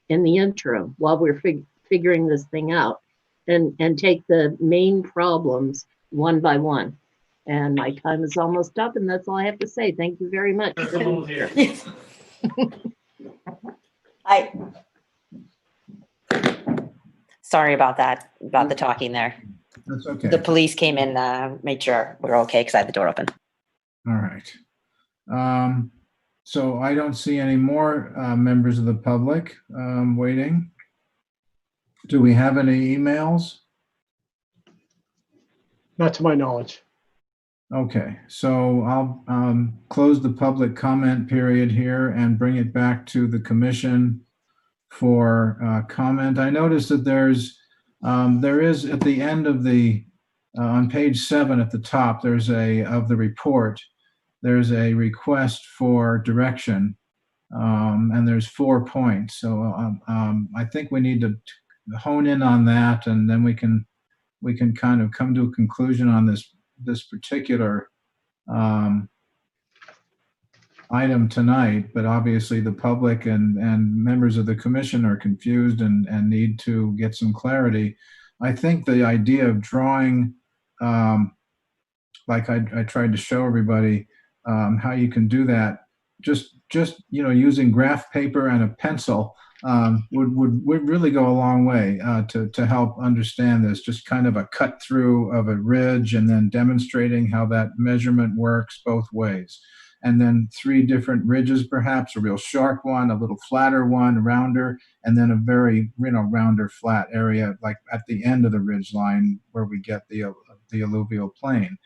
in the interim while we're figuring this thing out, and take the main problems one by one? And my time is almost up, and that's all I have to say. Thank you very much for being here. Sorry about that, about the talking there. That's okay. The police came in, made sure we were okay because I had the door open. All right. So I don't see any more members of the public waiting. Do we have any emails? Not to my knowledge. Okay, so I'll close the public comment period here and bring it back to the commission for comment. I noticed that there is at the end of the on page 7 at the top, there's of the report, there's a request for direction, and there's 4 points. So I think we need to hone in on that, and then we can kind of come to a conclusion on this particular item tonight. But obviously the public and members of the commission are confused and need to get some clarity. I think the idea of drawing, like I tried to show everybody how you can do that, just you know, using graph paper and a pencil would really go a long way to help understand this. Just kind of a cut through of a ridge and then demonstrating how that measurement works both ways. And then 3 different ridges, perhaps a real sharp one, a little flatter one, rounder, and then a very, you know, rounder flat area like at the end of the ridge line where we get the alluvial plain.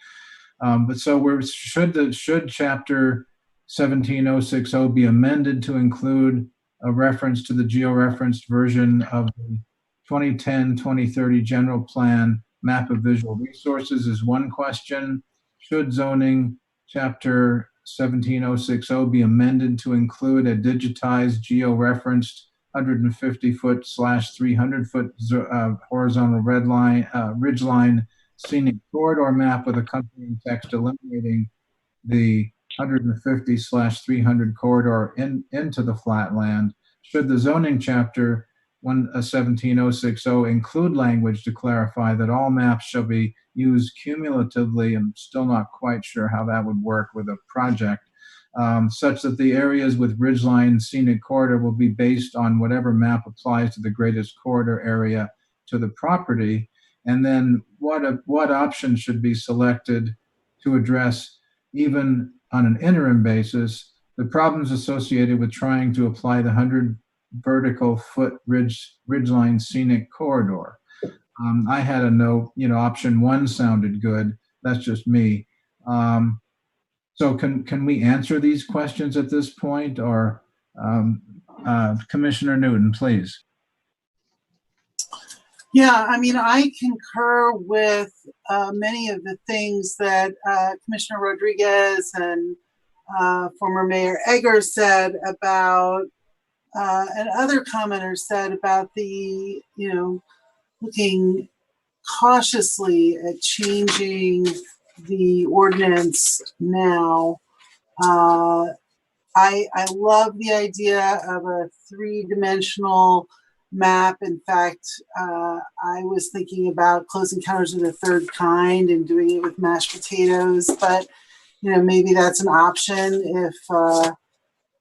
But so should chapter 17060 be amended to include a reference to the georeferenced version of the 2010-2030 general plan map of visual resources is one question. Should zoning chapter 17060 be amended to include a digitized georeferenced 150-foot / 300-foot horizontal ridgeline scenic corridor map with accompanying text eliminating the 150/300 corridor into the flatland, should the zoning chapter 17060 include language to clarify that all maps shall be used cumulatively? I'm still not quite sure how that would work with a project, such that the areas with ridgeline scenic corridor will be based on whatever map applies to the greatest corridor area to the property. And then what option should be selected to address, even on an interim basis, the problems associated with trying to apply the 100 vertical foot ridgeline scenic corridor? I had a note, option 1 sounded good. That's just me. So can we answer these questions at this point, or Commissioner Newton, please? Yeah, I mean, I concur with many of the things that Commissioner Rodriguez and former Mayor Egger said about, and other commenters said about the, looking cautiously at changing the ordinance now. I love the idea of a 3-dimensional map. In fact, I was thinking about Close Encounters of the Third Kind and doing it with mashed potatoes, but maybe that's an option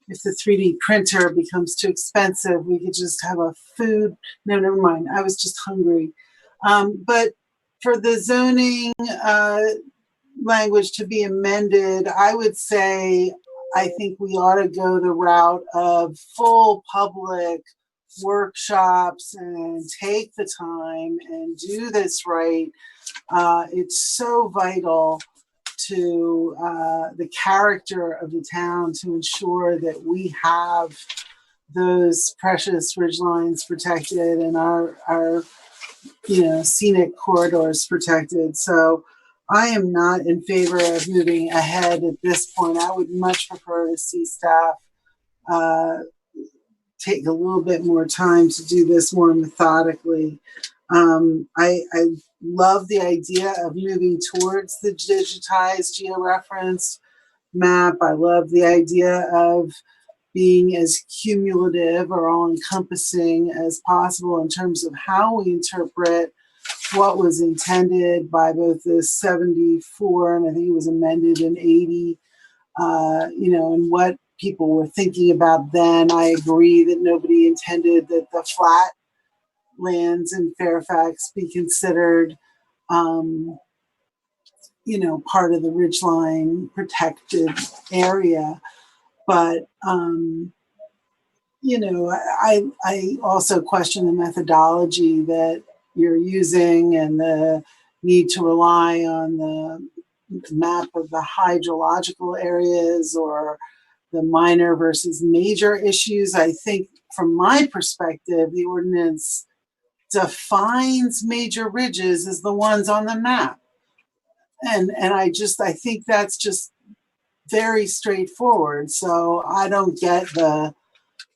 if the 3D printer becomes too expensive. We could just have a food. No, never mind. I was just hungry. But for the zoning language to be amended, I would say I think we ought to go the route of full public workshops and take the time and do this right. It's so vital to the character of the town to ensure that we have those precious ridgelines protected and our scenic corridors protected. So I am not in favor of moving ahead at this point. I would much prefer to see staff take a little bit more time to do this more methodically. I love the idea of moving towards the digitized georeferenced map. I love the idea of being as cumulative or all-encompassing as possible in terms of how we interpret what was intended by both the 74 and I think it was amended in 80, and what people were thinking about then. I agree that nobody intended that the flat lands in Fairfax be considered, part of the ridgeline protected area. But, I also question the methodology that you're using and the need to rely on the map of the hydrological areas or the minor versus major issues. I think from my perspective, the ordinance defines major ridges as the ones on the map. And I think that's just very straightforward. So I don't get the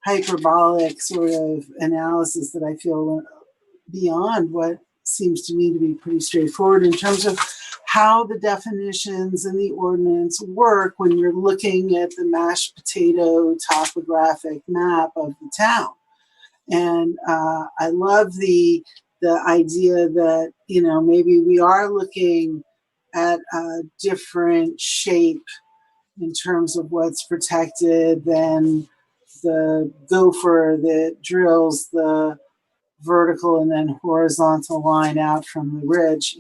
hyperbolic sort of analysis that I feel beyond what seems to me to be pretty straightforward in terms of how the definitions in the ordinance work when you're looking at the mashed potato topographic map of the town. And I love the idea that, maybe we are looking at a different shape in terms of what's protected than the gopher that drills the vertical and then horizontal line out from the ridge,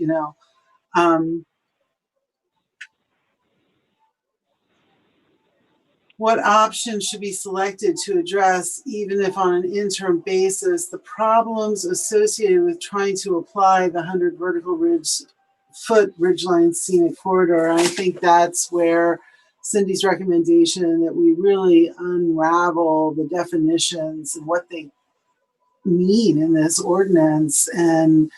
what option should be selected to address, even if on an interim basis, the problems associated with trying to apply the 100 vertical foot ridgeline scenic corridor? I think that's where Cindy's recommendation that we really unravel the definitions and what they mean in this ordinance and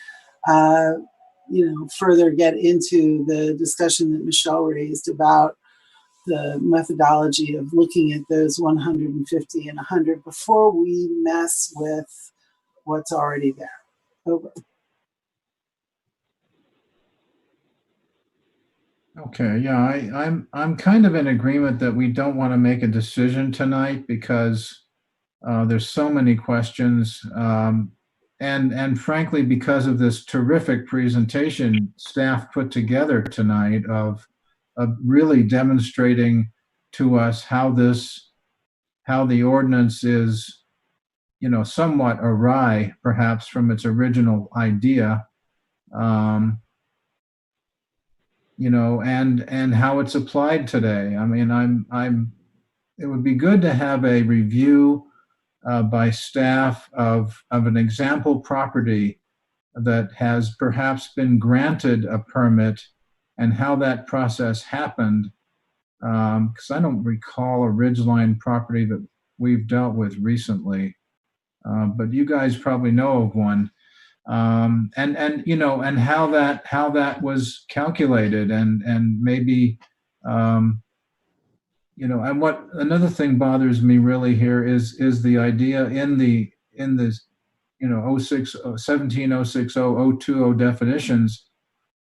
further get into the discussion that Michelle raised about the methodology of looking at those 150 and 100 before we mess with what's already there. Over. Okay, yeah, I'm kind of in agreement that we don't want to make a decision tonight because there's so many questions, and frankly, because of this terrific presentation staff put together tonight of really demonstrating to us how the ordinance is, somewhat awry, perhaps from its original idea. Um, and how it's applied today. I mean, it would be good to have a review by staff of an example property that has perhaps been granted a permit and how that process happened. Because I don't recall a ridgeline property that we've dealt with recently, but you guys probably know of one. And how that was calculated, and maybe and what another thing bothers me really here is the idea in this 06 17060 020 definitions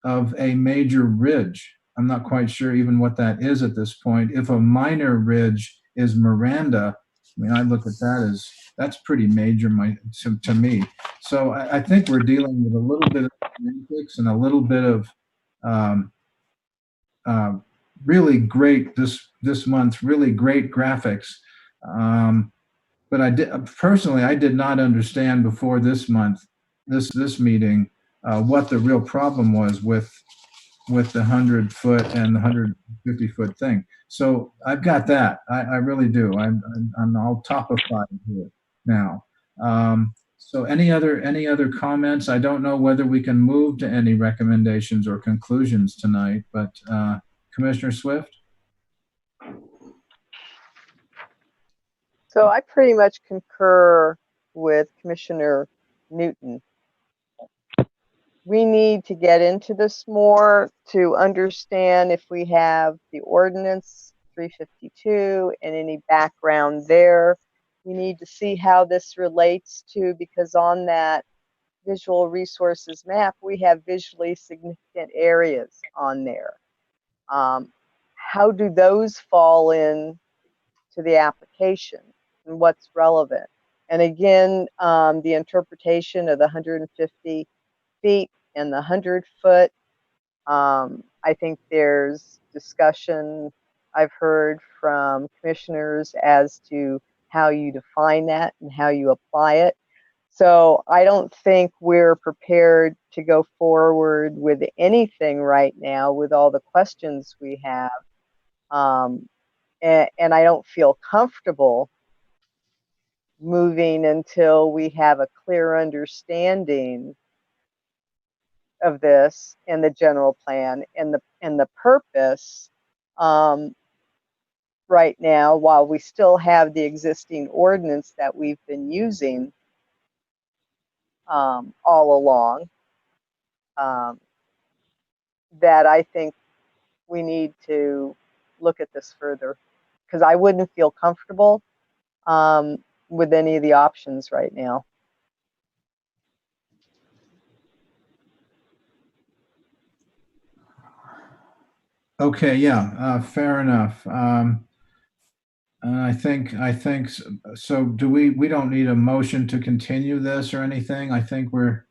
of a major ridge. I'm not quite sure even what that is at this point. If a minor ridge is Miranda, I mean, I look at that as that's pretty major to me. So I think we're dealing with a little bit of semantics and a little bit of um, really great this month, really great graphics. But I did not understand before this month, this meeting, what the real problem was with the 100-foot and the 150-foot thing. So I've got that. I really do. I'm all top of five here now. So any other comments? I don't know whether we can move to any recommendations or conclusions tonight, but Commissioner Swift? So I pretty much concur with Commissioner Newton. We need to get into this more to understand if we have the ordinance 352 and any background there. We need to see how this relates to, because on that visual resources map, we have visually significant areas on there. How do those fall in to the application and what's relevant? And again, the interpretation of the 150 feet and the 100-foot. I think there's discussion I've heard from commissioners as to how you define that and how you apply it. So I don't think we're prepared to go forward with anything right now with all the questions we have. And I don't feel comfortable moving until we have a clear understanding of this and the general plan and the purpose. Right now, while we still have the existing ordinance that we've been using all along, that I think we need to look at this further, because I wouldn't feel comfortable with any of the options right now. Okay, yeah, fair enough. And I think so. Do we don't need a motion to continue this or anything? I think we're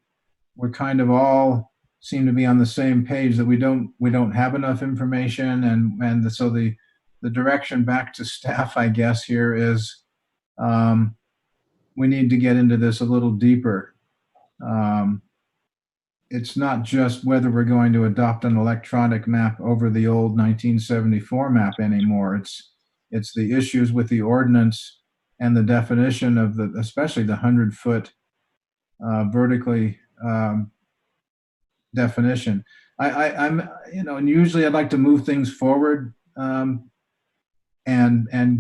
kind of all seem to be on the same page that we don't have enough information, and so the direction back to staff, I guess, here is we need to get into this a little deeper. It's not just whether we're going to adopt an electronic map over the old 1974 map anymore. It's the issues with the ordinance and the definition of especially the 100-foot vertically definition. I'm and usually I'd like to move things forward and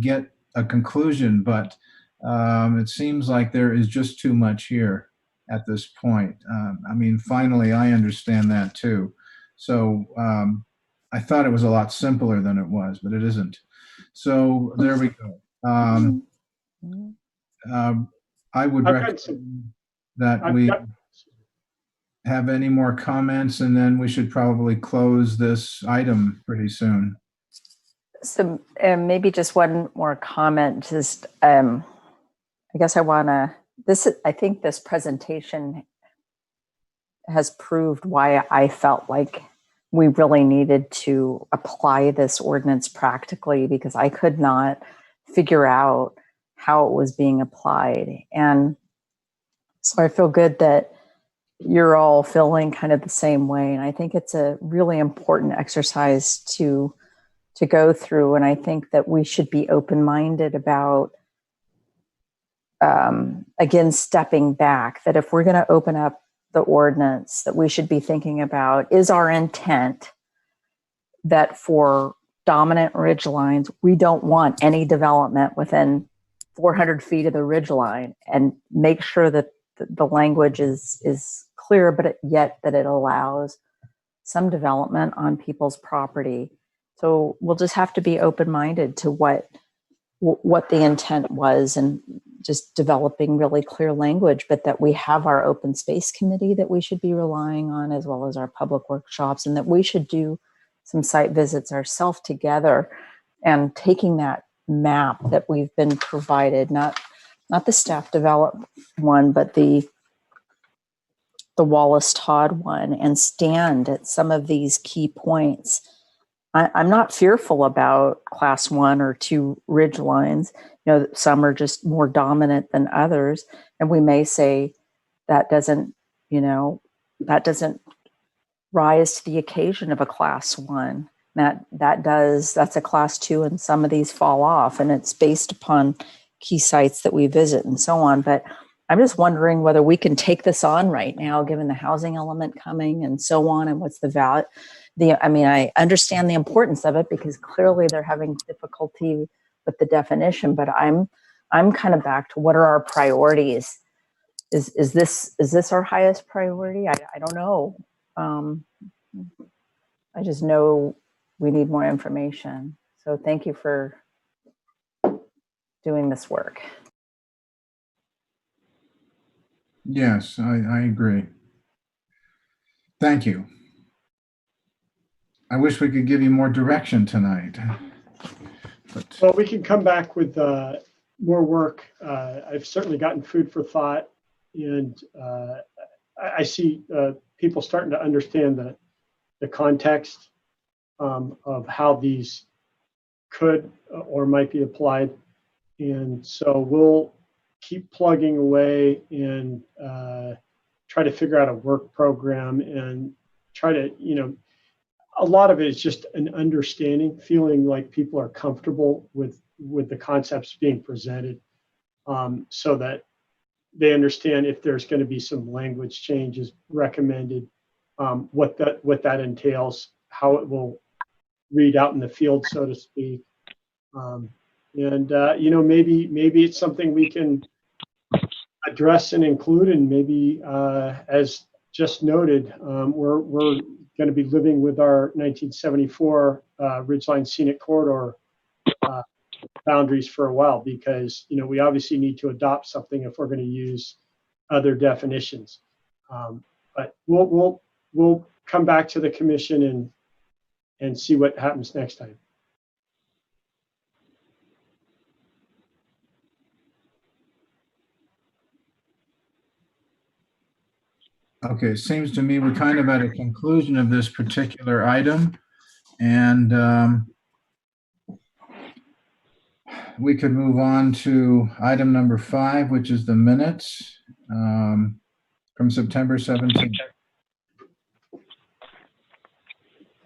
get a conclusion, but it seems like there is just too much here at this point. I mean, finally, I understand that too. So I thought it was a lot simpler than it was, but it isn't. So there we go. I would recommend that have any more comments? And then we should probably close this item pretty soon. So maybe just one more comment. Just I guess I think this presentation has proved why I felt like we really needed to apply this ordinance practically, because I could not figure out how it was being applied. And so I feel good that you're all feeling kind of the same way. And I think it's a really important exercise to go through. And I think that we should be open-minded about, again, stepping back, that if we're going to open up the ordinance, that we should be thinking about, is our intent that for dominant ridge lines, we don't want any development within 400 feet of the ridge line, and make sure that the language is clear, but yet that it allows some development on people's property. So we'll just have to be open-minded to what the intent was, and just developing really clear language, but that we have our open space committee that we should be relying on, as well as our public workshops, and that we should do some site visits ourselves together, and taking that map that we've been provided, not the staff developed one, but the Wallace Todd one, and stand at some of these key points. I'm not fearful about class 1 or 2 ridge lines. Some are just more dominant than others. And we may say that doesn't rise to the occasion of a class 1. That's a class 2, and some of these fall off, and it's based upon key sites that we visit and so on. But I'm just wondering whether we can take this on right now, given the housing element coming and so on, and what's the value. I understand the importance of it, because clearly they're having difficulty with the definition, but I'm kind of back to, what are our priorities? Is this our highest priority? I don't know. I just know we need more information. So thank you for doing this work. Yes, I agree. Thank you. I wish we could give you more direction tonight. Well, we can come back with more work. I've certainly gotten food for thought, and I see people starting to understand the context of how these could or might be applied. And so we'll keep plugging away and try to figure out a work program, and try to, a lot of it is just an understanding, feeling like people are comfortable with the concepts being presented, so that they understand if there's going to be some language changes recommended, what that entails, how it will read out in the field, so to speak. Maybe it's something we can address and include, and maybe, as just noted, we're going to be living with our 1974 Ridgeline Scenic Corridor boundaries for a while, because we obviously need to adopt something if we're going to use other definitions. But we'll come back to the commission and see what happens next time. Okay, it seems to me we're kind of at a conclusion of this particular item, and we could move on to item number 5, which is the minutes from September 17th.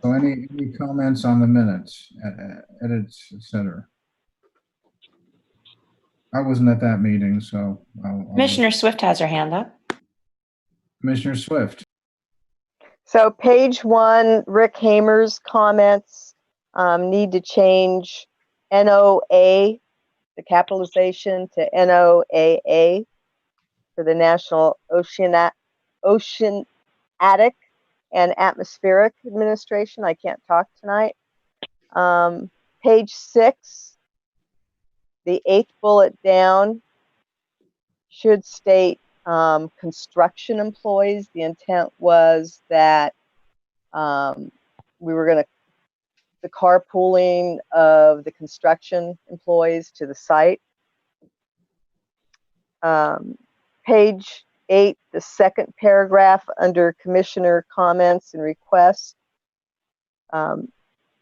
So any comments on the minutes, edits, etc.? I wasn't at that meeting, so Commissioner Swift has her hand up. Commissioner Swift. So page 1, Rick Hamer's comments need to change NOA, the capitalization, to NOAA for the National Oceanic and Atmospheric Administration. I can't talk tonight. Page 6, the 8th bullet down should state construction employees. The intent was that we were going to the carpooling of the construction employees to the site. Page 8, the second paragraph under commissioner comments and requests.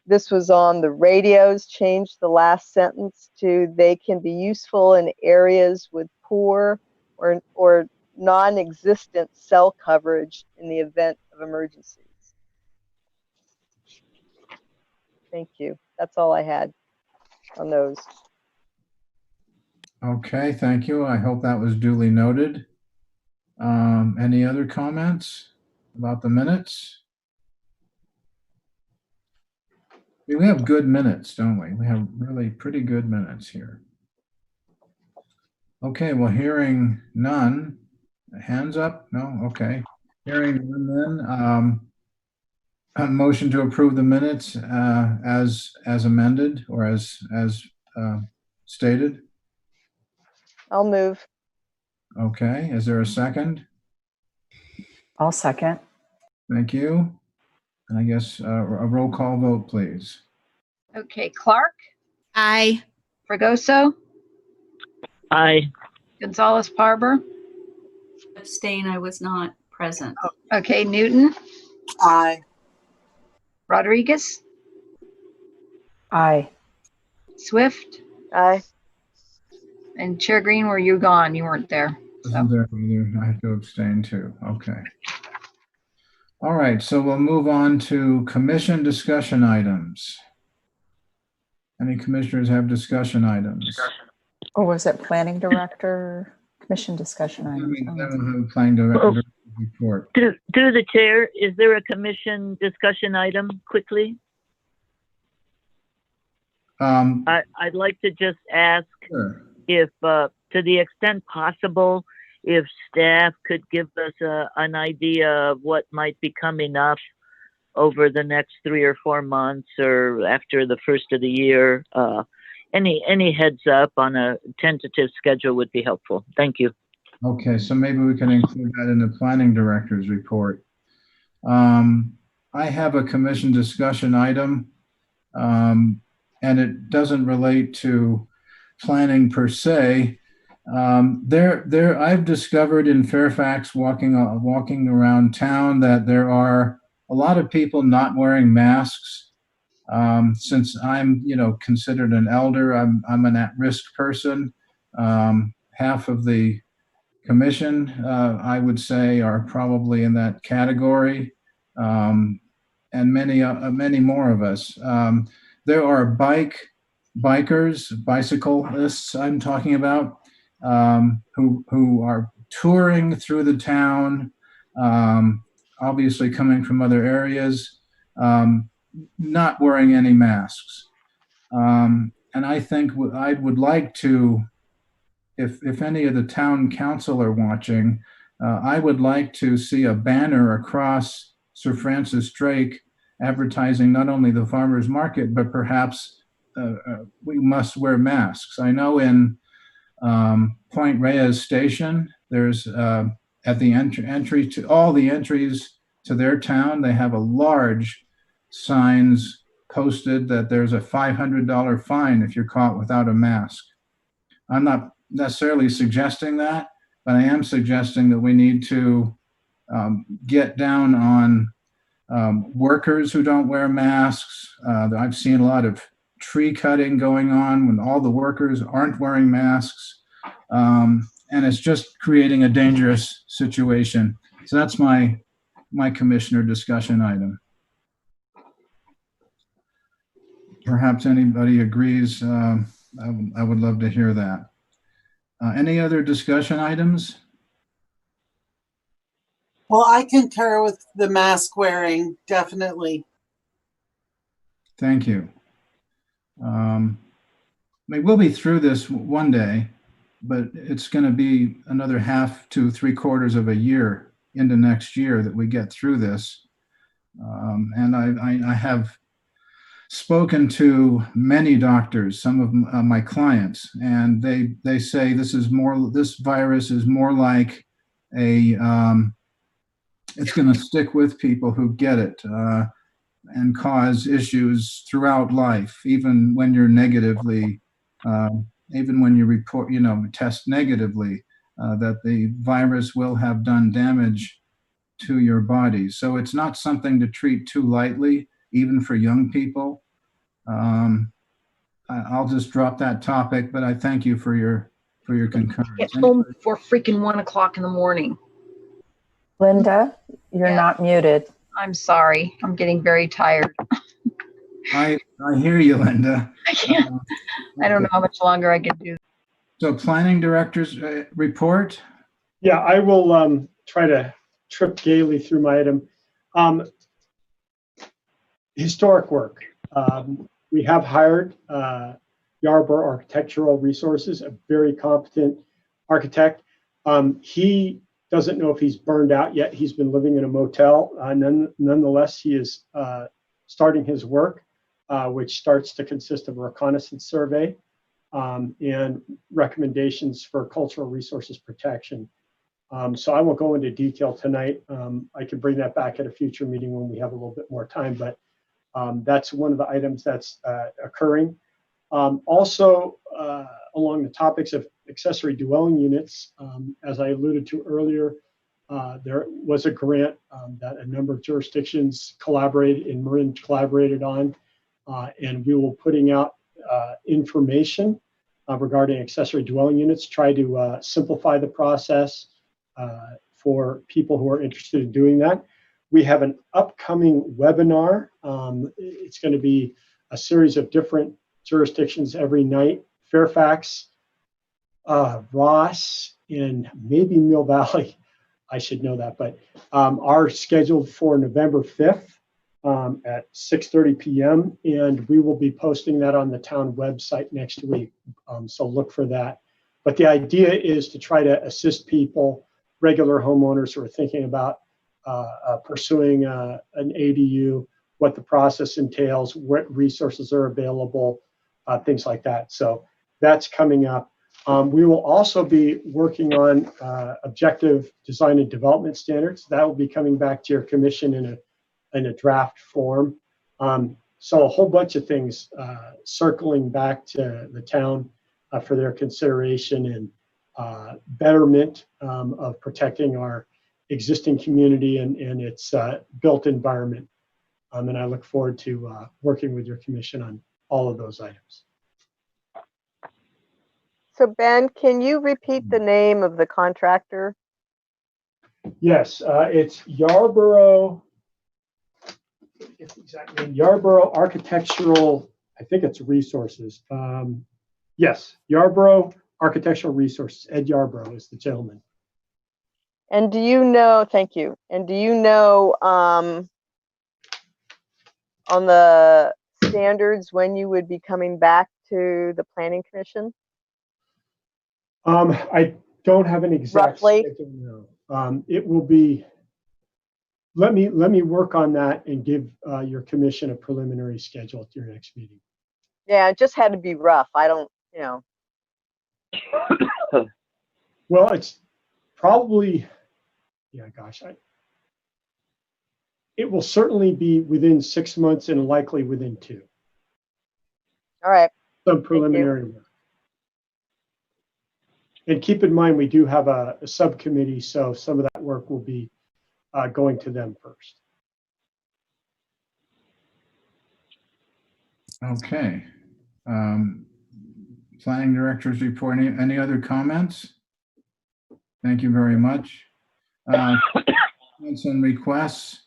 This was on the radios, changed the last sentence to they can be useful in areas with poor or non-existent cell coverage in the event of emergencies. Thank you. That's all I had on those. Okay, thank you. I hope that was duly noted. Any other comments about the minutes? We have good minutes, don't we? We have really pretty good minutes here. Okay, well, hearing none. Hands up? No? Okay. Hearing none then, a motion to approve the minutes as amended or as stated. I'll move. Okay, is there a second? I'll second. Thank you. And I guess a roll call vote, please. Okay, Clark, Aye. Fregoso, Aye. Gonzalez-Parber. Abstain, I was not present. Okay, Newton, Aye. Rodriguez, Aye. Swift, Aye. and Chair Green, were you gone? You weren't there. Isn't there either? I have to abstain too. Okay. All right, so we'll move on to commission discussion items. Any commissioners have discussion items? Or was it planning director commission discussion Then items? we'll have a planning director report. Through the chair, is there a commission discussion item quickly? I'd like to just ask if, to the extent possible, if staff could give us an idea of what might be coming up over the next 3 or 4 months or after the first of the year. Any heads up on a tentative schedule would be helpful. Thank you. Okay, so maybe we can include that in the planning director's report. I have a commission discussion item, and it doesn't relate to planning per se. I've discovered in Fairfax walking around town that there are a lot of people not wearing masks. Since I'm, considered an elder, I'm an at-risk person. Half of the commission, I would say, are probably in that category, and many more of us. There are bicyclists I'm talking about, who are touring through the town, obviously coming from other areas, not wearing any masks. And I think I would like to, if any of the town council are watching, I would like to see a banner across Sir Francis Drake advertising not only the farmers market, but perhaps we must wear masks. I know in Point Reyes Station, there's at the entry to all the entries to their town, they have a large signs posted that there's a $500 fine if you're caught without a mask. I'm not necessarily suggesting that, but I am suggesting that we need to get down on workers who don't wear masks. I've seen a lot of tree cutting going on when all the workers aren't wearing masks. And it's just creating a dangerous situation. So that's my commissioner discussion item. Perhaps anybody agrees. I would love to hear that. Any other discussion items? Well, I concur with the mask wearing, definitely. Thank you. We'll be through this one day, but it's going to be another half to 3/4 of a year into next year that we get through this. And I have spoken to many doctors, some of my clients, and they say this virus is more like it's going to stick with people who get it and cause issues throughout life, even when you're negatively, even when you report, test negatively, that the virus will have done damage to your body. So it's not something to treat too lightly, even for young people. I'll just drop that topic, but I thank you for your concurrence. Get home before freaking 1 o'clock in the morning. Linda, you're not muted. I'm sorry. I'm getting very tired. I hear you, Linda. I can't. I don't know how much longer I can do. So planning director's report? Yeah, I will try to trip gaily through my item. Historic work. We have hired Yarborough Architectural Resources, a very competent architect. He doesn't know if he's burned out yet. He's been living in a motel. Nonetheless, he is starting his work, which starts to consist of a reconnaissance survey and recommendations for cultural resources protection. So I won't go into detail tonight. I can bring that back at a future meeting when we have a little bit more time, but that's one of the items that's occurring. Also, along the topics of accessory dwelling units, as I alluded to earlier, there was a grant that a number of jurisdictions collaborated and Marin collaborated on, and we will putting out information regarding accessory dwelling units, try to simplify the process for people who are interested in doing that. We have an upcoming webinar. It's going to be a series of different jurisdictions every night. Fairfax, Ross, and maybe Mill Valley. I should know that, but are scheduled for November 5th at 6:30 p.m. And we will be posting that on the town website next week. So look for that. But the idea is to try to assist people, regular homeowners who are thinking about pursuing an ADU, what the process entails, what resources are available, things like that. So that's coming up. We will also be working on objective design and development standards. That will be coming back to your commission in a draft form. So a whole bunch of things circling back to the town for their consideration and betterment of protecting our existing community and its built environment. And I look forward to working with your commission on all of those items. So Ben, can you repeat the name of the contractor? Yes, it's Yarborough. It's the exact name, Yarborough Architectural. I think it's Resources. Yes, Yarborough Architectural Resources. Ed Yarborough is the gentleman. And do you know? Thank you. And do you know on the standards when you would be coming back to the Planning Commission? I don't have an exact roughly schedule now. It will be. Let me work on that and give your commission a preliminary schedule at your next meeting. Yeah, it just had to be rough. I don't, Well, it's probably, yeah, gosh, it will certainly be within 6 months and likely within 2. All right. Some preliminary work. And keep in mind, we do have a subcommittee, so some of that work will be going to them first. Okay. Planning director's report. Any other comments? Thank you very much. Comments and requests.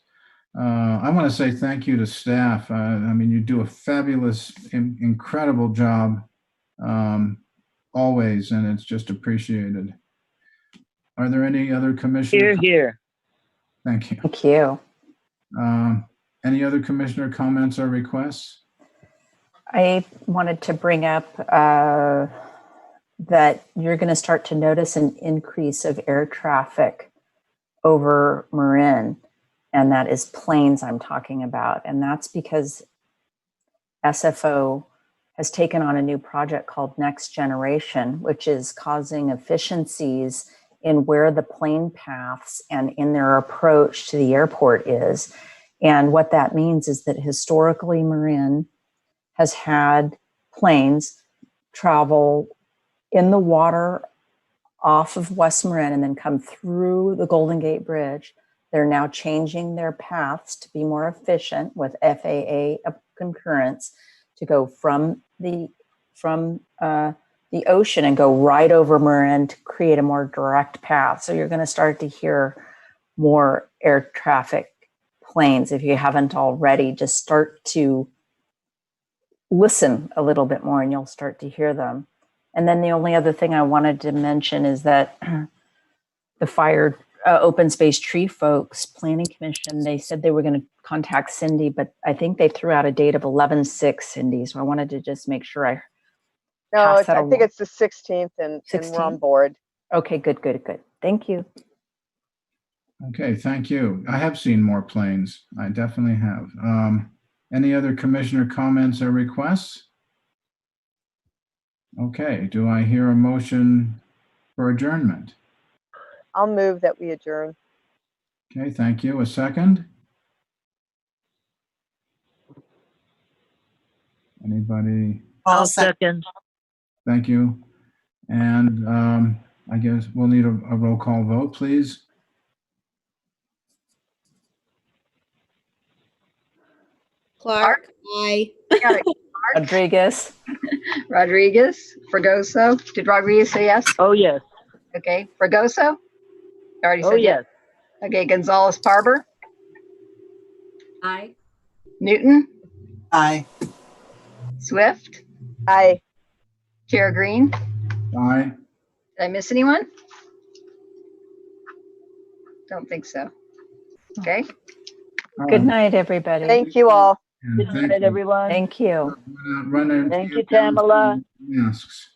I want to say thank you to staff. I mean, you do a fabulous, incredible job always, and it's just appreciated. Are there any other commissioners? Here. Thank you. Thank you. Any other commissioner comments or requests? I wanted to bring up that you're going to start to notice an increase of air traffic over Marin, and that is planes I'm talking about. And that's because SFO has taken on a new project called Next Generation, which is causing efficiencies in where the plane paths and in their approach to the airport is. And what that means is that historically Marin has had planes travel in the water off of West Marin and then come through the Golden Gate Bridge. They're now changing their paths to be more efficient with FAA concurrence to go from the ocean and go right over Marin to create a more direct path. So you're going to start to hear more air traffic planes. If you haven't already, just start to listen a little bit more and you'll start to hear them. And then the only other thing I wanted to mention is that the fire open space tree folks planning commission, they said they were going to contact Cindy, but I think they threw out a date of 11/6, Cindy. So I wanted to just make sure I I think it's the 16th and we're on board. Okay, good. Thank you. Okay, thank you. I have seen more planes. I definitely have. Any other commissioner comments or requests? Okay, do I hear a motion for adjournment? I'll move that we adjourn. Okay, thank you. A second? Anybody? I'll second. Thank you. And I guess we'll need a roll call vote, please. Clark, aye. Rodriguez. Rodriguez, Fregoso. Did Rodriguez say yes? Oh, yes. Okay. Fregoso? I already Oh, said yes. Okay. Gonzalez-Parber? Aye. Newton? Aye. Swift? Aye. Chair Green? Aye. Did I miss anyone? Don't think so. Okay. Good night, everybody. Thank you all. Good night, everyone. Thank you. Run out, Thank you, Tamela. masks.